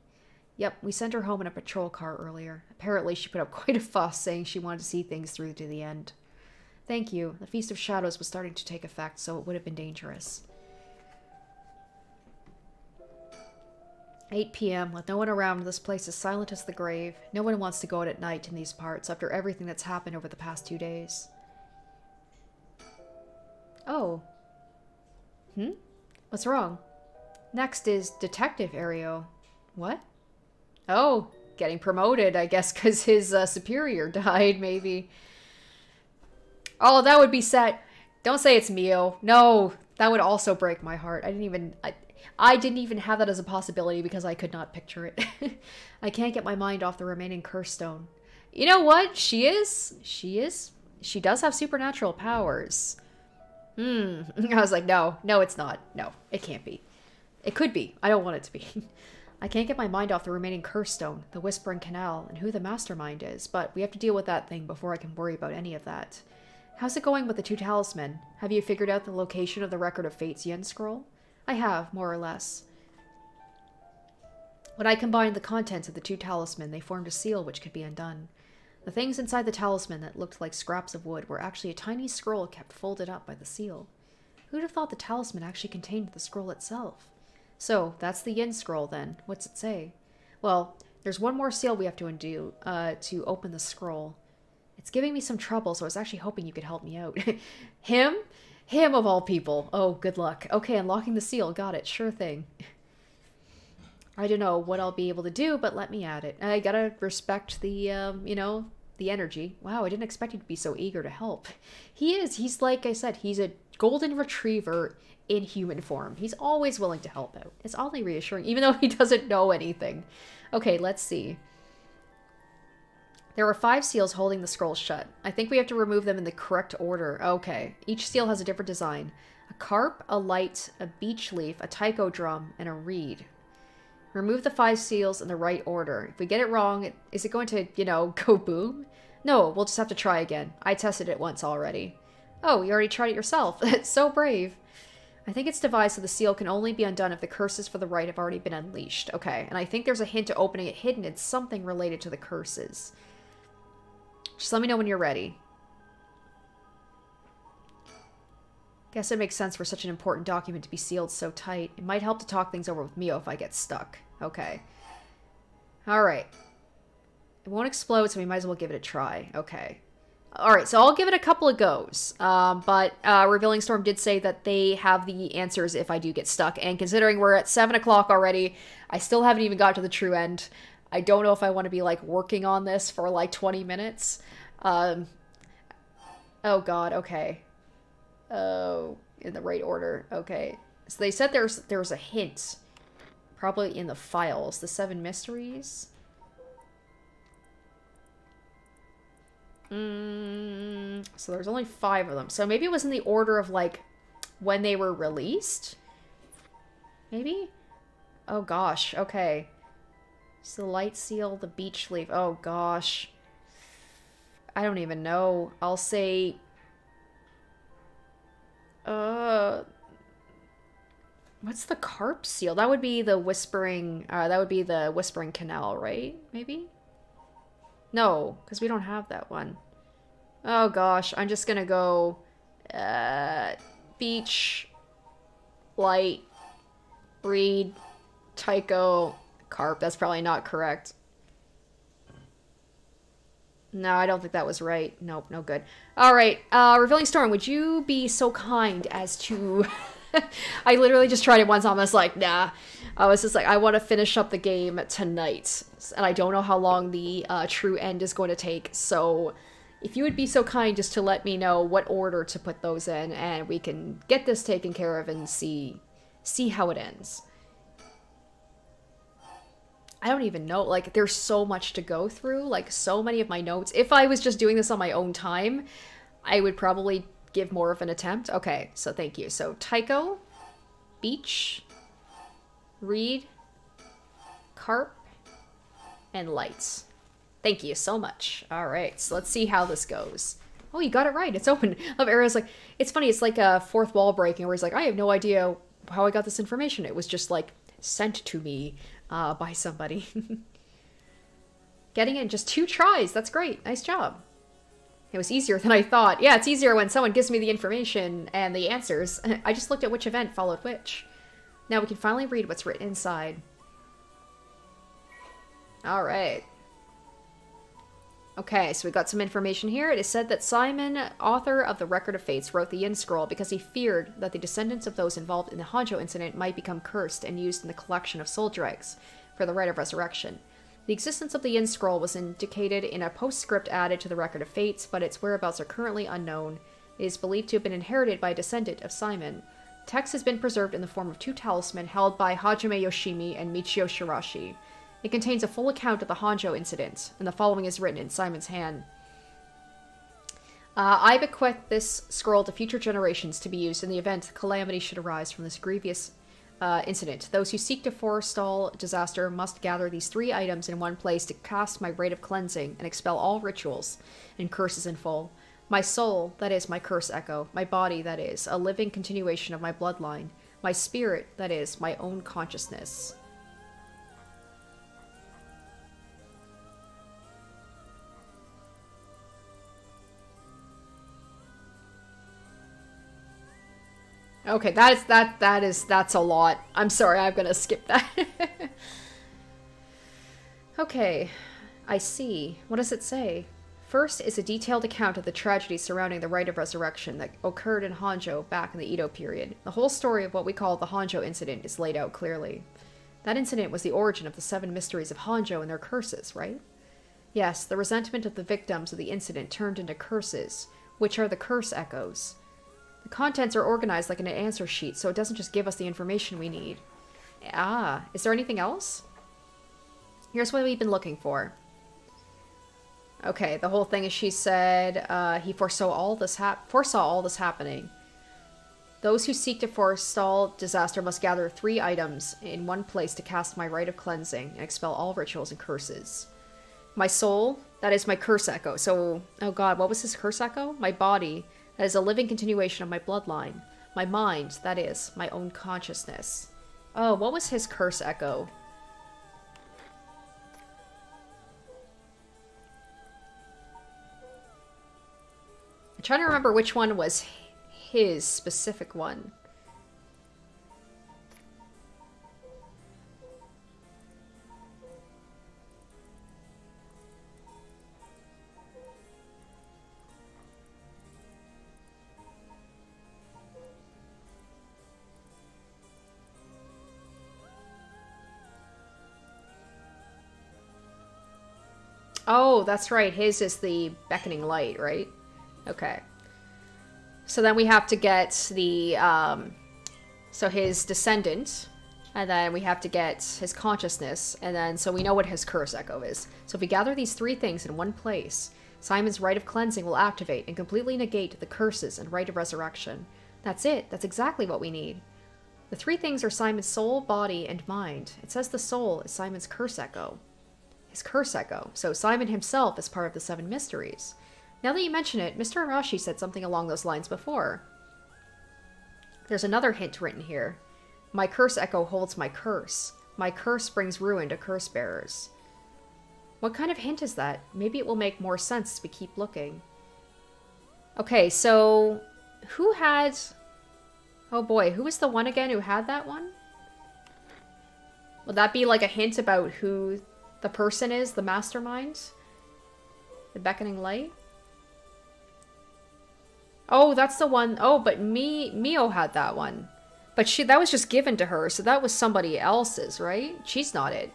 Yep, we sent her home in a patrol car earlier. Apparently she put up quite a fuss, saying she wanted to see things through to the end. Thank you. The Feast of Shadows was starting to take effect, so it would have been dangerous. 8 p.m. With no one around, this place is silent as the grave. No one wants to go out at night in these parts after everything that's happened over the past 2 days. Oh. What's wrong? Next is Detective Ario. What? Oh, getting promoted, I guess, because his superior died, maybe. Oh, that would be sad. Don't say it's Mio. No, that would also break my heart. I didn't even have that as a possibility because I could not picture it. I can't get my mind off the remaining curse stone. You know what? She does have supernatural powers. I was like, no, it's not. No, it can't be. It could be. I don't want it to be. I can't get my mind off the remaining curse stone, the Whispering Canal, and who the mastermind is, but we have to deal with that thing before I can worry about any of that. How's it going with the 2 talismen? Have you figured out the location of the Record of Fate's Yen scroll? I have, more or less. When I combined the contents of the 2 talismen, they formed a seal which could be undone. The things inside the talisman that looked like scraps of wood were actually a tiny scroll kept folded up by the seal. Who'd have thought the talisman actually contained the scroll itself? So, that's the Yin scroll then. What's it say? Well, there's one more seal we have to undo to open the scroll. It's giving me some trouble, so I was actually hoping you could help me out. Him? Him of all people. Oh, good luck. Okay, unlocking the seal. Got it. Sure thing. I don't know what I'll be able to do, but let me at it. I gotta respect the, you know, the energy. Wow, I didn't expect him to be so eager to help. He is. He's, like I said, he's a golden retriever in human form. He's always willing to help out. It's oddly reassuring, even though he doesn't know anything. Okay, let's see. There are 5 seals holding the scroll shut. I think we have to remove them in the correct order. Okay. Each seal has a different design. A carp, a light, a beech leaf, a taiko drum, and a reed. Remove the 5 seals in the right order. If we get it wrong, is it going to, you know, go boom? No, we'll just have to try again. I tested it once already. Oh, you already tried it yourself. So brave. I think it's devised so the seal can only be undone if the curses for the rite have already been unleashed. Okay, and I think there's a hint to opening it hidden in something related to the curses. Just let me know when you're ready. Guess it makes sense for such an important document to be sealed so tight. It might help to talk things over with Mio if I get stuck. Okay. Alright. It won't explode, so we might as well give it a try. Okay. Alright, so I'll give it a couple of goes. But Revealing Storm did say that they have the answers if I do get stuck. And considering we're at 7 o'clock already, I still haven't even got to the true end. I don't know if I want to be, like, working on this for, like, 20 minutes. Oh, God, okay. Oh, in the right order. Okay. So they said there's a hint. Probably in the files. The 7 mysteries. So there's only 5 of them. So maybe it was in the order of, like, when they were released? Maybe? Oh, gosh. Okay. So the light seal, the beech leaf. Oh, gosh. I don't even know. I'll say... What's the carp seal? That would be the whispering canal, right? Maybe? No, because we don't have that one. Oh gosh, I'm just gonna go, beach, light, reed, Tycho, carp. That's probably not correct. No, I don't think that was right. Nope, no good. Alright, Revealing Storm, would you be so kind as to... I literally just tried it once, I was like, nah. I was just like, I want to finish up the game tonight. And I don't know how long the true end is going to take, so... If you would be so kind just to let me know what order to put those in, and we can get this taken care of and see how it ends. I don't even know, like, there's so much to go through, like, so many of my notes. If I was just doing this on my own time, I would probably give more of an attempt. Okay, so thank you. So, Tycho, beach, reed, carp, and lights. Thank you so much. Alright, so let's see how this goes. Oh, you got it right. It's open. Love Arrow's like, it's funny, it's like a fourth wall breaking where he's like, I have no idea how I got this information. It was just, like, sent to me by somebody. Getting it in just 2 tries. That's great. Nice job. It was easier than I thought. Yeah, it's easier when someone gives me the information and the answers. I just looked at which event followed which. Now we can finally read what's written inside. Alright. Okay, so we got some information here. It is said that Simon, author of the Record of Fates, wrote the Yin Scroll because he feared that the descendants of those involved in the Honjo incident might become cursed and used in the collection of soul dregs for the Rite of Resurrection. The existence of the Yin Scroll was indicated in a postscript added to the Record of Fates, but its whereabouts are currently unknown. It is believed to have been inherited by a descendant of Simon. The text has been preserved in the form of 2 talismans held by Hajime Yoshimi and Michio Shirashi. It contains a full account of the Honjo incident, and the following is written in Simon's hand. I bequeath this scroll to future generations to be used in the event calamity should arise from this grievous incident. Those who seek to forestall disaster must gather these 3 items in one place to cast my rite of cleansing and expel all rituals and curses in full. My soul, that is, my curse echo. My body, that is, a living continuation of my bloodline. My spirit, that is, my own consciousness. Okay, that's a lot. I'm sorry, I'm gonna skip that. Okay, I see. What does it say? First is a detailed account of the tragedy surrounding the Rite of Resurrection that occurred in Honjo back in the Edo period. The whole story of what we call the Honjo incident is laid out clearly. That incident was the origin of the 7 mysteries of Honjo and their curses, right? Yes, the resentment of the victims of the incident turned into curses, which are the curse echoes. The contents are organized like an answer sheet, so it doesn't just give us the information we need. Ah, is there anything else? Here's what we've been looking for. Okay, the whole thing is she said he foresaw all this happening. Those who seek to forestall disaster must gather 3 items in one place to cast my rite of cleansing and expel all rituals and curses. My soul, that is my curse echo. So, oh god, what was his curse echo? My body, That is a living continuation of my bloodline. My mind, that is, my own consciousness. Oh, what was his curse echo? I'm trying to remember which one was his specific one. Oh, that's right. His is the beckoning light, right? Okay. So then we have to get the, so his descendant, and then we have to get his consciousness, and then so we know what his curse echo is. So if we gather these three things in one place, Simon's rite of cleansing will activate and completely negate the curses and rite of resurrection. That's it. That's exactly what we need. The three things are Simon's soul, body, and mind. It says the soul is Simon's curse echo. His curse echo. So Simon himself is part of the seven mysteries. Now that you mention it, Mr. Arashi said something along those lines before. There's another hint written here. My curse echo holds my curse. My curse brings ruin to curse bearers. What kind of hint is that? Maybe it will make more sense as we keep looking. Okay, so who had... Oh boy, who was the one again who had that one? Would that be like a hint about who the person is, the mastermind? The beckoning light? Oh, that's the one. Oh, but Mio had that one. But that was just given to her, so that was somebody else's, right? She's not it.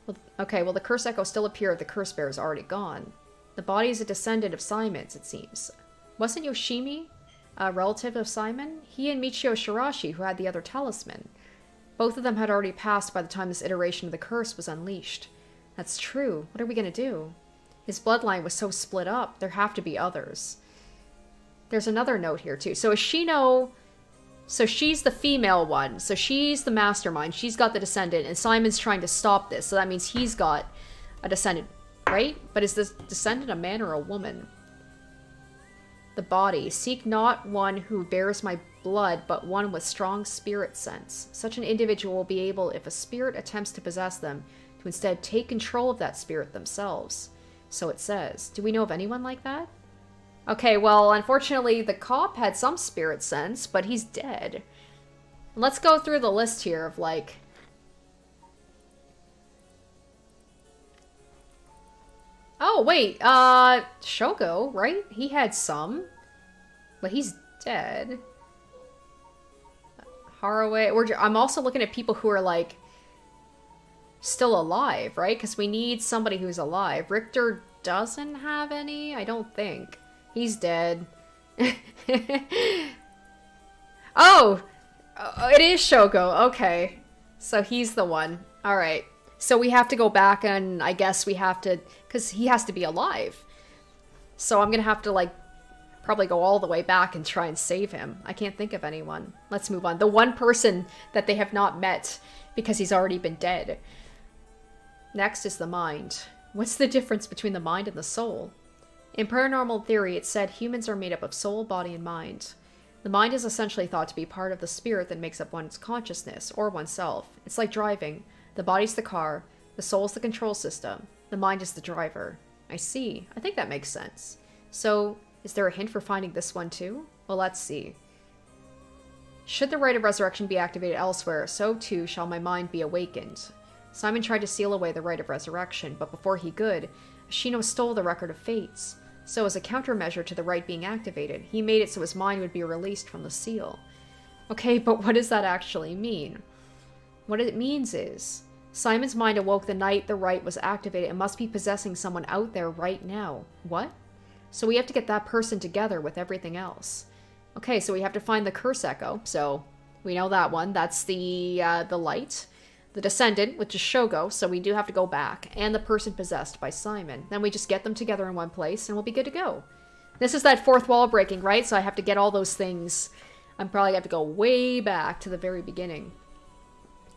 Well, okay, well the curse echo still appeared. The curse bearer is already gone. The body is a descendant of Simon's, it seems. Wasn't Yoshimi a relative of Simon? He and Michio Shirashi, who had the other talisman. Both of them had already passed by the time this iteration of the curse was unleashed. That's true. What are we going to do? His bloodline was so split up. There have to be others. There's another note here, too. So Ashino... So she's the female one. So she's the mastermind. She's got the descendant. And Simon's trying to stop this. So that means he's got a descendant, right? But is this descendant a man or a woman? The body. Seek not one who bears my blood, but one with strong spirit sense. Such an individual will be able, if a spirit attempts to possess them, to instead take control of that spirit themselves. So it says. Do we know of anyone like that? Okay, well, unfortunately, the cop had some spirit sense, but he's dead. Let's go through the list here of, like... Oh, wait, Shogo, right? He had some, but he's dead. Haraway, I'm also looking at people who are, like, still alive, right? Because we need somebody who's alive. Richter doesn't have any, I don't think. He's dead. Oh! It is Shogo, okay. So he's the one. Alright. So we have to go back and I guess we have to... Because he has to be alive. So I'm gonna have to, like, probably go all the way back and try and save him. I can't think of anyone. Let's move on. The one person that they have not met because he's already been dead. Next is the mind. What's the difference between the mind and the soul? In paranormal theory, it's said humans are made up of soul, body, and mind. The mind is essentially thought to be part of the spirit that makes up one's consciousness, or oneself. It's like driving. The body's the car, the soul's the control system, the mind is the driver. I see. I think that makes sense. So, is there a hint for finding this one too? Well, let's see. Should the rite of resurrection be activated elsewhere, so too shall my mind be awakened. Simon tried to seal away the rite of resurrection, but before he could, Ashino stole the record of fates. So as a countermeasure to the rite being activated, he made it so his mind would be released from the seal. Okay, but what does that actually mean? What it means is, Simon's mind awoke the night the rite was activated and must be possessing someone out there right now. What? So we have to get that person together with everything else. Okay, so we have to find the curse echo, so we know that one. That's the light. The descendant, which is Shogo, so we do have to go back, and the person possessed by Simon. Then we just get them together in one place, and we'll be good to go. This is that fourth wall breaking, right? So I have to get all those things. I'm probably have to go way back to the very beginning.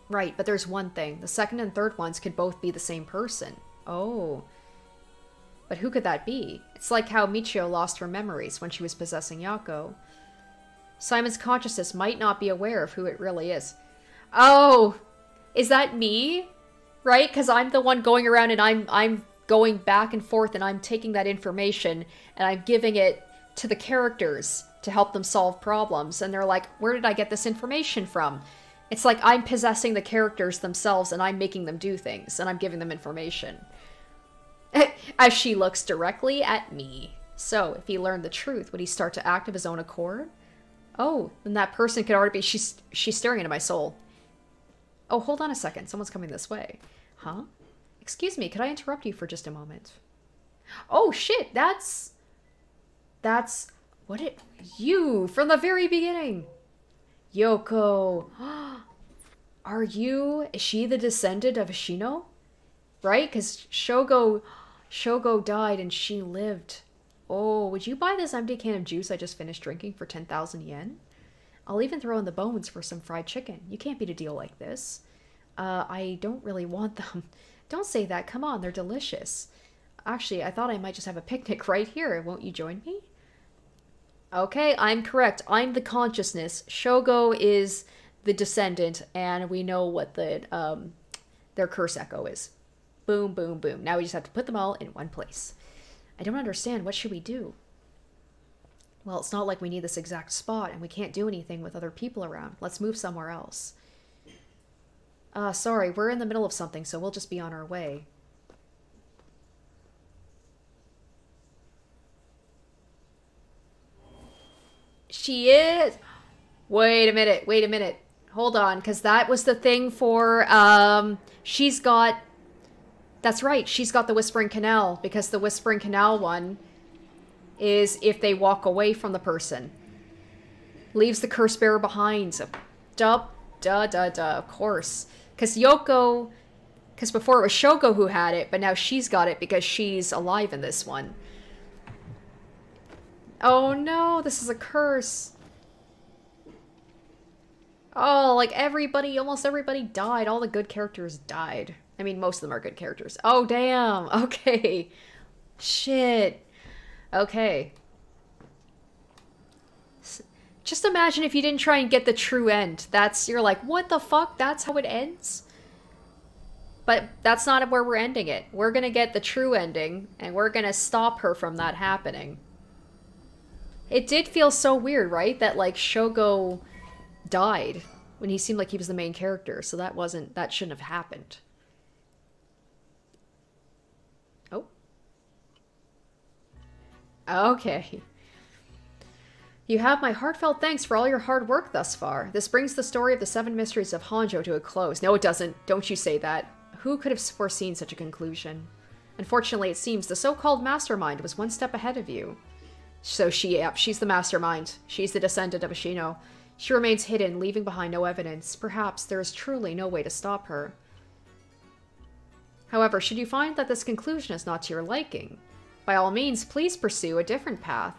Right, but there's one thing. The second and third ones could both be the same person. Oh. But who could that be? It's like how Michio lost her memories when she was possessing Yako. Simon's consciousness might not be aware of who it really is. Oh, is that me? Right? Because I'm the one going around and I'm going back and forth and I'm taking that information and I'm giving it to the characters to help them solve problems. And they're like, where did I get this information from? It's like I'm possessing the characters themselves and I'm making them do things and I'm giving them information. As she looks directly at me. So, if he learned the truth, would he start to act of his own accord? Oh, then that person could already be... She's staring into my soul. Oh, hold on a second. Someone's coming this way. Huh? Excuse me, could I interrupt you for just a moment? Oh, shit, that's... What it... You, from the very beginning. Yoko. Are you... Is she the descendant of Ashino? Right? Because Shogo died and she lived. Oh, would you buy this empty can of juice I just finished drinking for 10,000 yen? I'll even throw in the bones for some fried chicken. You can't beat a deal like this. I don't really want them. Don't say that. Come on, they're delicious. Actually, I thought I might just have a picnic right here. Won't you join me? Okay, I'm correct. I'm the consciousness. Shogo is the descendant, and we know what their curse echo is. Boom, boom, boom. Now we just have to put them all in one place. I don't understand. What should we do? Well, it's not like we need this exact spot, and we can't do anything with other people around. Let's move somewhere else. Sorry, we're in the middle of something, so we'll just be on our way. She is... Wait a minute. Hold on, because that was the thing for, she's got... That's right, she's got the Whispering Canal, because the Whispering Canal one is if they walk away from the person. Leaves the curse bearer behind. Duh, of course. Because Yoko... Because before it was Shogo who had it, but now she's got it because she's alive in this one. Oh no, this is a curse. Oh, like everybody, almost everybody died. All the good characters died. I mean, most of them are good characters. Oh, damn. Okay. Shit. Okay. Just imagine if you didn't try and get the true end. You're like, what the fuck? That's how it ends? But that's not where we're ending it. We're gonna get the true ending, and we're gonna stop her from that happening. It did feel so weird, right? That, like, Shogo died when he seemed like he was the main character, so that shouldn't have happened. Oh. Okay. You have my heartfelt thanks for all your hard work thus far. This brings the story of the 7 mysteries of Honjo to a close. No, it doesn't. Don't you say that. Who could have foreseen such a conclusion? Unfortunately, it seems the so-called mastermind was one step ahead of you. So she's the mastermind. She's the descendant of Ashino. She remains hidden, leaving behind no evidence. Perhaps there is truly no way to stop her. However, should you find that this conclusion is not to your liking, by all means, please pursue a different path.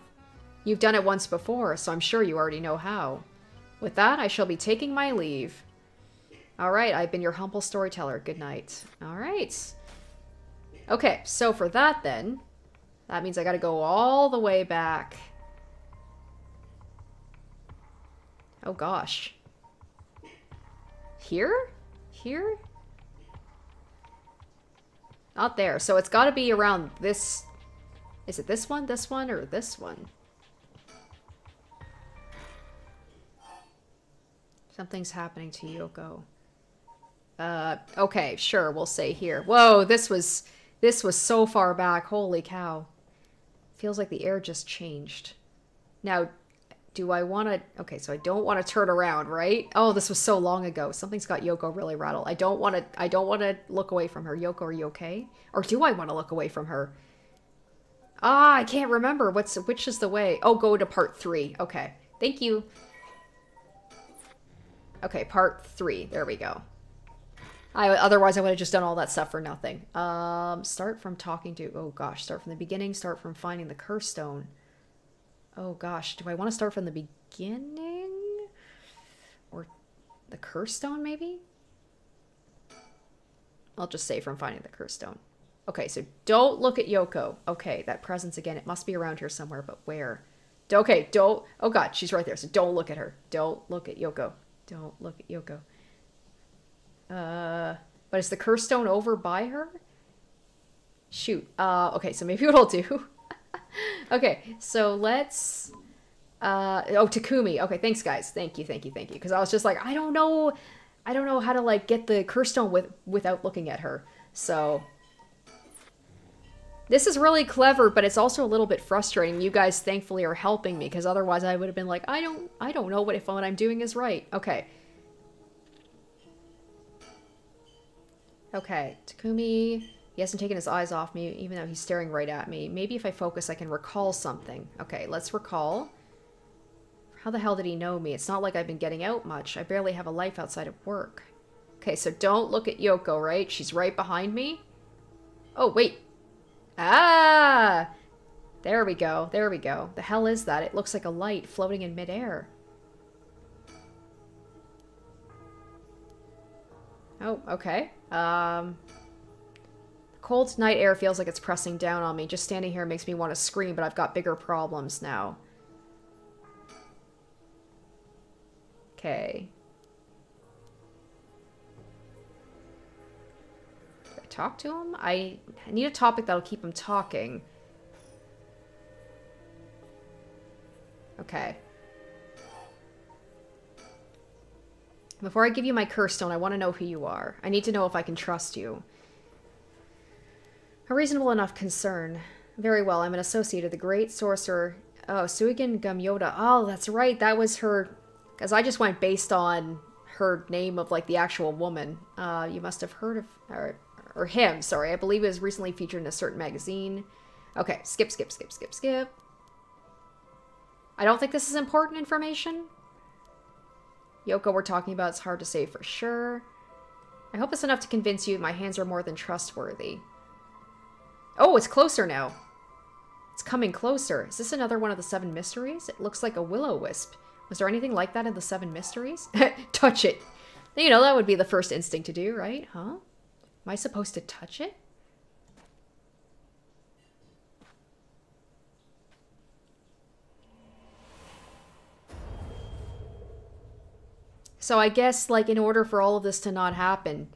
You've done it once before, so I'm sure you already know how. With that, I shall be taking my leave. Alright, I've been your humble storyteller. Good night. Alright. Okay, so for that then, that means I gotta go all the way back. Oh gosh. Here? Here? Not there. So it's gotta be around this... Is it this one, or this one? Something's happening to Yoko. Okay, sure, we'll say here. Whoa, this was so far back. Holy cow. Feels like the air just changed. Now, do I want to... Okay, so I don't want to turn around, right? Oh, this was so long ago. Something's got Yoko really rattled. I don't want to look away from her. Yoko, are you okay? Or do I want to look away from her? Ah, I can't remember. Which is the way? Oh, go to part 3. Okay. Thank you. Okay, part 3. There we go. Otherwise, I would have just done all that stuff for nothing. Start from talking to... Oh, gosh. Start from the beginning. Start from finding the curse stone. Oh, gosh. Do I want to start from the beginning? Or the curse stone, maybe? I'll just say from finding the curse stone. Okay, so don't look at Yoko. Okay, that presence again. It must be around here somewhere, but where? Okay, don't. Oh god, she's right there. So don't look at her. Don't look at Yoko. Don't look at Yoko. But is the curse stone over by her? Shoot. Okay, so maybe what I'll do. Okay, so let's. Oh, Takumi. Okay, thanks, guys. Thank you. Because I was just like, I don't know how to like get the curse stone without looking at her. So. This is really clever, but it's also a little bit frustrating. You guys thankfully are helping me, because otherwise I would have been like, I don't know if what I'm doing is right. Okay. Okay, Takumi, he hasn't taken his eyes off me, even though he's staring right at me. Maybe if I focus, I can recall something. Okay, let's recall. How the hell did he know me? It's not like I've been getting out much. I barely have a life outside of work. Okay, so don't look at Yoko, right? She's right behind me. Oh, wait. Ah! There we go. There we go. The hell is that? It looks like a light floating in midair. Oh, okay. Cold night air feels like it's pressing down on me. Just standing here makes me want to scream, but I've got bigger problems now. Okay. Talk to him? I need a topic that'll keep him talking. Okay. Before I give you my curse stone, I want to know who you are. I need to know if I can trust you. A reasonable enough concern. Very well, I'm an associate of the great sorcerer... Oh, Suigen Gamyoda. Oh, that's right, that was her... Because I just went based on her name of, like, the actual woman. You must have heard of... Or him, sorry. I believe it was recently featured in a certain magazine. Okay, skip. I don't think this is important information. Yoko we're talking about, it's hard to say for sure. I hope it's enough to convince you my hands are more than trustworthy. Oh, it's closer now. It's coming closer. Is this another one of the 7 mysteries? It looks like a will-o-wisp. Was there anything like that in the 7 mysteries? Touch it. You know, that would be the first instinct to do, right? Huh? Am I supposed to touch it? So I guess, like, in order for all of this to not happen,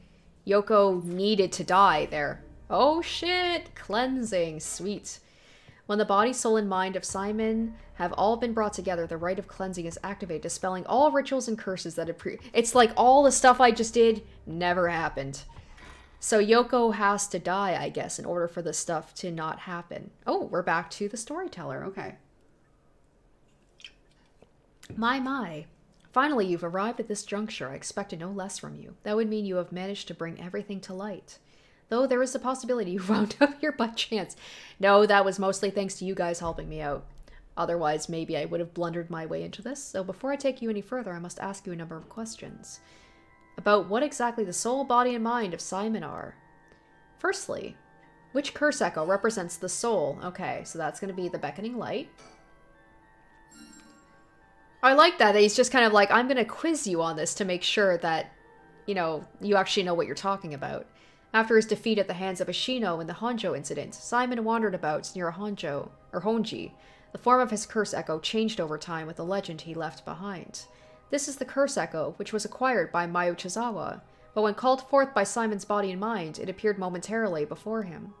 Yoko needed to die there. Oh shit! Cleansing. Sweet. When the body, soul, and mind of Simon have all been brought together, the rite of cleansing is activated, dispelling all rituals and curses that it's like all the stuff I just did never happened. So Yoko has to die, I guess, in order for this stuff to not happen. Oh, we're back to the storyteller. Okay. My. Finally, you've arrived at this juncture. I expected no less from you. That would mean you have managed to bring everything to light. Though there is a possibility you wound up here by chance. No, that was mostly thanks to you guys helping me out. Otherwise, maybe I would have blundered my way into this. So before I take you any further, I must ask you a number of questions. About what exactly the soul, body, and mind of Simon are. Firstly, which curse echo represents the soul? Okay, so that's going to be the beckoning light. I like that he's just kind of like, I'm going to quiz you on this to make sure that, you know, you actually know what you're talking about. After his defeat at the hands of Ashino in the Honjo incident, Simon wandered about near a Honjo, or Honji. The form of his curse echo changed over time with the legend he left behind. This is the curse echo, which was acquired by Mayu Chizawa, but when called forth by Simon's body and mind, it appeared momentarily before him.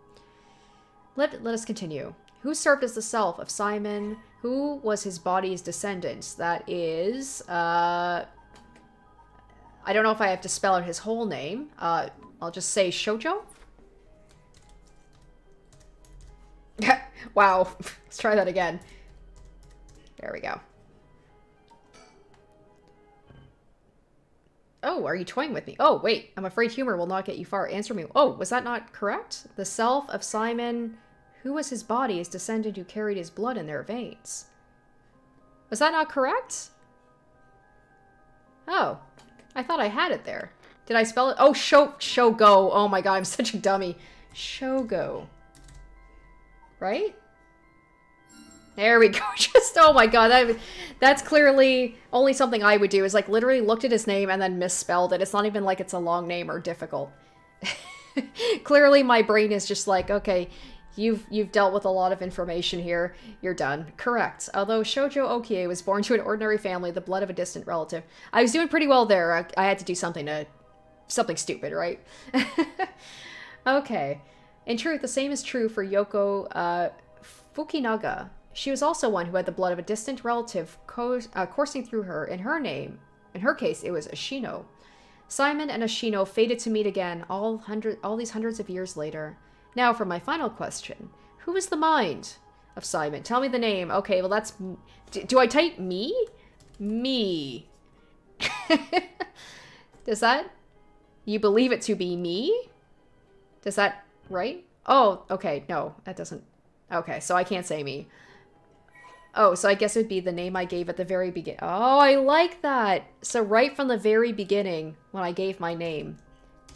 Let us continue. Who served as the self of Simon? Who was his body's descendants? That is, I don't know if I have to spell out his whole name. I'll just say Shoujo? Wow. Let's try that again. There we go. Oh, are you toying with me? Oh, wait. I'm afraid humor will not get you far. Answer me. Oh, was that not correct? The self of Simon... Who was his body, his descendant who carried his blood in their veins? Was that not correct? Oh. I thought I had it there. Did I spell it? Oh, Shogo. Oh my god, I'm such a dummy. Shogo. Right? There we go. Just, oh my god, that's clearly only something I would do, is like literally looked at his name and then misspelled it. It's not even like it's a long name or difficult. Clearly my brain is just like, okay, you've dealt with a lot of information here. You're done. Correct. Although Shoujo Okie was born to an ordinary family, the blood of a distant relative. I was doing pretty well there. I had to do something stupid, right? Okay. In truth, the same is true for Yoko Fukinaga. She was also one who had the blood of a distant relative coursing through her. In her case, it was Ashino. Simon and Ashino fated to meet again all these hundreds of years later. Now for my final question. Who is the mind of Simon? Tell me the name. Okay, well that's... Do I type me? Me. Does that... You believe it to be me? Does that... Right? Oh, okay. No, that doesn't... Okay, so I can't say me. Oh, so I guess it would be the name I gave at the very beginning. Oh, I like that. So right from the very beginning, when I gave my name,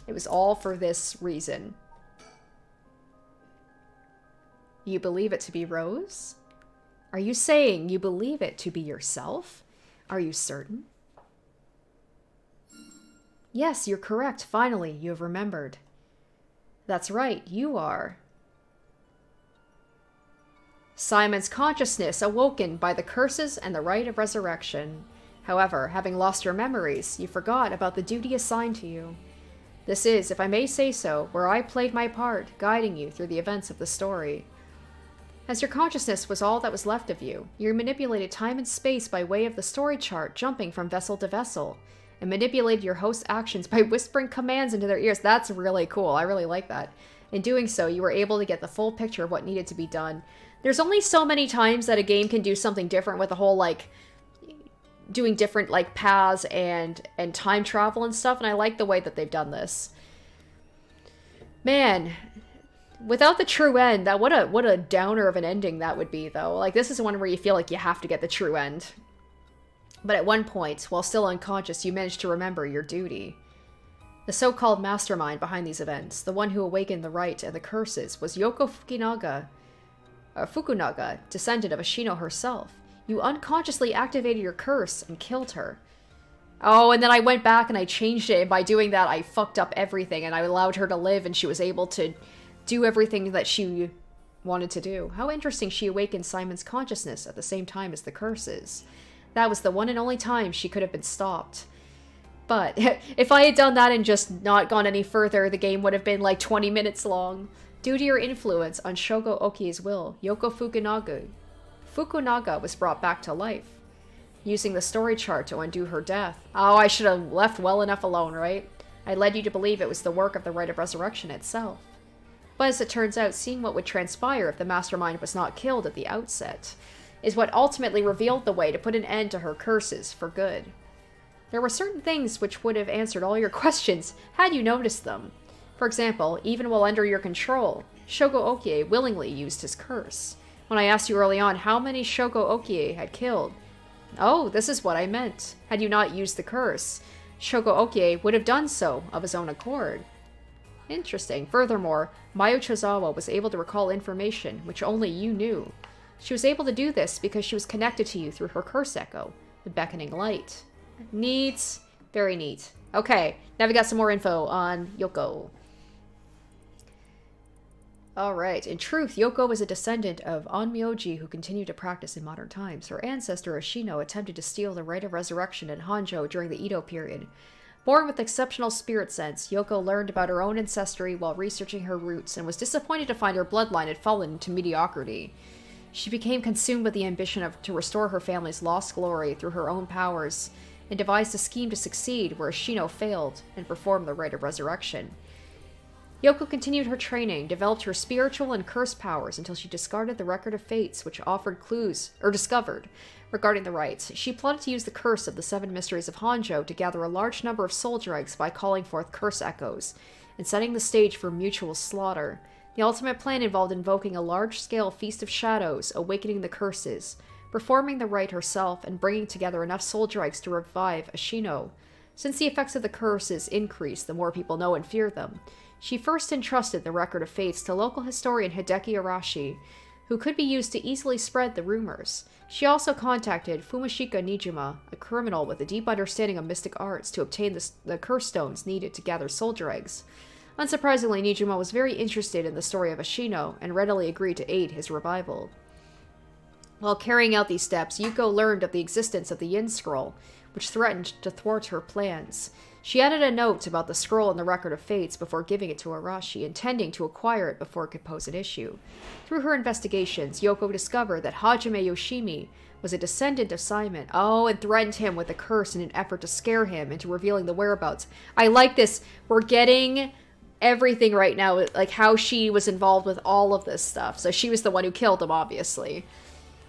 it was all for this reason. You believe it to be Rose? Are you saying you believe it to be yourself? Are you certain? Yes, you're correct. Finally, you have remembered. That's right, you are. Simon's consciousness awoken by the curses and the rite of resurrection. However, having lost your memories, you forgot about the duty assigned to you. This is, if I may say so, where I played my part, guiding you through the events of the story. As your consciousness was all that was left of you, you manipulated time and space by way of the story chart, jumping from vessel to vessel, and manipulated your host's actions by whispering commands into their ears. That's really cool. I really like that. In doing so, you were able to get the full picture of what needed to be done. There's only so many times that a game can do something different with the whole, like, doing different, like, paths and time travel and stuff, and I like the way that they've done this. Man, without the true end, what a downer of an ending that would be, though. Like, this is one where you feel like you have to get the true end. But at one point, while still unconscious, you managed to remember your duty. The so-called mastermind behind these events, the one who awakened the rite and the curses, was Yoko Fukunaga, descendant of Ashino herself. You unconsciously activated your curse and killed her. Oh, and then I went back and I changed it, and by doing that I fucked up everything, and I allowed her to live, and she was able to do everything that she wanted to do. How interesting, she awakened Simon's consciousness at the same time as the curses. That was the one and only time she could have been stopped. But if I had done that and just not gone any further, the game would have been like 20 minutes long. Due to your influence on Shogo Okie's will, Yoko Fukunaga was brought back to life, using the story chart to undo her death. Oh, I should have left well enough alone, right? I led you to believe it was the work of the rite of resurrection itself. But as it turns out, seeing what would transpire if the mastermind was not killed at the outset is what ultimately revealed the way to put an end to her curses for good. There were certain things which would have answered all your questions had you noticed them. For example, even while under your control, Shogo Okie willingly used his curse. When I asked you early on how many Shogo Okie had killed, oh, this is what I meant. Had you not used the curse, Shogo Okie would have done so of his own accord. Interesting. Furthermore, Mayu Chozawa was able to recall information which only you knew. She was able to do this because she was connected to you through her curse echo, the beckoning light. Neat. Very neat. Okay, now we got some more info on Yoko. Alright, in truth, Yoko was a descendant of Onmyoji who continued to practice in modern times. Her ancestor Ashino attempted to steal the rite of resurrection in Honjo during the Edo period. Born with exceptional spirit sense, Yoko learned about her own ancestry while researching her roots and was disappointed to find her bloodline had fallen into mediocrity. She became consumed with the ambition to restore her family's lost glory through her own powers, and devised a scheme to succeed where Ashino failed and perform the rite of resurrection. Yoko continued her training, developed her spiritual and curse powers until she discarded the record of fates which offered clues, or discovered, regarding the rites. She plotted to use the curse of the 7 mysteries of Honjo to gather a large number of soldier eggs by calling forth curse echoes, and setting the stage for mutual slaughter. The ultimate plan involved invoking a large-scale feast of shadows, awakening the curses, performing the rite herself, and bringing together enough soldier eggs to revive Ashino. Since the effects of the curses increase the more people know and fear them, she first entrusted the record of fates to local historian Hideki Arashi, who could be used to easily spread the rumors. She also contacted Fumashika Nijima, a criminal with a deep understanding of mystic arts, to obtain the curse stones needed to gather soldier eggs. Unsurprisingly, Nijima was very interested in the story of Ashino and readily agreed to aid his revival. While carrying out these steps, Yuko learned of the existence of the Yin Scroll, which threatened to thwart her plans. She added a note about the scroll in the Record of Fates before giving it to Arashi, intending to acquire it before it could pose an issue. Through her investigations, Yoko discovered that Hajime Yoshimi was a descendant of Simon. Oh, and threatened him with a curse in an effort to scare him into revealing the whereabouts. I like this. We're getting everything right now, like how she was involved with all of this stuff. So she was the one who killed him, obviously.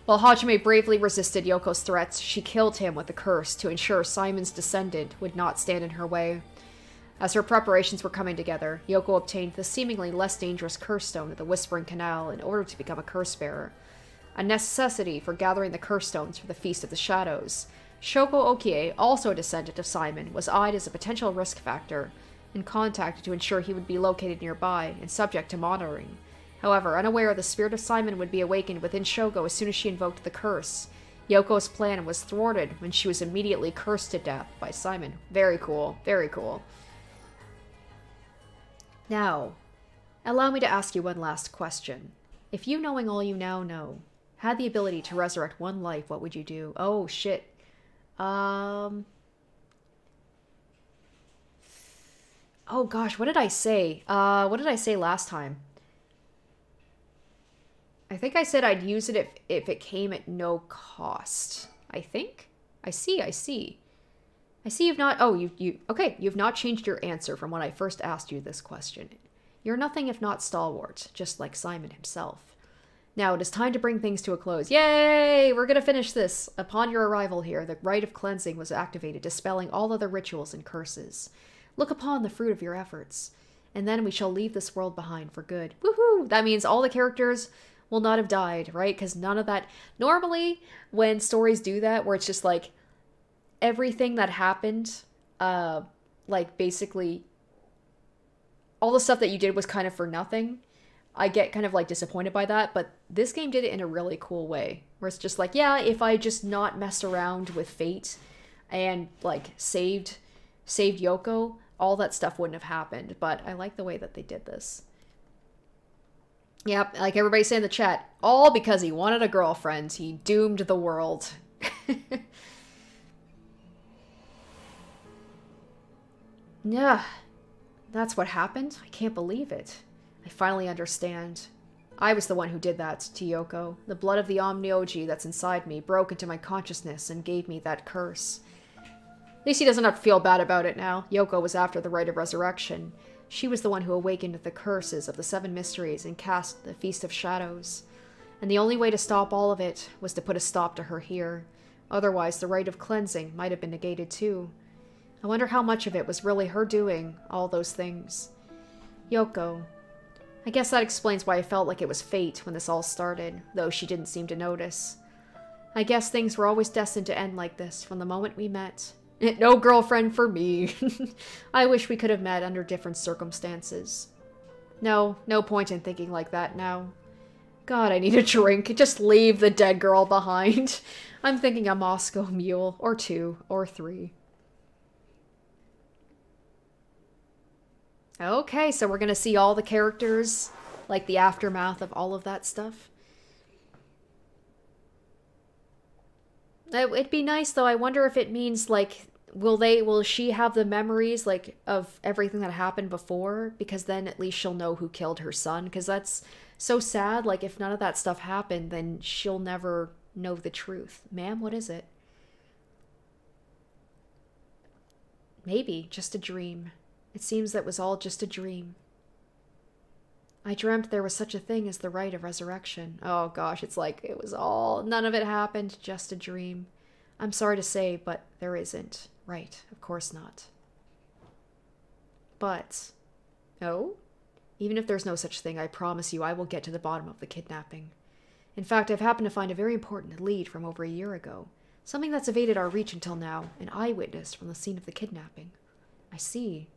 While Hajime bravely resisted Yoko's threats, she killed him with a curse to ensure Simon's descendant would not stand in her way. As her preparations were coming together, Yoko obtained the seemingly less dangerous curse stone at the Whispering Canal in order to become a curse bearer. A necessity for gathering the curse stones for the Feast of the Shadows. Shoko Okie, also a descendant of Simon, was eyed as a potential risk factor and contacted to ensure he would be located nearby and subject to monitoring. However, unaware the spirit of Simon would be awakened within Shogo as soon as she invoked the curse, Yoko's plan was thwarted when she was immediately cursed to death by Simon. Very cool. Very cool. Now, allow me to ask you one last question. If you, knowing all you now know, had the ability to resurrect one life, what would you do? Oh, shit. Oh gosh, what did I say? What did I say last time? I think I said I'd use it if it came at no cost. I think? I see. I see you've not... Oh, okay, you've not changed your answer from when I first asked you this question. You're nothing if not stalwart, just like Simon himself. Now, it is time to bring things to a close. Yay! We're gonna finish this. Upon your arrival here, the rite of cleansing was activated, dispelling all other rituals and curses. Look upon the fruit of your efforts, and then we shall leave this world behind for good. Woohoo! That means all the characters will not have died, right? Because none of that... Normally, when stories do that, where it's just like, everything that happened, like, basically, all the stuff that you did was kind of for nothing. I get kind of, like, disappointed by that, but this game did it in a really cool way. Where it's just like, yeah, if I just not messed around with fate and, like, saved Yoko, all that stuff wouldn't have happened. But I like the way that they did this. Yep, like everybody said in the chat, all because he wanted a girlfriend. He doomed the world. Yeah, that's what happened? I can't believe it. I finally understand. I was the one who did that to Yoko. The blood of the Omnioji that's inside me broke into my consciousness and gave me that curse. At least he doesn't have to feel bad about it now. Yoko was after the rite of resurrection. She was the one who awakened the curses of the 7 mysteries and cast the Feast of Shadows. And the only way to stop all of it was to put a stop to her here. Otherwise, the rite of cleansing might have been negated too. I wonder how much of it was really her doing all those things. Yoko. I guess that explains why I felt like it was fate when this all started, though she didn't seem to notice. I guess things were always destined to end like this from the moment we met. No girlfriend for me. I wish we could have met under different circumstances. No point in thinking like that now. God, I need a drink. Just leave the dead girl behind. I'm thinking a Moscow Mule, or 2, or 3. Okay, so we're gonna see all the characters, like the aftermath of all of that stuff. It'd be nice, though. I wonder if it means, like, will she have the memories, like, of everything that happened before? Because then at least she'll know who killed her son. Because that's so sad. Like, if none of that stuff happened, then she'll never know the truth. Ma'am, what is it? Maybe just a dream. It seems that was all just a dream. I dreamt there was such a thing as the rite of resurrection. Oh gosh, it's like it was all... None of it happened, just a dream. I'm sorry to say, but there isn't. Right, of course not. But... Oh? Even if there's no such thing, I promise you I will get to the bottom of the kidnapping. In fact, I've happened to find a very important lead from over a year ago. Something that's evaded our reach until now. An eyewitness from the scene of the kidnapping. I see.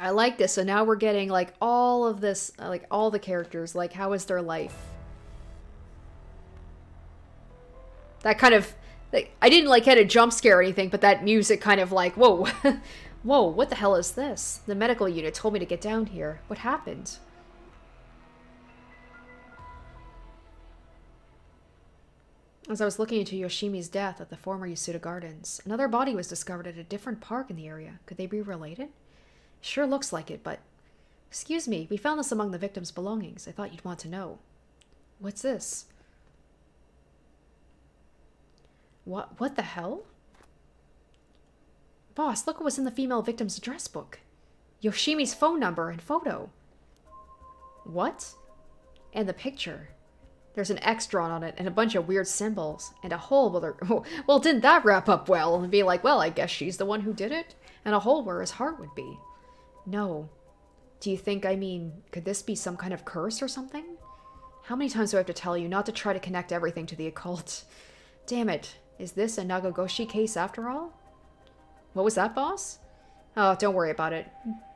I like this. So now we're getting, like, all of this, like, all the characters. Like, how is their life? That kind of... Like, I didn't, like, get a jump scare or anything, but that music kind of, like, whoa. Whoa, what the hell is this? The medical unit told me to get down here. What happened? As I was looking into Yoshimi's death at the former Yasuda Gardens, another body was discovered at a different park in the area. Could they be related? Sure looks like it, but... Excuse me, we found this among the victim's belongings. I thought you'd want to know. What's this? What the hell? Boss, look what was in the female victim's address book. Yoshimi's phone number and photo. What? And the picture. There's an X drawn on it and a bunch of weird symbols and a hole where well, didn't that wrap up well? And be like, well, I guess she's the one who did it? And a hole where his heart would be. No. Do you think, I mean, could this be some kind of curse or something? How many times do I have to tell you not to try to connect everything to the occult? Damn it. Is this a Nagagoshi case after all? What was that, boss? Oh, don't worry about it.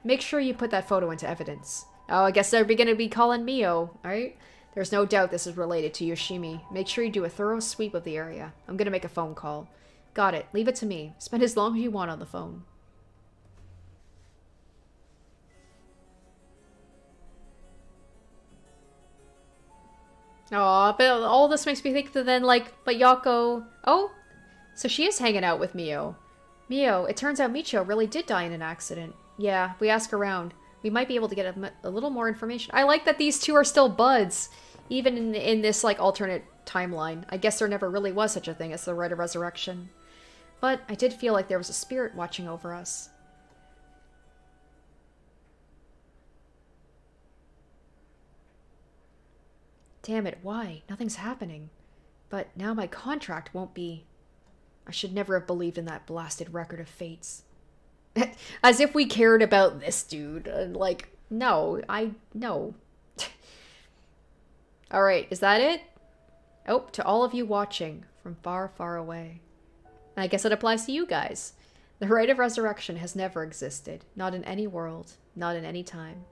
Make sure you put that photo into evidence. Oh, I guess they're gonna be calling Mio, right? There's no doubt this is related to Yoshimi. Make sure you do a thorough sweep of the area. I'm gonna make a phone call. Got it. Leave it to me. Spend as long as you want on the phone. Aw, but all this makes me think that then, like, but Yako... Oh, so she is hanging out with Mio. Mio, it turns out Michio really did die in an accident. Yeah, we ask around. We might be able to get a little more information. I like that these two are still buds, even in this, like, alternate timeline. I guess there never really was such a thing as the Rite of Resurrection. But I did feel like there was a spirit watching over us. Damn it, why? Nothing's happening. But now my contract won't be... I should never have believed in that blasted record of fates. As if we cared about this dude. Like, no. No. Alright, is that it? Oh, to all of you watching from far, far away. I guess it applies to you guys. The Rite of Resurrection has never existed. Not in any world. Not in any time.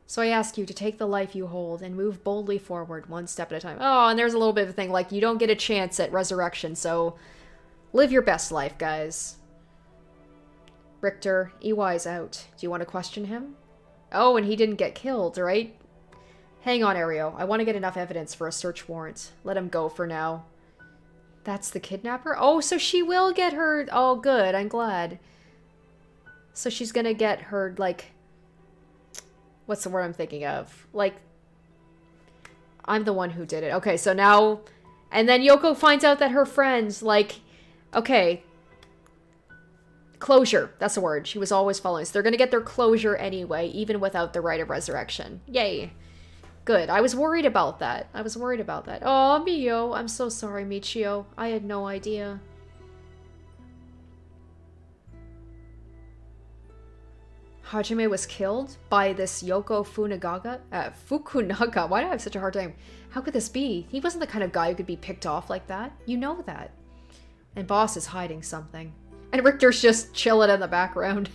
So I ask you to take the life you hold and move boldly forward, one step at a time. Oh, and there's a little bit of a thing, like, you don't get a chance at resurrection, so live your best life, guys. Richter, EY's out. Do you want to question him? Oh, and he didn't get killed, right? Hang on, Ario. I want to get enough evidence for a search warrant. Let him go for now. That's the kidnapper? Oh, so she will get her... Oh, good. I'm glad. So she's gonna get her, like... What's the word I'm thinking of? Like, I'm the one who did it. Okay, so now... And then Yoko finds out that her friends, like... Okay. Closure. That's the word. She was always following. So they're gonna get their closure anyway, even without the Rite of Resurrection. Yay. Good. I was worried about that. I was worried about that. Oh, Mio. I'm so sorry, Michio. I had no idea. Hajime was killed by this Yoko Fukunaga. Why do I have such a hard time? How could this be? He wasn't the kind of guy who could be picked off like that. You know that. And Boss is hiding something. And Richter's just chilling in the background.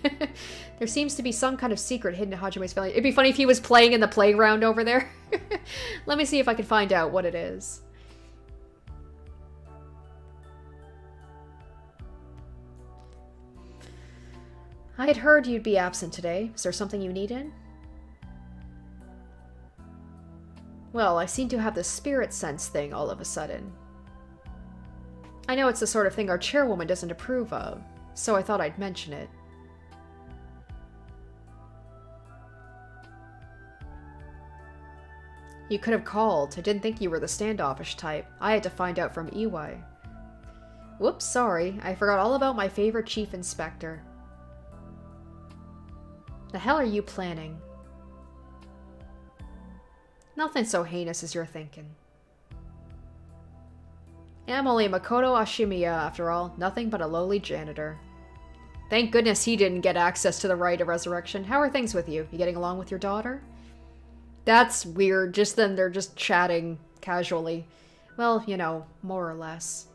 There seems to be some kind of secret hidden in Hajime's family. It'd be funny if he was playing in the playground over there. Let me see if I can find out what it is. I had heard you'd be absent today. Is there something you needed? Well, I seem to have this spirit sense thing all of a sudden. I know it's the sort of thing our chairwoman doesn't approve of, so I thought I'd mention it. You could have called. I didn't think you were the standoffish type. I had to find out from EY. Whoops, sorry. I forgot all about my favorite chief inspector. The hell are you planning? Nothing so heinous as you're thinking. I'm only Makoto Ashimiya, after all. Nothing but a lowly janitor. Thank goodness he didn't get access to the Rite of Resurrection. How are things with you? You getting along with your daughter? That's weird. Just then they're just chatting casually. Well, you know, more or less.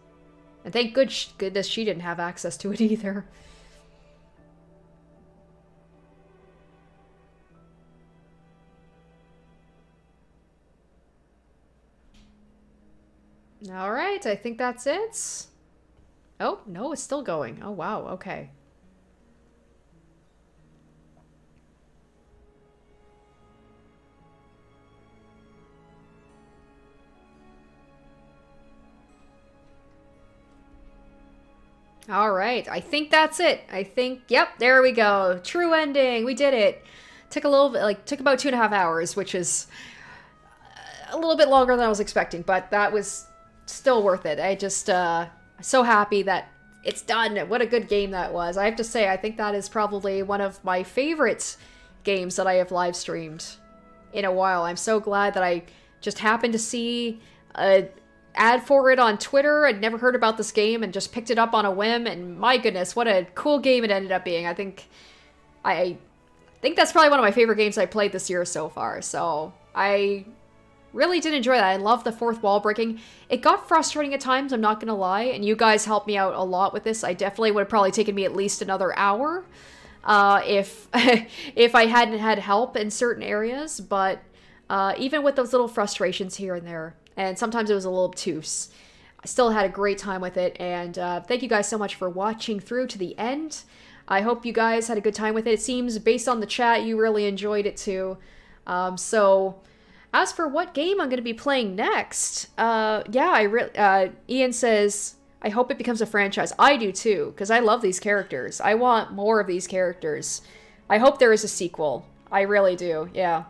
And thank goodness she didn't have access to it either. Alright, I think that's it. Oh, no, it's still going. Oh, wow, okay. All right, I think that's it. I think, yep, there we go. True ending. We did it. Took a little bit, like, took about 2.5 hours, which is a little bit longer than I was expecting, but that was still worth it. I just, so happy that it's done. What a good game that was. I have to say, I think that is probably one of my favorite games that I have live streamed in a while. I'm so glad that I just happened to see a ad for it on Twitter. I'd never heard about this game and just picked it up on a whim, and my goodness, what a cool game it ended up being. I think that's probably one of my favorite games I played this year so far. So I really did enjoy that. I love the fourth wall breaking. It got frustrating at times, I'm not gonna lie, and you guys helped me out a lot with this. I definitely would have probably taken me at least another hour if if I hadn't had help in certain areas, but even with those little frustrations here and there, and sometimes it was a little obtuse, I still had a great time with it, and thank you guys so much for watching through to the end. I hope you guys had a good time with it. It seems, based on the chat, you really enjoyed it too. So, as for what game I'm going to be playing next, Ian says, I hope it becomes a franchise. I do too, because I love these characters. I want more of these characters. I hope there is a sequel. I really do, yeah.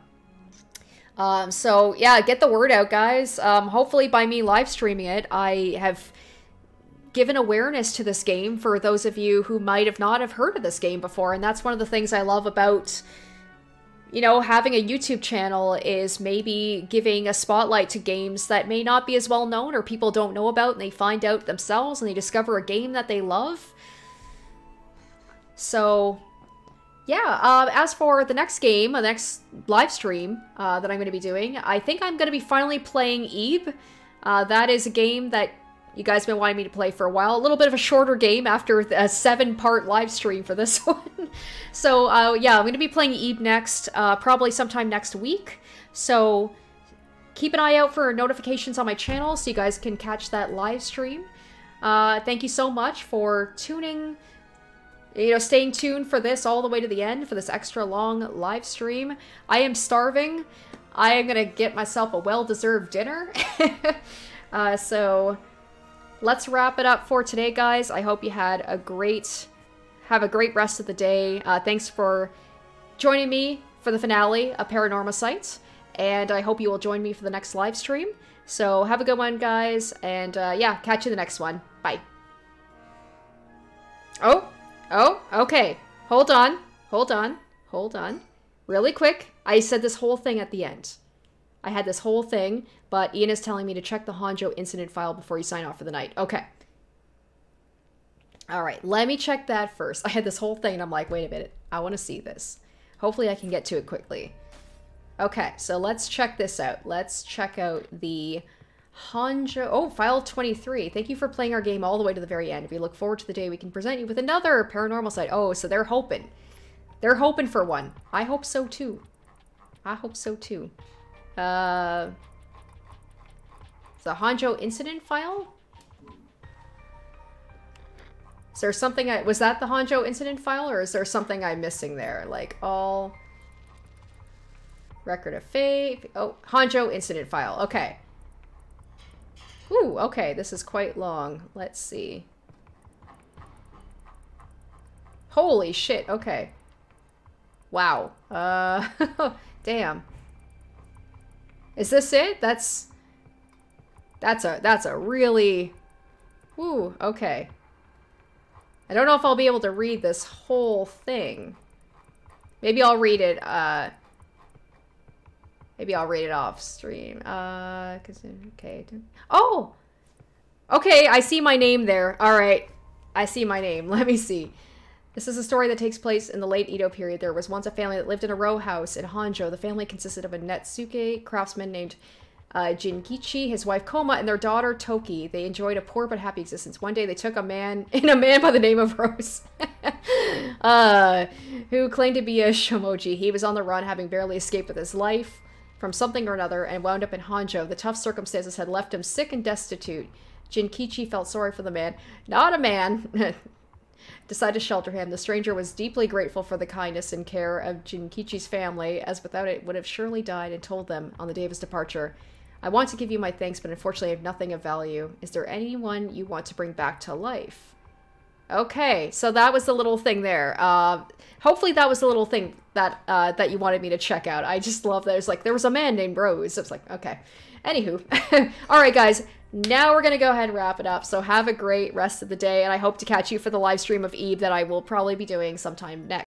So yeah, get the word out, guys. Hopefully by me live streaming it, I have given awareness to this game for those of you who might have not have heard of this game before. And that's one of the things I love about, you know, having a YouTube channel, is maybe giving a spotlight to games that may not be as well known or people don't know about, and they find out themselves and they discover a game that they love. So yeah, as for the next game, the next live stream that I'm going to be doing, I think I'm going to be finally playing Eve. That is a game that you guys have been wanting me to play for a while. A little bit of a shorter game after a 7-part live stream for this one. So yeah, I'm going to be playing Eve next, probably sometime next week. So keep an eye out for notifications on my channel so you guys can catch that live stream. Thank you so much for tuning, staying tuned for this all the way to the end, for this extra long live stream. I am starving. I am going to get myself a well-deserved dinner. So let's wrap it up for today, guys. I hope you have a great rest of the day. Thanks for joining me for the finale of Paranormasight, and I hope you will join me for the next live stream. So have a good one, guys, and yeah, catch you in the next one. Bye. Oh, okay. Hold on. Really quick. I said this whole thing at the end. I had this whole thing, but Ian is telling me to check the Honjo incident file before you sign off for the night. Okay. Alright, let me check that first. I had this whole thing, and I'm like, wait a minute. I want to see this. Hopefully I can get to it quickly. Okay, so let's check this out. Let's check out the Honjo... Oh, file 23. Thank you for playing our game all the way to the very end. We look forward to the day we can present you with another Paranormasight. Oh, so they're hoping. They're hoping for one. I hope so, too. The Honjo incident file? Is there something was that the Honjo incident file, or is there something I'm missing there? Like, all... Record of fate... Oh, Honjo incident file. Okay. Ooh, okay, this is quite long. Let's see. Holy shit, okay. Wow. Damn. Is this it? That's a really... Ooh, okay. I don't know if I'll be able to read this whole thing. Maybe I'll read it, maybe I'll read it off stream. Okay. Oh! Okay, I see my name there. Alright. I see my name. Let me see. This is a story that takes place in the late Edo period. There was once a family that lived in a row house in Honjo. The family consisted of a Netsuke craftsman named Jinkichi, his wife Koma, and their daughter Toki. They enjoyed a poor but happy existence. One day they took a man by the name of Rose, who claimed to be a shomoji. He was on the run, having barely escaped with his life from something or another, and wound up in Honjo. The tough circumstances had left him sick and destitute. Jinkichi felt sorry for the man. Not a man. Decided to shelter him. The stranger was deeply grateful for the kindness and care of Jinkichi's family, as without it would have surely died, and told them on the day of his departure, I want to give you my thanks, but unfortunately I have nothing of value. Is there anyone you want to bring back to life? Okay, so that was the little thing there. Hopefully that was the little thing that that you wanted me to check out. I just love that. There's like, there was a man named Rose. It's like, okay. Anywho. All right, guys. Now we're going to go ahead and wrap it up. So have a great rest of the day, and I hope to catch you for the live stream of Eve that I will probably be doing sometime next.